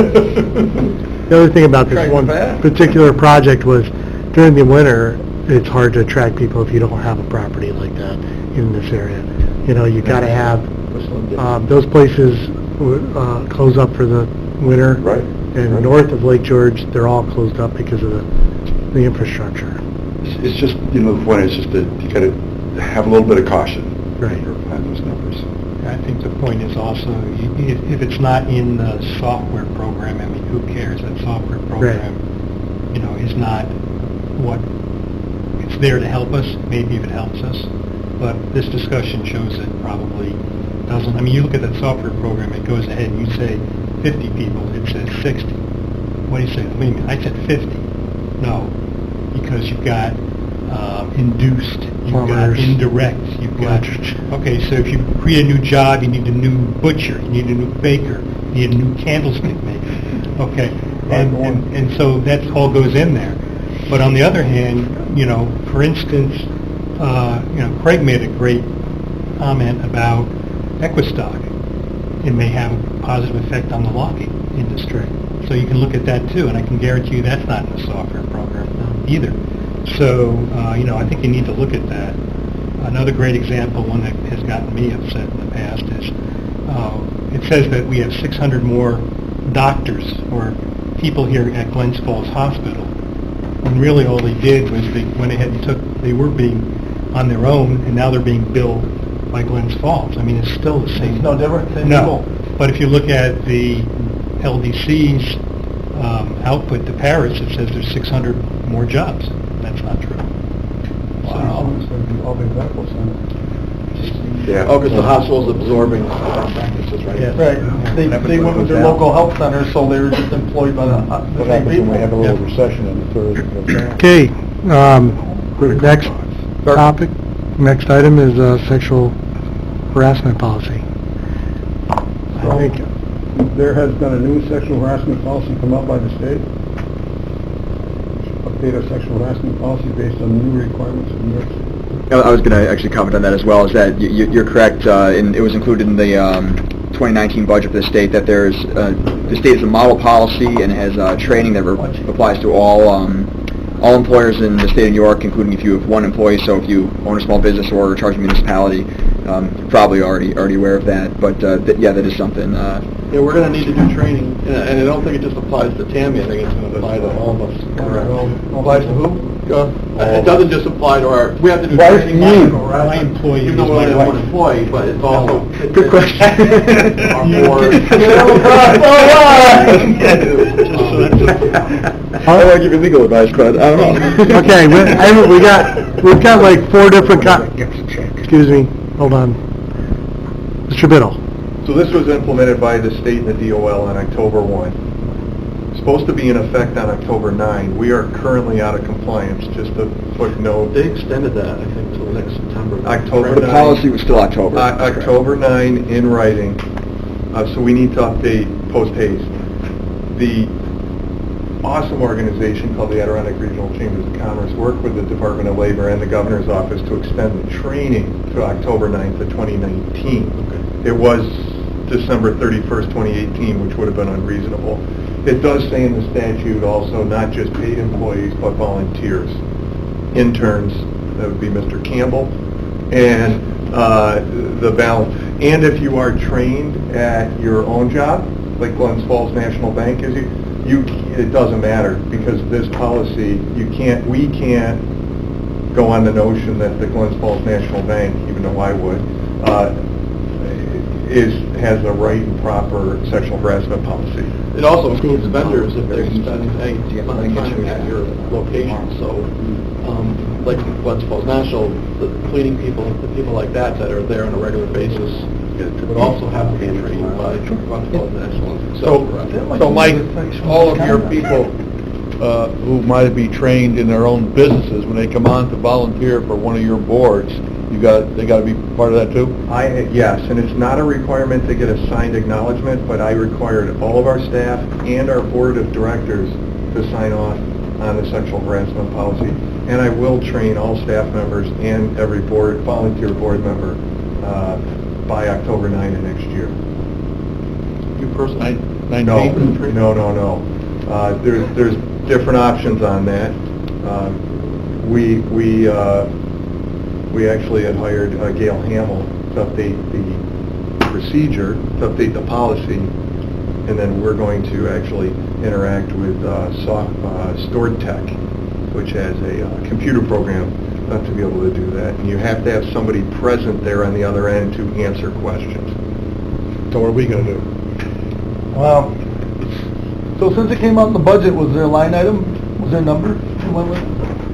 The other thing about this Trying one fast. particular project was during the winter, it's hard to attract people if you don't have a property like that in this area. You got to have, those places close up for the winter. Right. And north of Lake George, they're all closed up because of the infrastructure. It's just, the point is just that you got to have a little bit of caution. Right. Behind those numbers. I think the point is also, if it's not in the software program, I mean, who cares? That software program, is not what It's there to help us, maybe if it helps us, but this discussion shows it probably doesn't. I mean, you look at that software program, it goes ahead and you say 50 people, it says 60. What do you say? What do you mean? I said 50. No, because you've got induced, you've got Plumbers. indirect, you've got... Okay, so if you create a new job, you need a new butcher, you need a new baker, you need a new candlestick maker. Okay, and so that all goes in there. But on the other hand, for instance, Craig made a great comment about Equistock. It may have a positive effect on the logging industry. So you can look at that too, and I can guarantee you that's not in the software program either. So, I think you need to look at that. Another great example, one that has gotten me upset in the past, is it says that we have 600 more doctors or people here at Glens Falls Hospital, when really all they did was they went ahead and they were being on their own, and now they're being billed by Glens Falls. I mean, it's still the same. It's no different, same No, people. but if you look at the LDC's output to Paris, it says there's 600 more jobs. That's not true. Wow. It's going to be all the medical centers. Yeah. Oh, because the hospital's absorbing practices, right? Yeah. Right. They went with their local health centers, so they were just employed by the What same happens when we have a people. little recession and the tourism goes down? Okay, next topic, next item is sexual harassment policy. I think, There has been a new sexual harassment policy come out by the state. Update our sexual harassment policy based on new requirements of New York City. I was going to actually comment on that as well, is that you're correct, and it was included in the 2019 budget for the state, that there's, the state is a model policy and has training that applies to all employers in the state of New York, including if you have one employee, so if you own a small business or a charging municipality, you're probably already aware of that, but yeah, that is something. Yeah, we're going to need to do training, and I don't think it just applies to Tammy, I think it's going to apply to all of us. Correct. Applies to who? It doesn't just apply to our, we have to do Why training. you? My employee Even though is we my only have wife. one employee, but it's also... Good question. Our board. I don't want to give you legal advice, but I don't know. okay, we've got like 4 different, excuse me, hold on. Mr. Biddle. So this was implemented by the state and the DOL on October 1. Supposed to be in effect on October 9. We are currently out of compliance, just a footnote. They extended that, I think, until next September. October The 9. policy was still October. October 9 in writing, so we need to update post haste. The awesome organization called the Adirondack Regional Chambers of Commerce worked with the Department of Labor and the Governor's Office to extend the training to October 9th of 2019. It was December 31st, 2018, which would have been unreasonable. It does say in the statute also not just paid employees, but volunteers. Interns, that would be Mr. Campbell, and the balance. And if you are trained at your own job, like Glens Falls National Bank is, it doesn't matter, because this policy, we can't go on the notion that the Glens Falls National Bank, even though I would, has a right and proper sexual harassment policy. It also includes vendors if they're spending time at your location, so, like Glens Falls National, the cleaning people, the people like that are there on a regular basis, would also have to be trained by Glens Falls National. So Mike, all of your people who might be trained in their own businesses, when they come on to volunteer for one of your boards, they got to be part of that too? Yes, and it's not a requirement to get a signed acknowledgement, but I required all of our staff and our board of directors to sign off on the sexual harassment policy. And I will train all staff members and every volunteer board member by October 9 of next year. You personally? No. There's different options on that. We actually had hired Gail Hamill to update the procedure, to update the policy, and then we're going to actually interact with Stored Tech, which has a computer program to be able to do that. And you have to have somebody present there on the other end to answer questions. So what are we going to do? Wow. So since it came out in the budget, was there a line item? Was there a number?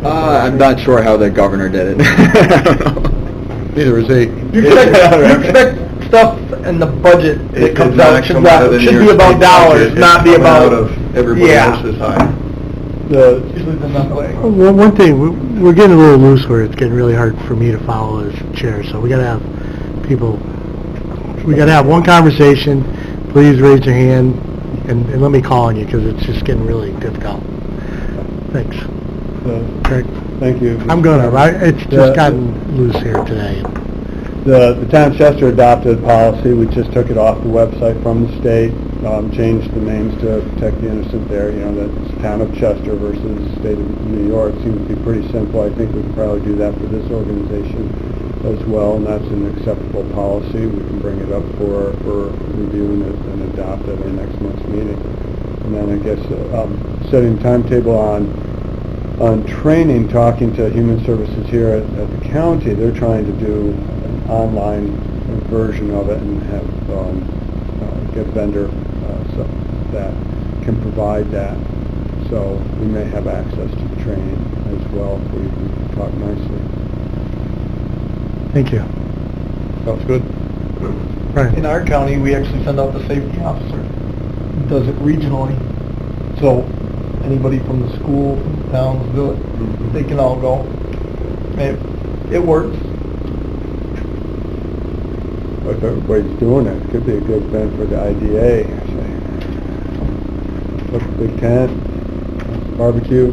I'm not sure how the governor did it. I don't know. Neither is he. You expect stuff in the budget that It comes does out not should come out not, of the should New be York about State dollars, budget. not be It's coming about... out of everybody Yeah. else's high. Usually the number. Well, one thing, we're getting a little loose where it's getting really hard for me to follow as chair, so we gotta have people, we gotta have one conversation, please raise your hand, and let me call on you, because it's just getting really difficult. Thanks. Craig? Thank you. I'm it's just gotten loose here today. The town of Chester adopted a policy, we just took it off the website from the state, changed the names to protect the innocent there, that's town of Chester versus state of New York, seems to be pretty simple. I think we can probably do that for this organization as well, and that's an acceptable policy. We can bring it up for review and adopt at our next month's meeting. And then I guess setting timetable on training, talking to Human Services here at the county, they're trying to do an online version of it and have get vendor so that can provide that. So we may have access to the training as well if we talk nicely. Thank you. Sounds good. Right. In our county, we actually send out the safety officer. He does it regionally. So anybody from the school, from the towns do it. They can all go. It works. If everybody's doing it, it could be a good event for the IDA. Look, big tent, barbecue,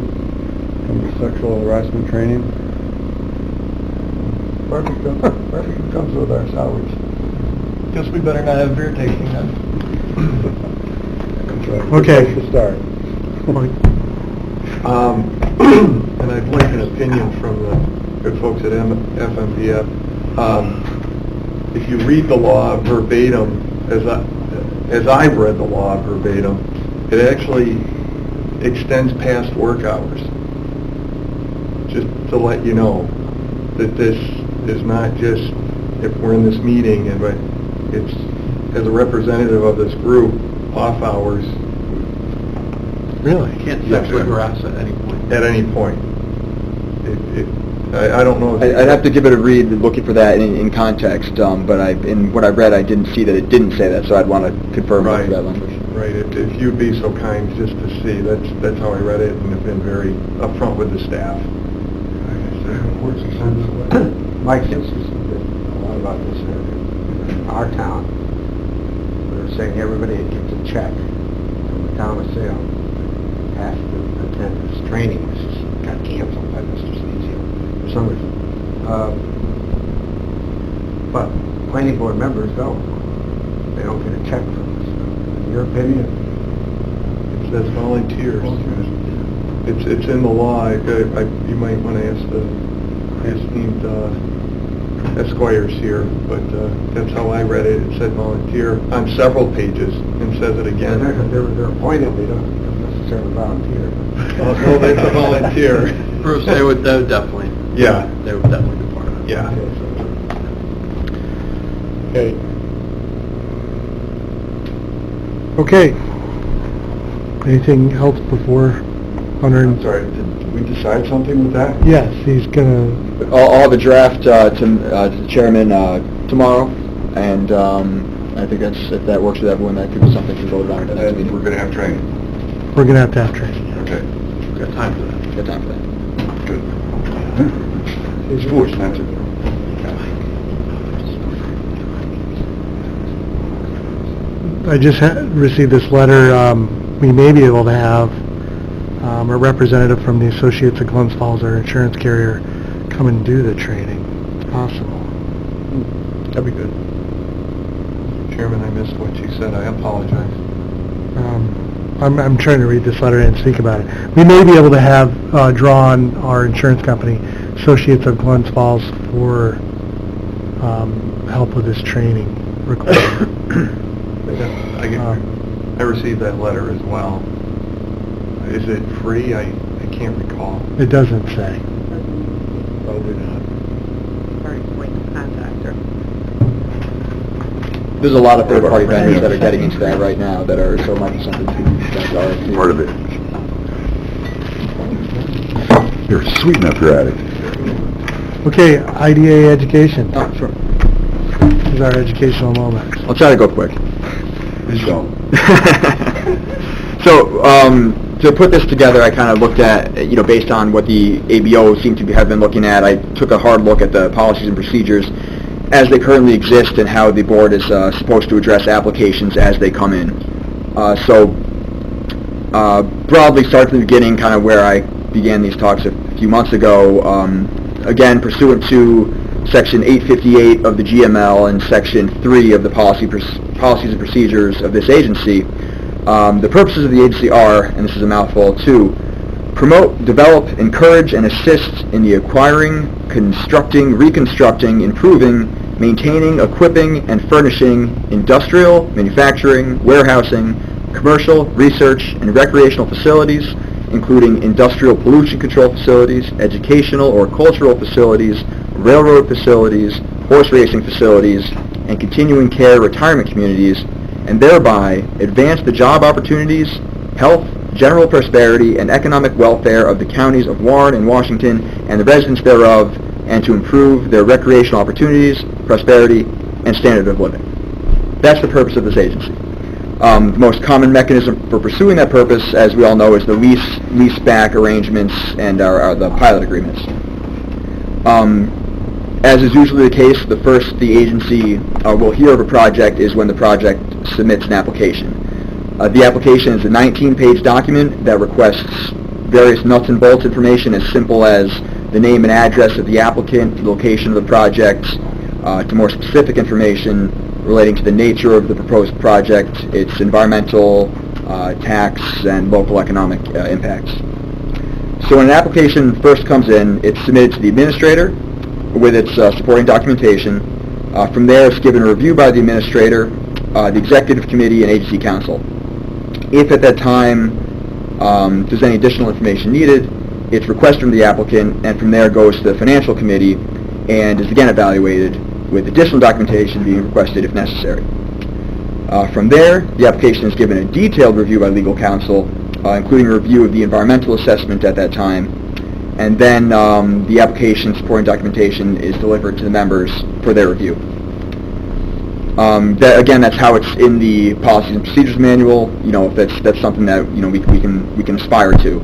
some sexual harassment training. Barbecue comes with our salaries. Guess we better not have beer tasting then. Okay. Place to start. And I'd like an opinion from the good folks at FMPF. If you read the law verbatim, as I've read the law verbatim, it actually extends past work hours. Just to let you know that this is not just if we're in this meeting, but it's as a representative of this group, off hours. Really? You can't sexually harass at any point. At any point. I don't know. I'd have to give it a read, looking for that in context, but in what I read, I didn't see that it didn't say that, so I'd want to confirm Right. that language. Right, if you'd be so kind just to see, that's how I read it, and have been very upfront with the staff. Mike thinks a lot about this in our town. We're saying everybody gets a check from the town of Salem, has to attend this training, which just got canceled by Mr. Slezio for some reason. But planning board members don't. They don't get a check from us. In your opinion? It says volunteers. It's in the law. You might want to ask the esteemed Esquires here, but that's how I read it. It said volunteer on several pages, and says it again. They're appointed, they don't necessarily volunteer. Oh, no, that's a volunteer. Bruce, they would definitely. Yeah. They would definitely be part of it. Yeah. Okay. Okay. Anything else before Hunter? I'm sorry, did we decide something with that? Yes, he's gonna, I'll have a draft to the chairman tomorrow, and I think if that works with everyone, that could be something to vote on at the next And meeting. we're going to have training. we're gonna have to have training. Okay, We've got time for that. Got time for that. good. It's more expensive. I just received this letter, we may be able to have a representative from the Associates of Glens Falls, our insurance carrier, come and do the training. It's possible. That'd be good. Chairman, I missed what you said. I apologize. I'm trying to read this letter and speak about it. We may be able to have drawn our insurance company, Associates of Glens Falls, for help with this training requirement. I received that letter as well. Is it free? I can't recall. It doesn't say. Probably not. Or point of contact, or... There's a lot of third-party vendors that are getting into that right now that are, so it might be something to Part of it. Here, sweeten up your attic. Okay, IDA education. Oh, sure. This is our educational moment. I'll try to go quick. Please don't. So, to put this together, I kind of looked at, based on what the ABO seemed to have been looking at, I took a hard look at the policies and procedures as they currently exist and how the board is supposed to address applications as they come in. Broadly, start from the beginning, kind of where I began these talks a few months ago. Again, pursuant to Section 858 of the GML and Section 3 of the policies and procedures of this agency, the purposes of the agency are, and this is a mouthful, to promote, develop, encourage, and assist in the acquiring, constructing, reconstructing, improving, maintaining, equipping, and furnishing industrial, manufacturing, warehousing, commercial, research, and recreational facilities, including industrial pollution control facilities, educational or cultural facilities, railroad facilities, horse racing facilities, and continuing care retirement communities, and thereby advance the job opportunities, health, general prosperity, and economic welfare of the counties of Warren and Washington and the residents thereof, and to improve their recreational opportunities, prosperity, and standard of living. That's the purpose of this agency. The most common mechanism for pursuing that purpose, as we all know, is the lease-back arrangements and the pilot agreements. As is usually the case, the first the agency will hear of a project is when the project submits an application. The application is a 19-page document that requests various nuts and bolts information as simple as the name and address of the applicant, the location of the project, to more specific information relating to the nature of the proposed project, its environmental, tax, and local economic impacts. So when an application first comes in, it's submitted to the administrator with its supporting documentation. From there, it's given a review by the administrator, the executive committee, and agency council. If at that time there's any additional information needed, it's requested from the applicant, and from there goes to the financial committee and is again evaluated, with additional documentation being requested if necessary. From there, the application is given a detailed review by legal counsel, including a review of the environmental assessment at that time, and then the application supporting documentation is delivered to the members for their review. That's how it's in the policies and procedures manual. If that's something that we can aspire to,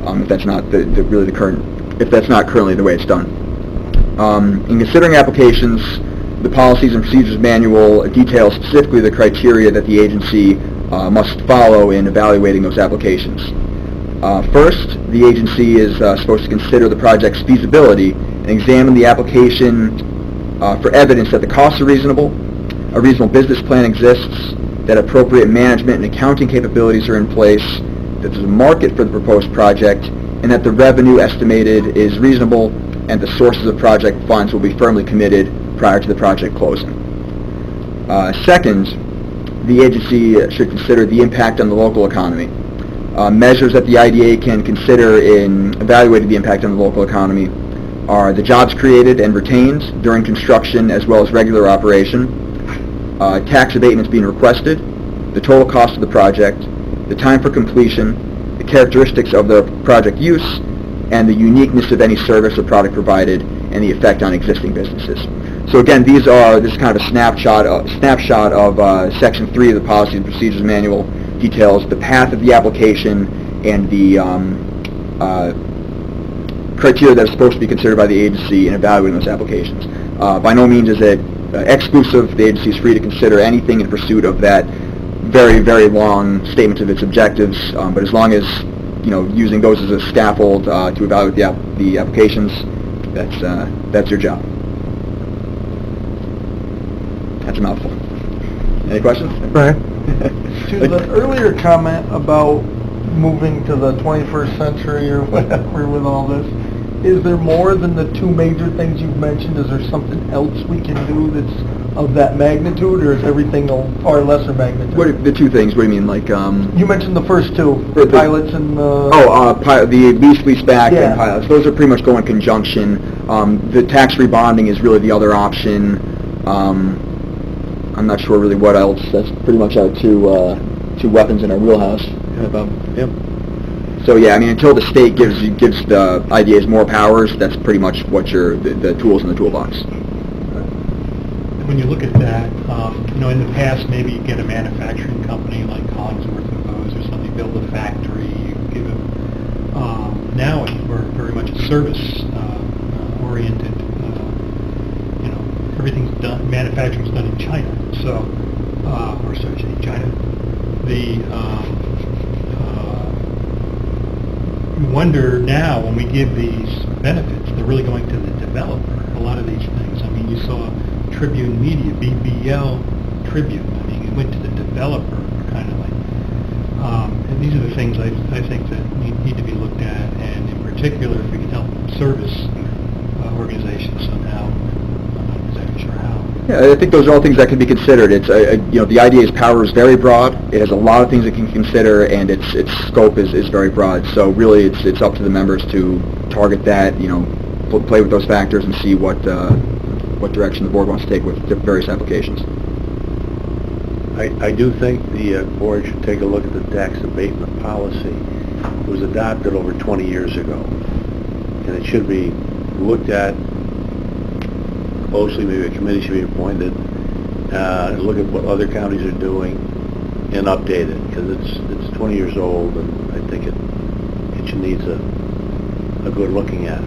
if that's not if that's not currently the way it's done. In considering applications, the policies and procedures manual details specifically the criteria that the agency must follow in evaluating those applications. First, the agency is supposed to consider the project's feasibility and examine the application for evidence that the costs are reasonable, a reasonable business plan exists, that appropriate management and accounting capabilities are in place, that there's a market for the proposed project, and that the revenue estimated is reasonable and the sources of project funds will be firmly committed prior to the project closing. Second, the agency should consider the impact on the local economy. Measures that the IDA can consider in evaluating the impact on the local economy are the jobs created and retained during construction as well as regular operation, tax abatements being requested, the total cost of the project, the time for completion, the characteristics of the project use, and the uniqueness of any service or product provided, and the effect on existing businesses. So again, this is kind of a snapshot of Section 3 of the Policy and Procedures Manual, details the path of the application and the criteria that are supposed to be considered by the agency in evaluating those applications. By no means is it exclusive. The agency is free to consider anything in pursuit of that very, very long statement of its objectives, but as long as using those as a scaffold to evaluate the applications, that's your job. That's a mouthful. Any questions? Right. To the earlier comment about moving to the 21st century or whatever with all this, is there more than the two major things you've mentioned? Is there something else we can do that's of that magnitude, or is everything of far lesser magnitude? What are the two things? What do you mean, like? You mentioned the first two, the pilots and the... the lease back Yeah. and pilots. Those are pretty much go in conjunction. The tax-free bonding is really the other option. I'm not sure really what else. That's pretty much our two weapons in our wheelhouse. Yep. So yeah, I mean, until the state gives the IDAs more powers, that's pretty much what the tools in the toolbox. When you look at that, in the past, maybe you get a manufacturing company like Collinsworth and Bose or something, build a factory, you give them. Now we're very much a service oriented. Everything's done. Manufacturing's done in China, so in China. You wonder now when we give these benefits, they're really going to the developer. A lot of these things. I mean, you saw Tribune Media, BBL Tribune. I mean, it went to the developer, kind of like. And these are the things I think that need to be looked at, and in particular, if we can help service organizations somehow. I'm not exactly sure how. Yeah, I think those are all things that can be considered. It's the IDA's power is very broad. It has a lot of things it can consider, and its scope is very broad. So really, it's up to the members to target that. Play with those factors and see what direction the board wants to take with the various applications. I do think the board should take a look at the tax abatement policy. It was adopted over 20 years ago, and it should be looked at closely. Maybe a committee should be appointed and look at what other counties are doing and update it, because it's 20 years old, and I think it needs a good looking at.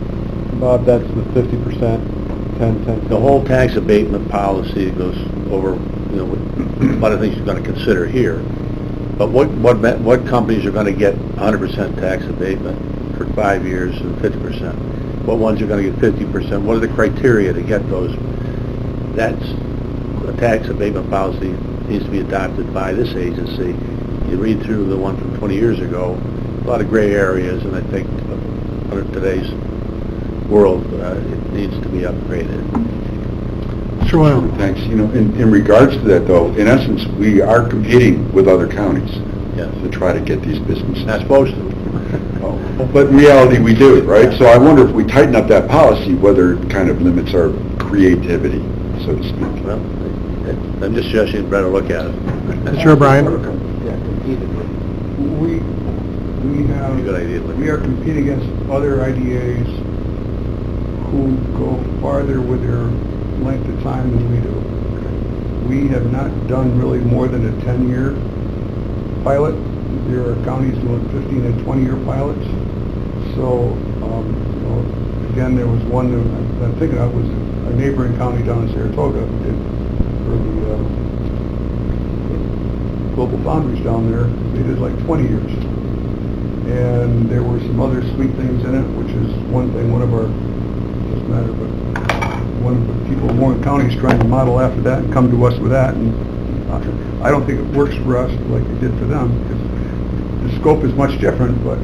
Bob, that's the 50%, 10. The whole tax abatement policy goes over, a lot of things you're going to consider here. But what companies are going to get 100% tax abatement for 5 years and 50%? What ones are going to get 50%? What are the criteria to get those? That's a tax abatement policy needs to be adopted by this agency. You read through the one from 20 years ago, a lot of gray areas, and I think under today's world, it needs to be upgraded. Sure. Thanks. In regards to that, though, in essence, we are competing with other counties to try to get these businesses. Not supposed to. But in reality, we do, right? So I wonder if we tighten up that policy, whether it kind of limits our creativity, so to speak. Well, I'm just suggesting you better look at it. Sure, Brian. We are competing against other IDAs who go farther with their length of time than we do. We have not done really more than a 10-year pilot. There are counties doing 15 and 20-year pilots. So, again, there was one that I'm thinking of was a neighboring county down in Saratoga who did for the Global Foundries down there. They did like 20 years. And there were some other sweet things in it, which is one thing, one of the people in Warren County is trying to model after that and come to us with that. And I don't think it works for us like it did for them, because the scope is much different, but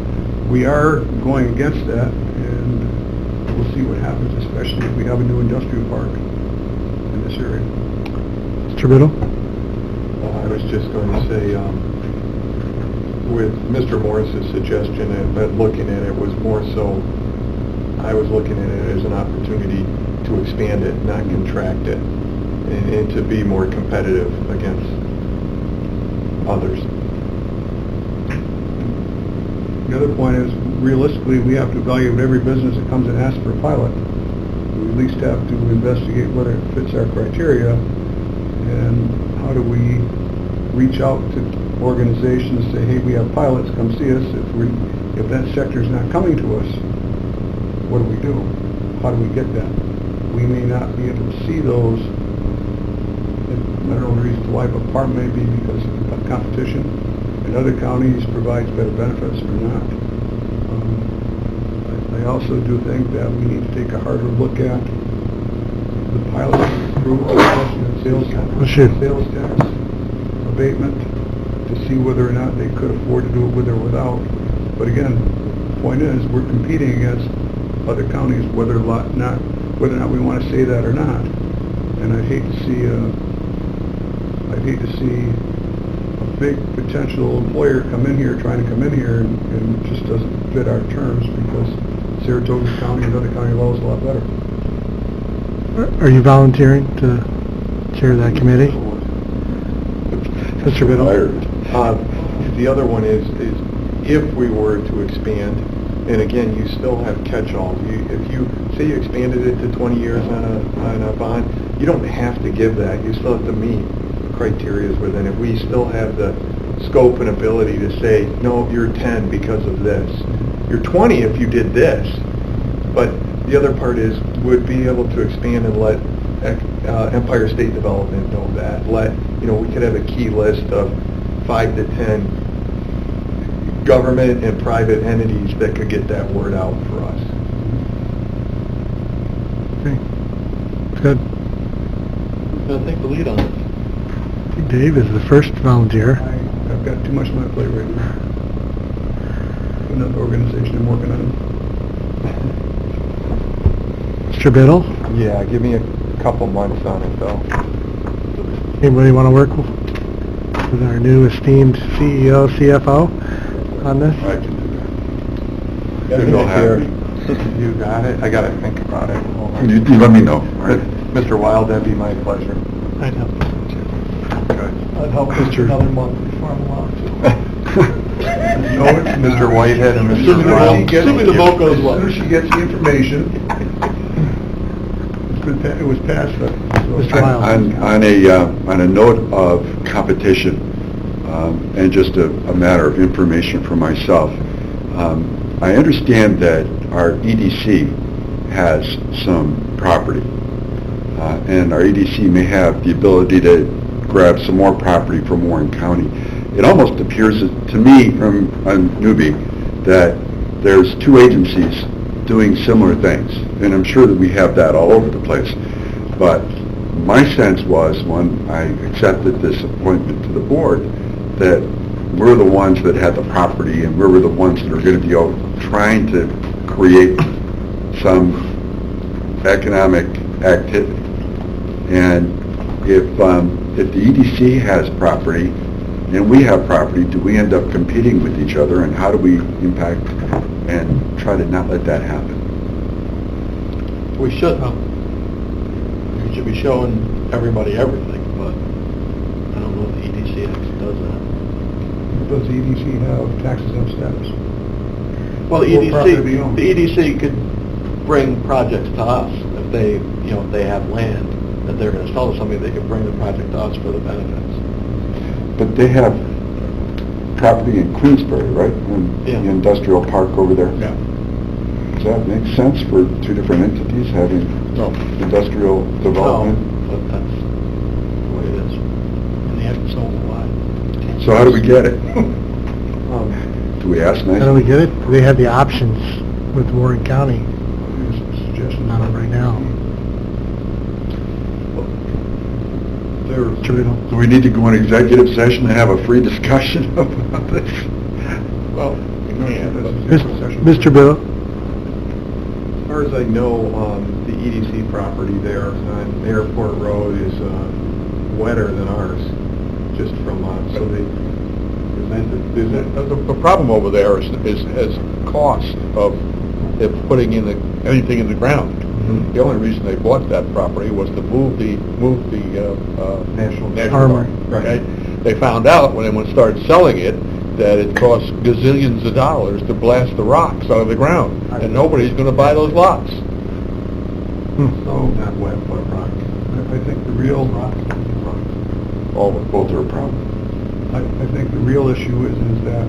we are going against that, and we'll see what happens, especially if we have a new industrial park in this area. Mr. Biddle? I was just going to say, with Mr. Morris's suggestion at looking at it was more so, I was looking at it as an opportunity to expand it, not contract it, and to be more competitive against others. The other point is, realistically, we have to evaluate every business that comes and asks for a pilot. We at least have to investigate whether it fits our criteria, and how do we reach out to organizations and say, hey, we have pilots, come see us. If that sector is not coming to us, what do we do? How do we get that? We may not be able to see those. I don't know the reasons why, but part may be because of competition. In other counties provides better benefits or not. I also do think that we need to take a harder look at the pilot group, sales tax abatement, to see whether or not they could afford to do it with or without. But again, the point is, we're competing against other counties, whether or not we want to say that or not. And I'd hate to see a big potential employer trying to come in here and it just doesn't fit our terms, because Saratoga County and other county law is a lot better. Are you volunteering to chair that committee? Mr. Biddle? The other one is if we were to expand, and again, you still have catch-alls. If you say you expanded it to 20 years on a bond, you don't have to give that. You still have to meet criteria within it. We still have the scope and ability to say, no, you're 10 because of this. You're 20 if you did this. But the other part is, would be able to expand and let Empire State Development know that. We could have a key list of 5 to 10 government and private entities that could get that word out for us. Okay. Good. Who's going to take the lead on this? Dave is the first volunteer. I've got too much on my plate right now. Another organization I'm working on. Mr. Biddle, Yeah, give me a couple months on it, though. anybody want to work with our new esteemed CEO, CFO on this? I can do that. You go ahead. You got it? I got to think about it. Hold on. You let me know. Mr. Wild, that'd be my pleasure. I'd help with it too. I'd help with Mr. another month before I'm allowed to. Mr. Whitehead and Mr. Assuming Wild. the vote goes As well. soon as she gets the information, it was passed. Mr. Wild. On a note of competition, and just a matter of information for myself, I understand that our EDC has some property, and our EDC may have the ability to grab some more property from Warren County. It almost appears to me, from a newbie, that there's two agencies doing similar things, and I'm sure that we have that all over the place. But my sense was, when I accepted this appointment to the board, that we're the ones that had the property, and we were the ones that are going to be out trying to create some economic activity. And if the EDC has property and we have property, do we end up competing with each other, and how do we impact and try to not let that happen? We should. We should be showing everybody everything, but I don't know if the EDC actually does that. Does the EDC have tax exempt status? Well, the Or property be owned? the EDC could bring projects to us if they, if they have land that they're going to sell to somebody. They could bring the project to us for the benefits. But they have property in Queensbury, right? In Yeah. the industrial park over there? Yeah. Does that make sense for two different entities having No. industrial development? No, but that's the way it is. And they haven't sold a lot. So how do we get it? Do we ask How do we get it? They have the options with Warren County Suggestions on it right now. Mr. Biddle. Do we need to go in executive session and have a free discussion about this? Well, Mr. Biddle. as far as I know, the EDC property there on Airport Road is wetter than ours, just from, so they presented. The problem over there is cost of putting in anything in the ground. The only reason they bought that property was to move the National Armor. Park. Okay? They found out when they started selling it that it cost gazillions of dollars to blast the rocks out of the ground, and nobody's going to buy those lots. So, not wet, but rock. I think the real rock. Both are a problem. I think the real issue is that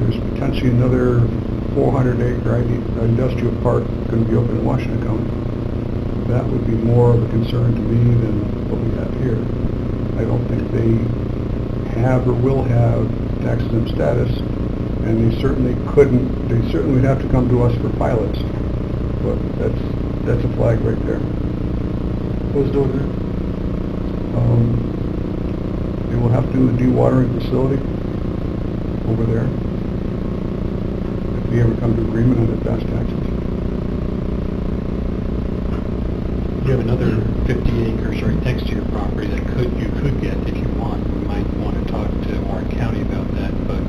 there's potentially another 400-acre industrial park going to be open in Washington County. That would be more of a concern to me than what we have here. I don't think they have or will have tax exempt status, and they certainly would have to come to us for pilots. But that's a flag right there. Who's doing that? They will have to do a dewatering facility over there. If we ever come to agreement on the best taxes. You have another 50 acres right next to your property that you could get if you want. We might want to talk to Warren County about that, but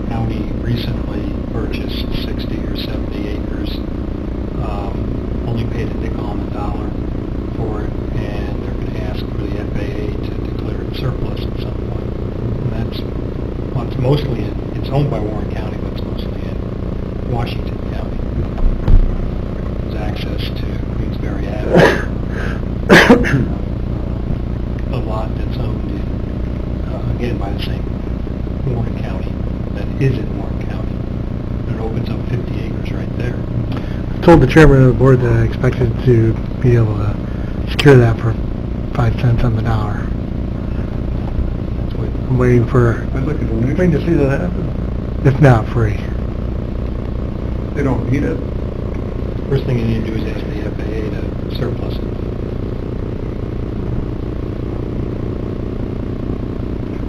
county recently purchased 60 or 70 acres, only paid a nickel on the dollar for it, and they're going to ask for the FAA to declare it surplus at some point. And that's mostly it's owned by Warren County, but it's mostly in Washington County. There's access to Queensberry Avenue, a lot that's owned, again, by the same Warren County, that is in Warren County. It opens up 50 acres right there. I told the chairman of the board that I expected to be able to secure that for 5 cents on the dollar. I'm waiting for, Waiting to see that happen. if not free. They don't need it. First thing you need to do is ask the FAA to surplus it.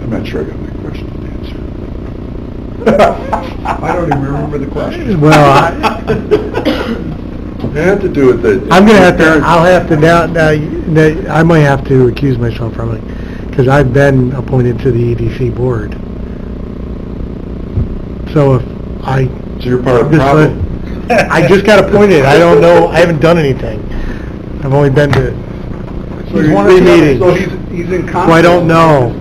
I'm not sure I got my question answered. I don't even remember the question. Well, It had to do with the... I'm gonna have to, I'll have to now, I might have to recuse myself from it, because I've been appointed to the EDC board. So if I... So you're part of the problem. I just got appointed, I don't know, I haven't done anything. I've only been to So he's 3 meetings. So he's in conflict. So I don't know.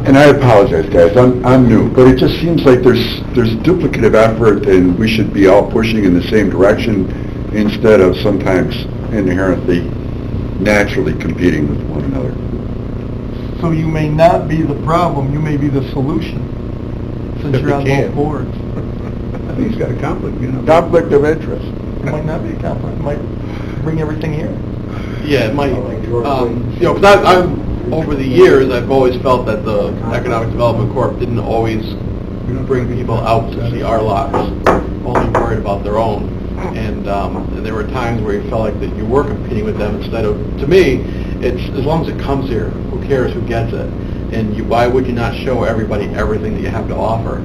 And I apologize, guys, I'm new, but it just seems like there's duplicative effort, and we should be all pushing in the same direction instead of sometimes inherently, naturally competing with one another. So you may not be the problem, you may be the solution, since If you're we on can. both boards. I think he's got a conflict, you know. Conflict of interest. It might not be a conflict, it might bring everything here. Yeah, it might, you know, because I'm, over the years, I've always felt that the Economic Development Corp didn't always bring people out to see our lots, only worried about their own. And there were times where you felt like that you were competing with them instead of, to me, it's, as long as it comes here, who cares who gets it? And why would you not show everybody everything that you have to offer?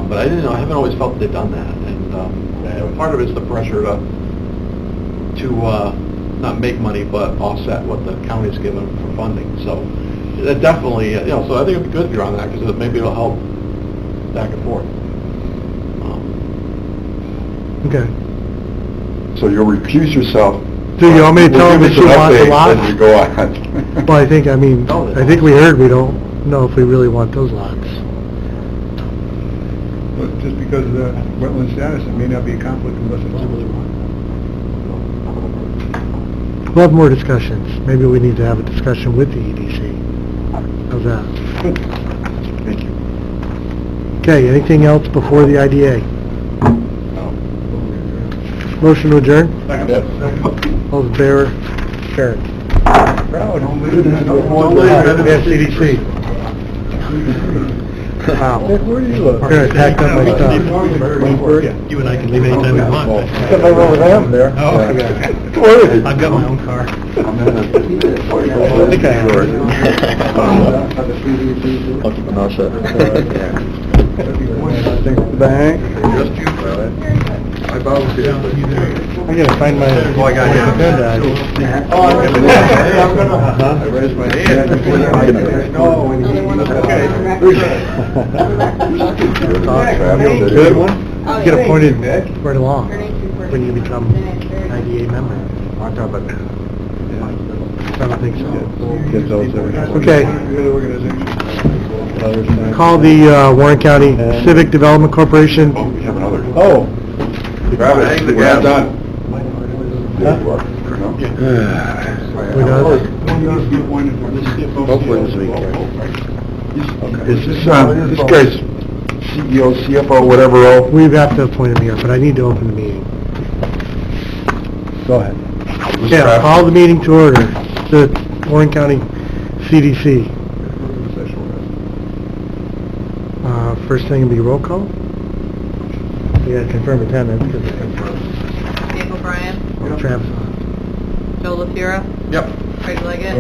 But I haven't always felt that they've done that. And part of it's the pressure to not make money, but offset what the county's given for funding. So that definitely, so I think it'd be good if you're on that, because maybe it'll help back and forth. Okay. So you'll recuse yourself. Do you want me to tell him that you want the lot? As you go on. Well, I think we heard we don't know if we really want those lots. But just because of the wetland status, it may not be a conflict unless it's really one. We'll have more discussions. Maybe we need to have a discussion with the EDC. How's that? Thank you. Okay, anything else before the IDA? Motion to adjourn? All in favor? Carried. Proud. Yeah, CDC. Wow. Where do you live? We're gonna pack up my stuff. You and I can leave anytime we want. Come over them there. Oh, okay. I've got my own car. I'm in I think I have. I'll keep my mouth shut. Bank. Just you, I volunteer. I gotta find my... I raised my hand. Good one? Get appointed right along when you become IDA member. I don't think so. Get those Okay. Call the Warren County Civic Development Corporation. Oh, we have another. Oh. Travis, we're not done. Huh? You are? No? Who does? Hopefully this week, Is this guy's CEO, CFO, whatever role? We have to appoint him here, but I need to open the meeting. Go ahead. Yeah, call the meeting to order. The Warren County CDC. First thing will be roll call. We gotta confirm attendance because Dave O'Brien, Travis. Joe LaFura, Yep. Craig Leggett,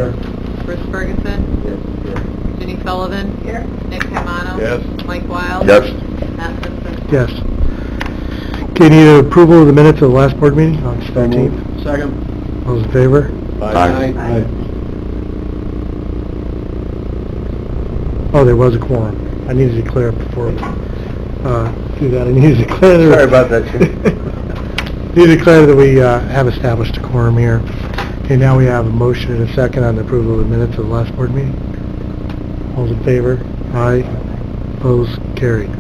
Bruce Ferguson, Ginny Sullivan, Nick Camano, Yes. Mike Wild, Yes. Matt Simpson. Yes. Okay, need approval of the minutes of the last board meeting, August 13th. Second. All those in favor? Aye. Oh, there was a quorum. I needed to clear up before, do that. I needed to declare that. Sorry about that, Jim. Need to declare that we have established a quorum here. Okay, now we have a motion and a second on the approval of the minutes of the last board meeting. All those in favor? Aye. Opposed? Carried.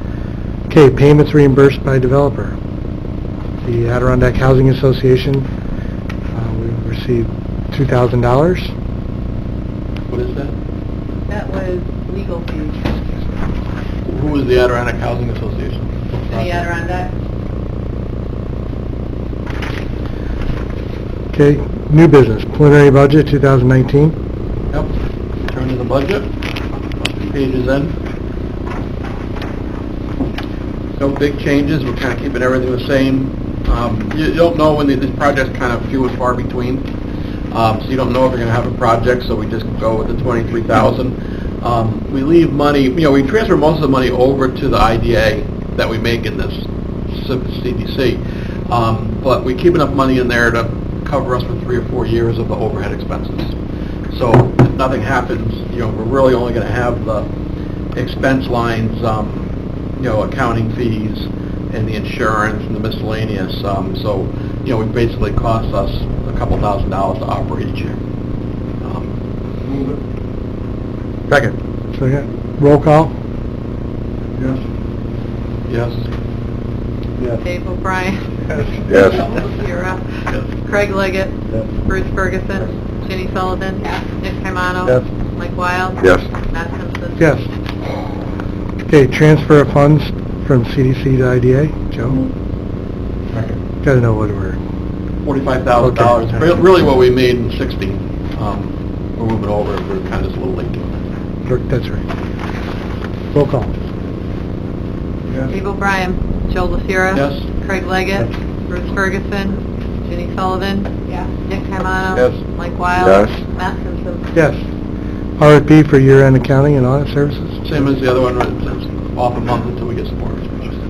Okay, payments reimbursed by developer. The Adirondack Housing Association, we received $2,000. What is that? That was legal fees. Who is the Adirondack Housing Association? The Adirondack. Okay, new business, preliminary budget 2019. Yep. Turn to the budget. Pages in. No big changes. We're kind of keeping everything the same. You don't know when these projects kind of few and far between. So you don't know if you're going to have a project, so we just go with the 23,000. We leave money, we transfer most of the money over to the IDA that we make in this CDC. But we keep enough money in there to cover us for 3 or 4 years of the overhead expenses. So if nothing happens, we're really only going to have the expense lines, accounting fees and the insurance and the miscellaneous. So it basically costs us a couple $1,000s to operate each year. Move it. Second. Second. Roll call. Yes. Yes. Yes. Dave O'Brien. Yes. Joe LaCira. Craig Leggett. Yes. Bruce Ferguson. Ginny Sullivan. Nick Caimano. Yes. Mike Wild. Yes. Matt Simpson. Yes. Okay, transfer of funds from CDC to IDA. Joe? Got to know what we're... $45,000. Okay. Really what we made in 60. We're moving over. We're kind of just a little late doing it. That's right. Roll call. Dave O'Brien. Joe LaCira. Yes. Craig Leggett. Yes. Bruce Ferguson. Ginny Sullivan. Nick Caimano. Yes. Mike Wild. Yes. Matt Simpson. Yes. RFP for year-end accounting and audit services. Same as the other one. It's off a month until we get some more information.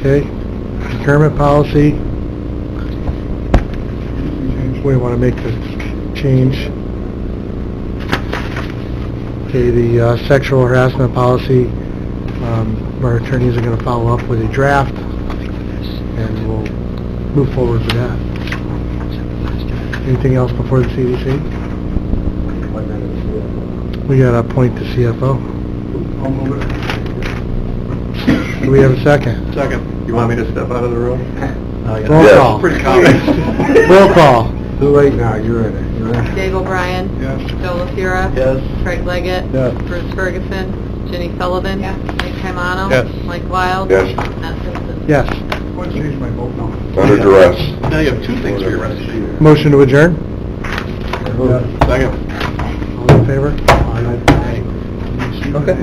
Okay. Procurement policy. We want to make the change. Okay, the sexual harassment policy, our attorneys are going to follow up with a draft, and we'll move forward with that. Anything else before the CDC? We got to appoint the CFO. I'll move it. Do we have a second? Second. You want me to step out of the room? Roll Yes. call. Pretty common. Roll call. Too late now, you're in it. Dave O'Brien. Yes. Joe LaCira. Yes. Craig Leggett. Yes. Bruce Ferguson. Ginny Sullivan. Nick Caimano. Yes. Mike Wild. Yes. Matt Simpson. Yes. I'm going to change my vote now. Under duress. Now you have 2 things for your recipe. Motion to adjourn? Yes. Second. All in favor? Okay.